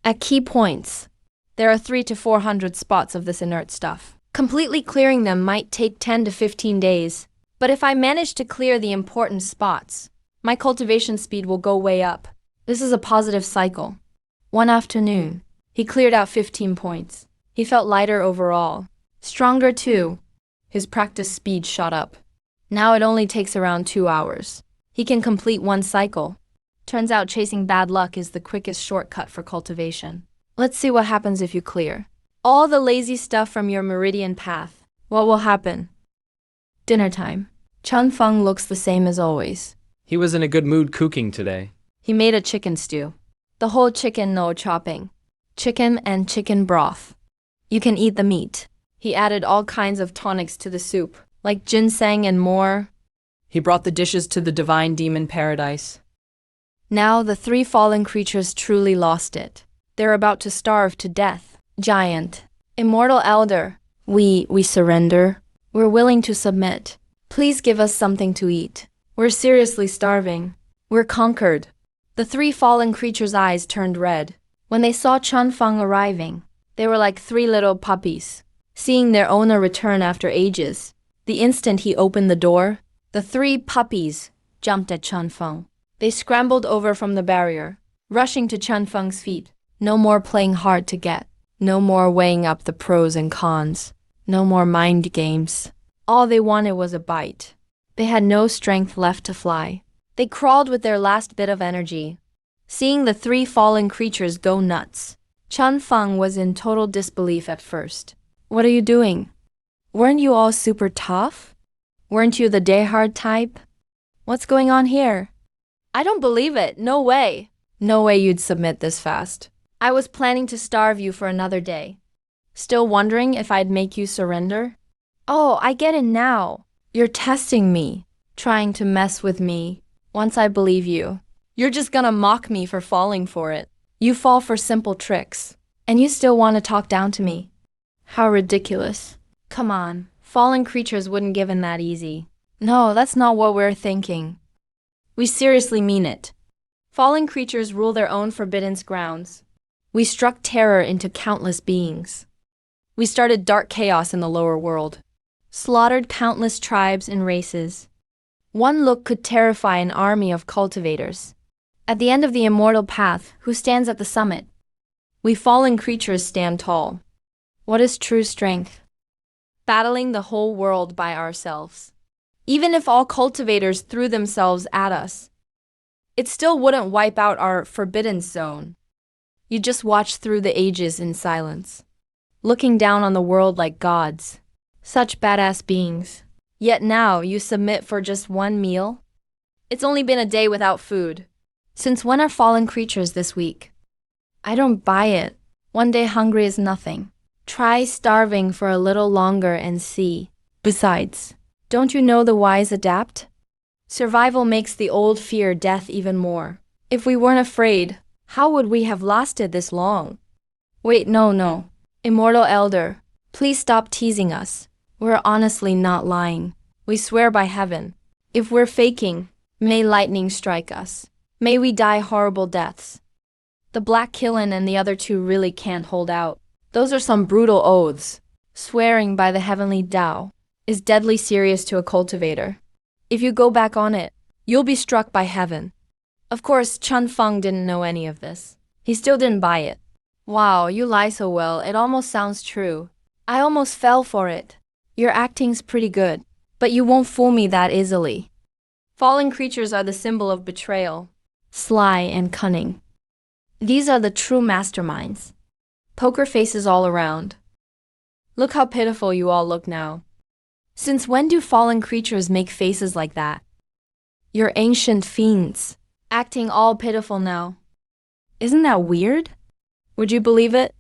At key points, there are 300 to 400 spots of this inert stuff. Completely clearing them might take 10 to 15 days, but if I manage to clear the important spots, my cultivation speed will go way up. This is a positive cycle. One afternoon, he cleared out 15 points. He felt lighter overall. Stronger too. His practice speed shot up. Now it only takes around 2 hours. He can complete 1 cycle. Turns out chasing bad luck is the quickest shortcut for cultivation. Let's see what happens if you clear all the lazy stuff from your meridian path. What will happen? Dinner time. Chanfeng looks the same as always. He was in a good mood cooking today. He made a chicken stew. The whole chicken, no chopping. Chicken and chicken broth. You can eat the meat. He added all kinds of tonics to the soup, like ginseng and more. He brought the dishes to the divine demon paradise. Now the 3 fallen creatures truly lost it. They're about to starve to death. Giant, immortal elder, we surrender. We're willing to submit. Please give us something to eat. We're seriously starving. We're conquered. The 3 fallen creatures' eyes turned red. When they saw Chanfeng arriving, they were like 3 little puppies, seeing their owner return after ages. The instant he opened the door, the 3 puppies jumped at Chanfeng. They scrambled over from the barrier, rushing to Chanfeng's feet. No more playing hard to get. No more weighing up the pros and cons. No more mind games. All they wanted was a bite. They had no strength left to fly. They crawled with their last bit of energy. Seeing the 3 fallen creatures go nuts, Chanfeng was in total disbelief at first. What are you doing? Weren't you all super tough? Weren't you the day-hard type? What's going on here? I don't believe it. No way. No way you'd submit this fast. I was planning to starve you for another day. Still wondering if I'd make you surrender? Oh, I get it now. You're testing me, trying to mess with me. Once I believe you, you're just gonna mock me for falling for it. You fall for simple tricks, and you still want to talk down to me. How ridiculous. Come on, fallen creatures wouldn't give in that easy. No, that's not what we're thinking. We seriously mean it. Fallen creatures rule their own forbidden grounds. We struck terror into countless beings. We started dark chaos in the lower world. Slaughtered countless tribes and races. One look could terrify an army of cultivators. At the end of the immortal path, who stands at the summit? We fallen creatures stand tall, What is true strength? battling the whole world by ourselves. Even if all cultivators threw themselves at us, It still wouldn't wipe out our forbidden zone. you just watch through the ages in silence, looking down on the world like gods. Such badass beings. Yet now you submit for just one meal? It's only been a day without food. Since when are fallen creatures this weak? I don't buy it. One day hungry is nothing. Try starving for a little longer and see. Besides, don't you know the wise adapt? Survival makes the old fear death even more. If we weren't afraid, how would we have lasted this long? Wait, no. Immortal Elder, please stop teasing us. We're honestly not lying. We swear by heaven. If we're faking, may lightning strike us. May we die horrible deaths. The Black Killen and the other two really can't hold out. Those are some brutal oaths. Swearing by the heavenly Tao is deadly serious to a cultivator. If you go back on it, you'll be struck by heaven. Of course, Chun Feng didn't know any of this. He still didn't buy it. Wow, you lie so well, it almost sounds true. I almost fell for it. Your acting's pretty good, but you won't fool me that easily. Fallen creatures are the symbol of betrayal. Sly and cunning. These are the true masterminds. Poker faces all around. Look how pitiful you all look now. Since when do fallen creatures make faces like that? You're ancient fiends, acting all pitiful now. Isn't that weird? Would you believe it?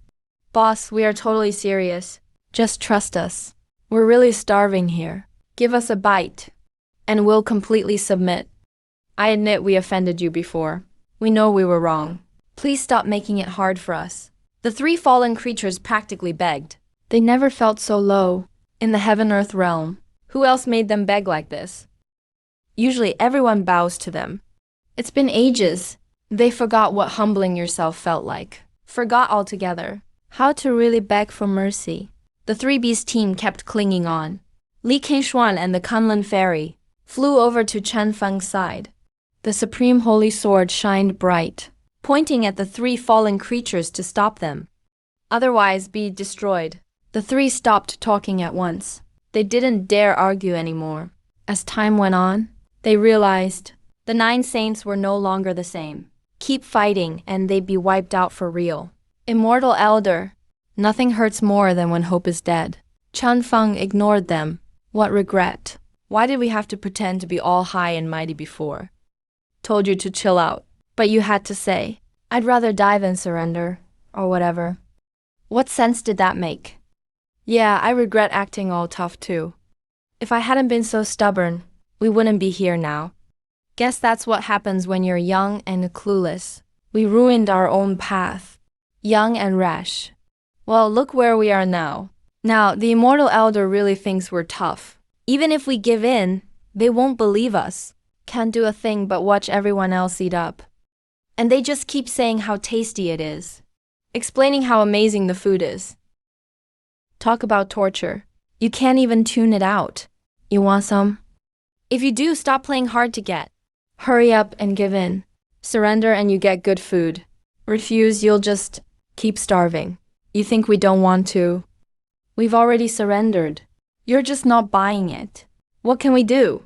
Boss, we are totally serious. Just trust us. We're really starving here. Give us a bite, and we'll completely submit. I admit we offended you before. We know we were wrong. Please stop making it hard for us. The three fallen creatures practically begged. They never felt so low in the heaven-earth realm. Who else made them beg like this? Usually everyone bows to them. It's been ages. They forgot what humbling yourself felt like. Forgot altogether how to really beg for mercy. The Three Beast team kept clinging on. Li Keishuan and the Kunlun Fairy flew over to Chen Feng's side. The supreme holy sword shined bright, pointing at the three fallen creatures to stop them. Otherwise be destroyed. The three stopped talking at once. They didn't dare argue anymore. As time went on, they realized the 9 saints were no longer the same. Keep fighting and they'd be wiped out for real. Immortal Elder, nothing hurts more than when hope is dead. Chun Feng ignored them. What regret. Why did we have to pretend to be all high and mighty before? Told you to chill out, but you had to say, I'd rather die than surrender, or whatever. What sense did that make? Yeah, I regret acting all tough too. If I hadn't been so stubborn, we wouldn't be here now. Guess that's what happens when you're young and clueless. We ruined our own path. Young and rash. Well, look where we are now. Now, the Immortal Elder really thinks we're tough. Even if we give in, they won't believe us. Can't do a thing but watch everyone else eat up. And they just keep saying how tasty it is. Explaining how amazing the food is. Talk about torture. You can't even tune it out. You want some? If you do, stop playing hard to get. Hurry up and give in. Surrender and you get good food. Refuse, you'll just keep starving. You think we don't want to? We've already surrendered. You're just not buying it. What can we do?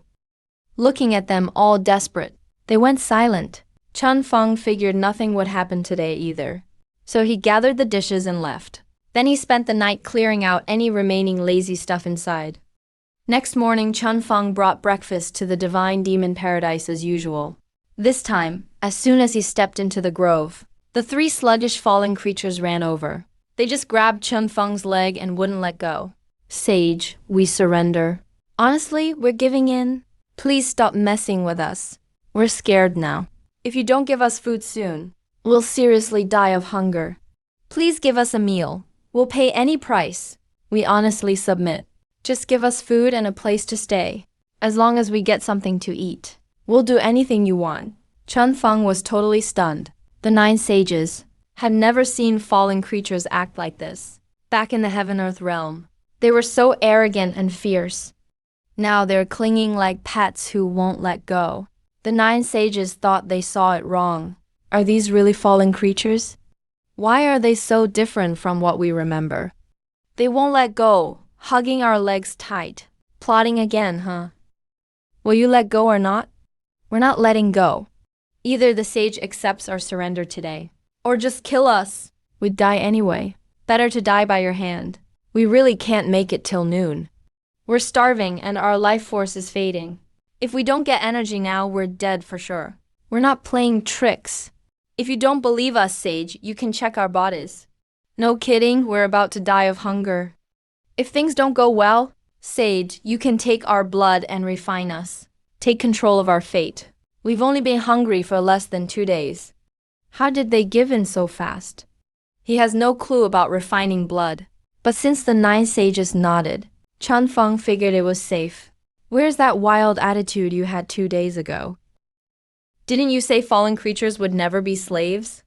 Looking at them all desperate, they went silent. Chun Feng figured nothing would happen today either. So he gathered the dishes and left. Then he spent the night clearing out any remaining lazy stuff inside. Next morning, Chun Feng brought breakfast to the divine demon paradise as usual. This time, as soon as he stepped into the grove, the 3 sluggish fallen creatures ran over. They just grabbed Chun Feng's leg and wouldn't let go. Sage, we surrender. Honestly, we're giving in. Please stop messing with us. We're scared now. If you don't give us food soon, we'll seriously die of hunger. Please give us a meal. We'll pay any price. We honestly submit. Just give us food and a place to stay. As long as we get something to eat, we'll do anything you want. Chun Feng was totally stunned. The 9 sages had never seen fallen creatures act like this. back in the heaven-earth realm. They were so arrogant and fierce. Now they're clinging like pets who won't let go. The 9 sages thought they saw it wrong. Are these really fallen creatures? Why are they so different from what we remember? They won't let go, hugging our legs tight. Plotting again, huh? Will you let go or not? We're not letting go. Either the sage accepts our surrender today, or just kill us. We'd die anyway. Better to die by your hand. We really can't make it till noon. We're starving and our life force is fading. If we don't get energy now, we're dead for sure. We're not playing tricks. If you don't believe us, Sage, you can check our bodies. No kidding, we're about to die of hunger. If things don't go well, Sage, you can take our blood and refine us. Take control of our fate. We've only been hungry for less than 2 days. How did they give in so fast? He has no clue about refining blood. But since the 9 sages nodded, Chun Feng figured it was safe. Where's that wild attitude you had 2 days ago? Didn't you say fallen creatures would never be slaves?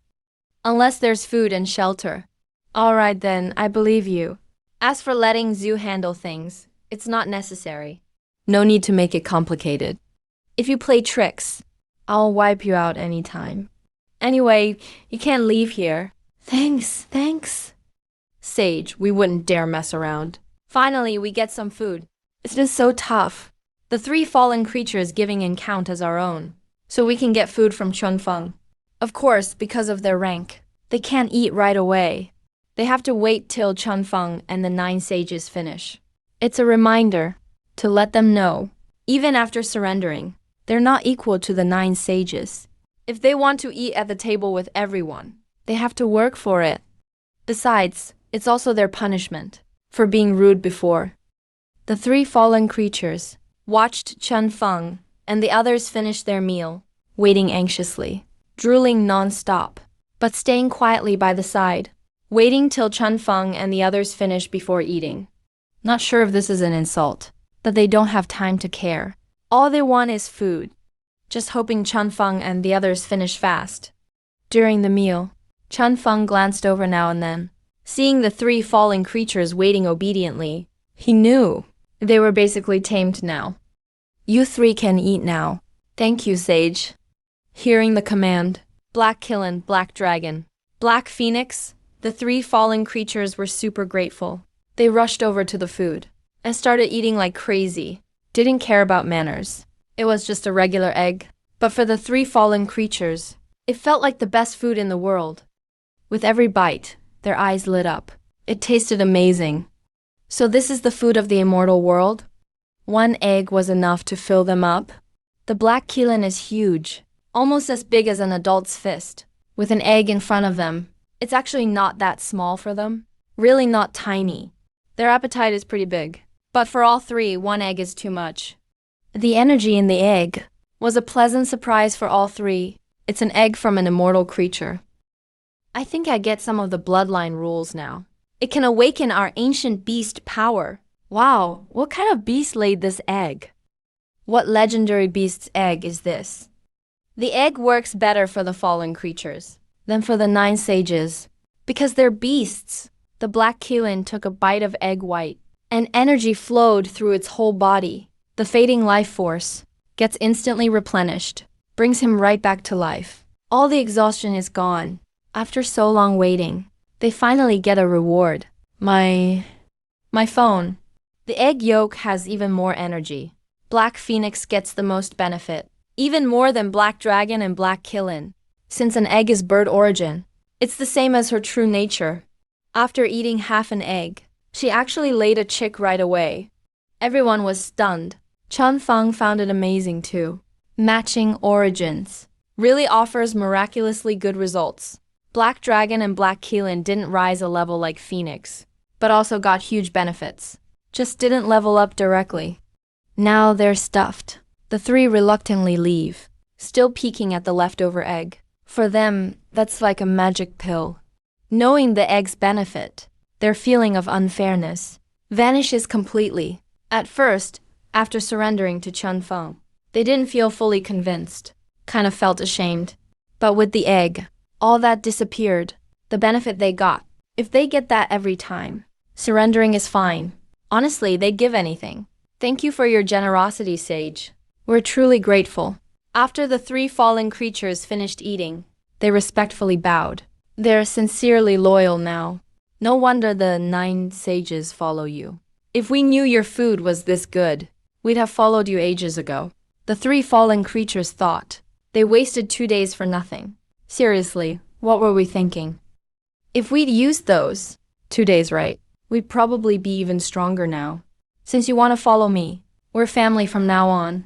Unless there's food and shelter. All right then, I believe you. As for letting Zhu handle things, it's not necessary. No need to make it complicated. If you play tricks, I'll wipe you out anytime. Anyway, you can't leave here. Thanks. Sage, we wouldn't dare mess around. Finally, we get some food. It's just so tough. The 3 fallen creatures giving in count as our own, so we can get food from Chun Feng. Of course, because of their rank, they can't eat right away. They have to wait till Chun Feng and the 9 sages finish. It's a reminder to let them know, even after surrendering, they're not equal to the 9 sages. If they want to eat at the table with everyone, they have to work for it. Besides, it's also their punishment for being rude before. The 3 fallen creatures watched Chun Feng and the others finish their meal, waiting anxiously, drooling non-stop, but staying quietly by the side, waiting till Chun Feng and the others finish before eating. Not sure if this is an insult, that they don't have time to care. All they want is food, just hoping Chun Feng and the others finish fast. During the meal, Chun Feng glanced over now and then, seeing the 3 fallen creatures waiting obediently. He knew they were basically tamed now. You 3 can eat now. Thank you, Sage. Hearing the command, Black Killen, Black Dragon, Black Phoenix, the 3 fallen creatures were super grateful. They rushed over to the food and started eating like crazy. Didn't care about manners. It was just a regular egg. But for the 3 fallen creatures, it felt like the best food in the world. With every bite, their eyes lit up. It tasted amazing. So this is the food of the immortal world? 1 egg was enough to fill them up? The black Keelan is huge, almost as big as an adult's fist. With an egg in front of them, it's actually not that small for them. Really not tiny. Their appetite is pretty big. But for all 3, 1 egg is too much. The energy in the egg was a pleasant surprise for all 3. It's an egg from an immortal creature. I think I get some of the bloodline rules now. It can awaken our ancient beast power. Wow, what kind of beast laid this egg? What legendary beast's egg is this? The egg works better for the fallen creatures than for the 9 sages, because they're beasts. The black Keelan took a bite of egg white, and energy flowed through its whole body. The fading life force gets instantly replenished, brings him right back to life. All the exhaustion is gone. After so long waiting, they finally get a reward. My phone. The egg yolk has even more energy. Black Phoenix gets the most benefit, even more than Black Dragon and Black Killen. Since an egg is bird origin, it's the same as her true nature. After eating half an egg, she actually laid a chick right away. Everyone was stunned. Chun Feng found it amazing too. Matching origins really offers miraculously good results. Black Dragon and Black Keelan didn't rise a level like Phoenix, but also got huge benefits. Just didn't level up directly. Now they're stuffed. The 3 reluctantly leave, still peeking at the leftover egg. For them, that's like a magic pill. Knowing the egg's benefit, their feeling of unfairness vanishes completely. At first, after surrendering to Chun Feng, they didn't feel fully convinced, kind of felt ashamed. But with the egg, all that disappeared, the benefit they got. If they get that every time, Surrendering is fine. Honestly, they'd give anything. Thank you for your generosity, Sage. We're truly grateful. After the three fallen creatures finished eating, they respectfully bowed. They're sincerely loyal now. No wonder the 9 sages follow you. If we knew your food was this good, we'd have followed you ages ago. The 3 fallen creatures thought. They wasted 2 days for nothing. Seriously, what were we thinking? If we'd used those 2 days right, we'd probably be even stronger now. Since you want to follow me, we're family from now on.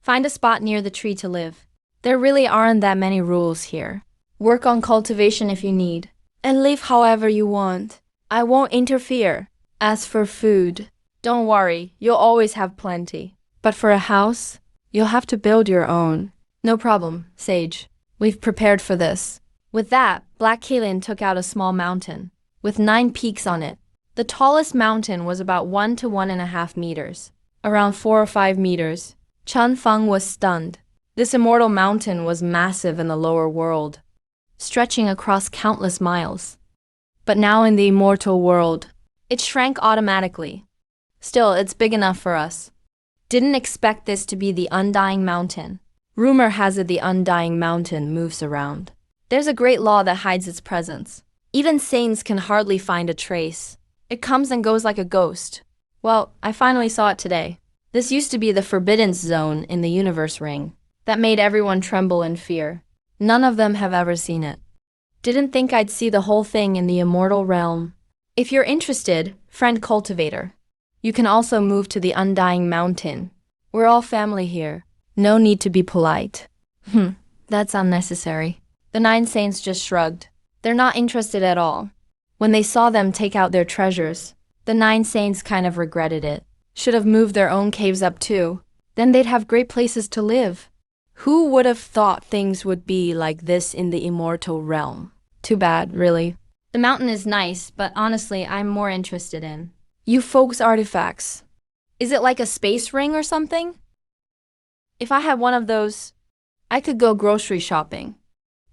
Find a spot near the tree to live. There really aren't that many rules here. Work on cultivation if you need, and live however you want. I won't interfere. As for food, don't worry, you'll always have plenty. But for a house, you'll have to build your own. No problem, Sage. We've prepared for this. With that, Black Kaelin took out a small mountain, with 9 peaks on it. The tallest mountain was about 1 to 1.5 meters, around 4 or 5 meters. Chen Feng was stunned. This immortal mountain was massive in the lower world, stretching across countless miles. But now in the immortal world, it shrank automatically. Still, it's big enough for us. Didn't expect this to be the Undying Mountain. Rumor has it the Undying Mountain moves around. There's a great law that hides its presence. Even saints can hardly find a trace. It comes and goes like a ghost. Well, I finally saw it today. This used to be the Forbidden Zone in the Universe Ring. That made everyone tremble in fear. None of them have ever seen it. Didn't think I'd see the whole thing in the immortal realm. If you're interested, friend cultivator, you can also move to the Undying Mountain. We're all family here. No need to be polite. That's unnecessary. The 9 saints just shrugged. They're not interested at all. When they saw them take out their treasures, the 9 saints kind of regretted it. Should have moved their own caves up too. Then they'd have great places to live. Who would have thought things would be like this in the immortal realm? Too bad, really. The mountain is nice, but honestly, I'm more interested in you folks' artifacts. Is it like a space ring or something? If I had one of those, I could go grocery shopping,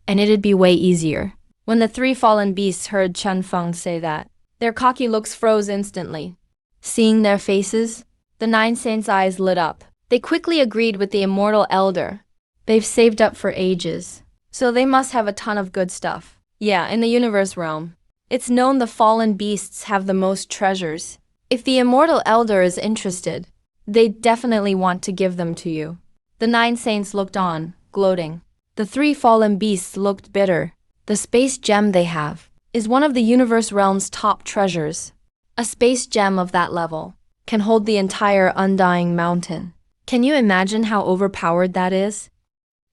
and it'd be way easier. When the 3 fallen beasts heard Chen Feng say that, their cocky looks froze instantly. Seeing their faces, the 9 saints' eyes lit up. They quickly agreed with the immortal elder. They've saved up for ages, so they must have a ton of good stuff. Yeah, in the universe realm, it's known the fallen beasts have the most treasures. If the immortal elder is interested, they definitely want to give them to you. The 9 saints looked on, gloating. The 3 fallen beasts looked bitter. The space gem they have is one of the universe realm's top treasures. A space gem of that level can hold the entire Undying Mountain. Can you imagine how overpowered that is?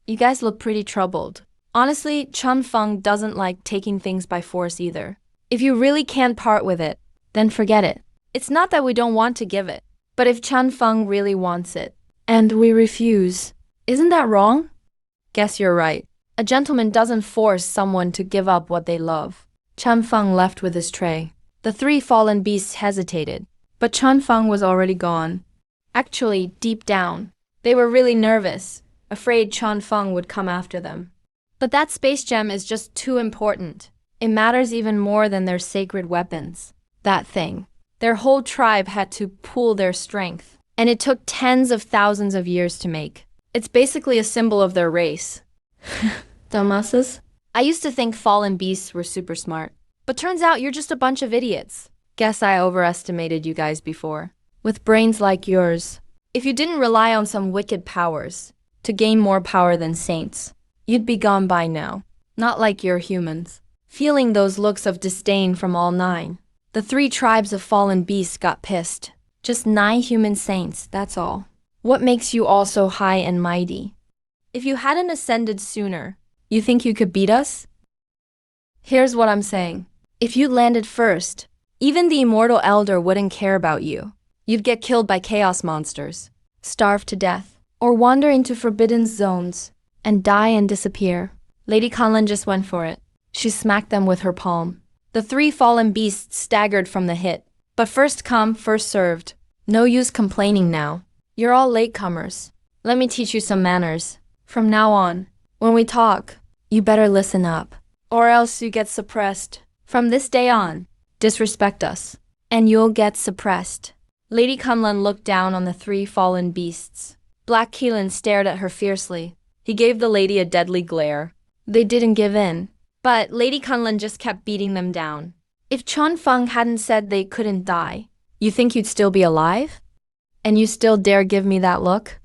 You guys look pretty troubled. Honestly, Chen Feng doesn't like taking things by force either. If you really can't part with it, then forget it. It's not that we don't want to give it, but if Chen Feng really wants it, and we refuse, isn't that wrong? Guess you're right. A gentleman doesn't force someone to give up what they love. Chen Feng left with his tray. The 3 fallen beasts hesitated, but Chen Feng was already gone. Actually, deep down, they were really nervous, afraid Chen Feng would come after them. But that space gem is just too important. It matters even more than their sacred weapons. That thing. Their whole tribe had to pool their strength, and it took tens of thousands of years to make. It's basically a symbol of their race. Dumbasses? I used to think fallen beasts were super smart, but turns out you're just a bunch of idiots. Guess I overestimated you guys before. With brains like yours, if you didn't rely on some wicked powers to gain more power than saints, you'd be gone by now. Not like you're humans. Feeling those looks of disdain from all 9, the 3 tribes of fallen beasts got pissed. Just 9 human saints, that's all. What makes you all so high and mighty? If you hadn't ascended sooner, you think you could beat us? Here's what I'm saying. If you landed first, even the immortal elder wouldn't care about you. You'd get killed by chaos monsters, starve to death, or wander into forbidden zones and die and disappear. Lady Conlon just went for it. She smacked them with her palm. The 3 fallen beasts staggered from the hit, but first come, first served. No use complaining now. You're all latecomers. Let me teach you some manners. From now on, when we talk, you better listen up, or else you get suppressed. From this day on, disrespect us. and you'll get suppressed. Lady Kunlun looked down on the three fallen beasts. Black Keelan stared at her fiercely. He gave the lady a deadly glare. They didn't give in, but Lady Kunlun just kept beating them down. If Chun Feng hadn't said they couldn't die, you think you'd still be alive? And you still dare give me that look?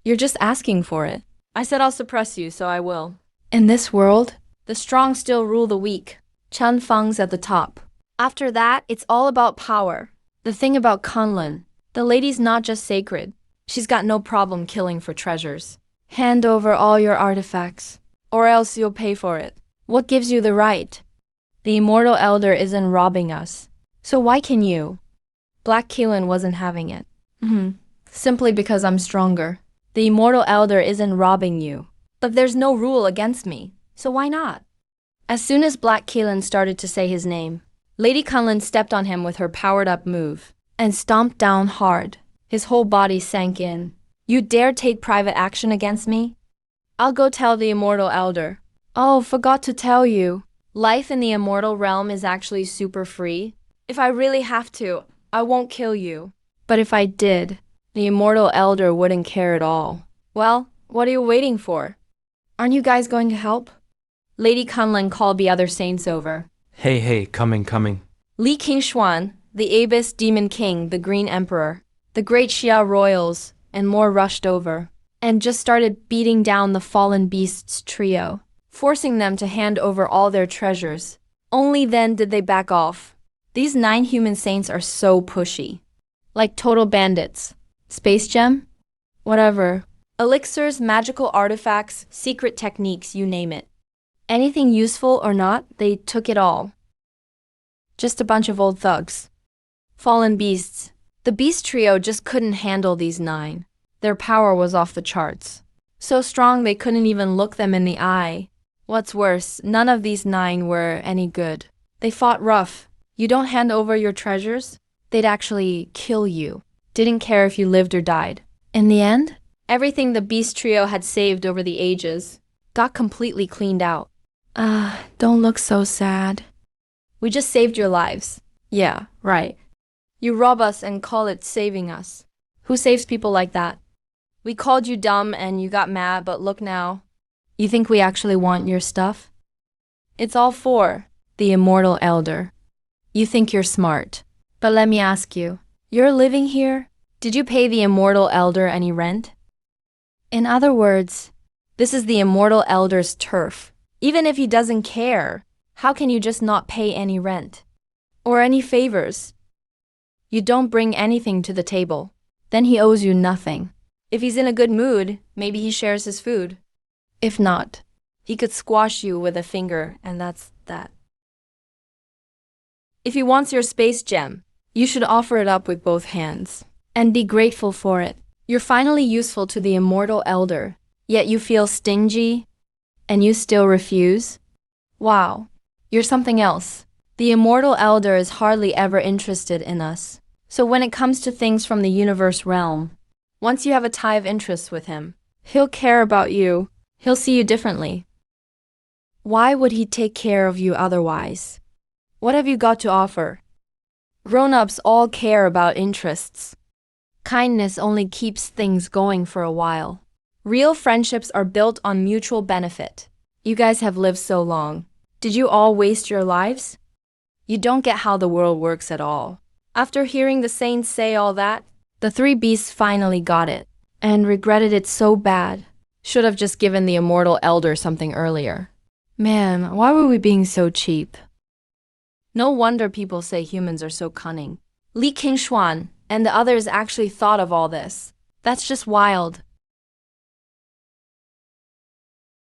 You're just asking for it. I said I'll suppress you, so I will. In this world, the strong still rule the weak. Chun Feng's at the top. After that, it's all about power. The thing about Kunlun, the lady's not just sacred. She's got no problem killing for treasures. Hand over all your artifacts, or else you'll pay for it. What gives you the right? The immortal elder isn't robbing us. So why can you? Black Keelan wasn't having it. Simply because I'm stronger. The immortal elder isn't robbing you. But there's no rule against me, so why not? As soon as Black Keelan started to say his name, Lady Kunlun stepped on him with her powered-up move and stomped down hard. His whole body sank in. You dare take private action against me? I'll go tell the immortal elder. Oh, forgot to tell you. Life in the immortal realm is actually super free. If I really have to, I won't kill you. But if I did, the immortal elder wouldn't care at all. Well, what are you waiting for? Aren't you guys going to help? Lady Kunlun called the other saints over. Hey, coming. Li Qingshuan, the Abyss Demon King, the Green Emperor, the great Xia royals, and more rushed over, and just started beating down the fallen beasts trio, forcing them to hand over all their treasures. Only then did they back off. These 9 human saints are so pushy. Like total bandits. Space gem? Whatever. Elixirs, magical artifacts, secret techniques, you name it. Anything useful or not, they took it all. Just a bunch of old thugs. Fallen beasts. The beast trio just couldn't handle these 9. Their power was off the charts. So strong they couldn't even look them in the eye. What's worse, none of these 9 were any good. They fought rough. You don't hand over your treasures, they'd actually kill you. Didn't care if you lived or died. In the end, everything the beast trio had saved over the ages got completely cleaned out. Don't look so sad. We just saved your lives. Yeah, right. You rob us and call it saving us. Who saves people like that? We called you dumb and you got mad, but look now. You think we actually want your stuff? It's all for the immortal elder. You think you're smart. But let me ask you, you're living here? Did you pay the immortal elder any rent? In other words, this is the immortal elder's turf. Even if he doesn't care, how can you just not pay any rent? Or any favors? You don't bring anything to the table. Then he owes you nothing. If he's in a good mood, maybe he shares his food. If not, he could squash you with a finger, and that's that. If he wants your space gem, you should offer it up with both hands and be grateful for it. You're finally useful to the immortal elder, yet you feel stingy and you still refuse? Wow, you're something else. The immortal elder is hardly ever interested in us. So when it comes to things from the universe realm, once you have a tie of interest with him, he'll care about you. He'll see you differently. Why would he take care of you otherwise? What have you got to offer? Grown-ups all care about interests. Kindness only keeps things going for a while. Real friendships are built on mutual benefit. You guys have lived so long. Did you all waste your lives? You don't get how the world works at all. After hearing the saints say all that, the 3 beasts finally got it, and regretted it so bad. Should have just given the immortal elder something earlier. Man, why were we being so cheap? No wonder people say humans are so cunning. Li Qingshuan and the others actually thought of all this. That's just wild.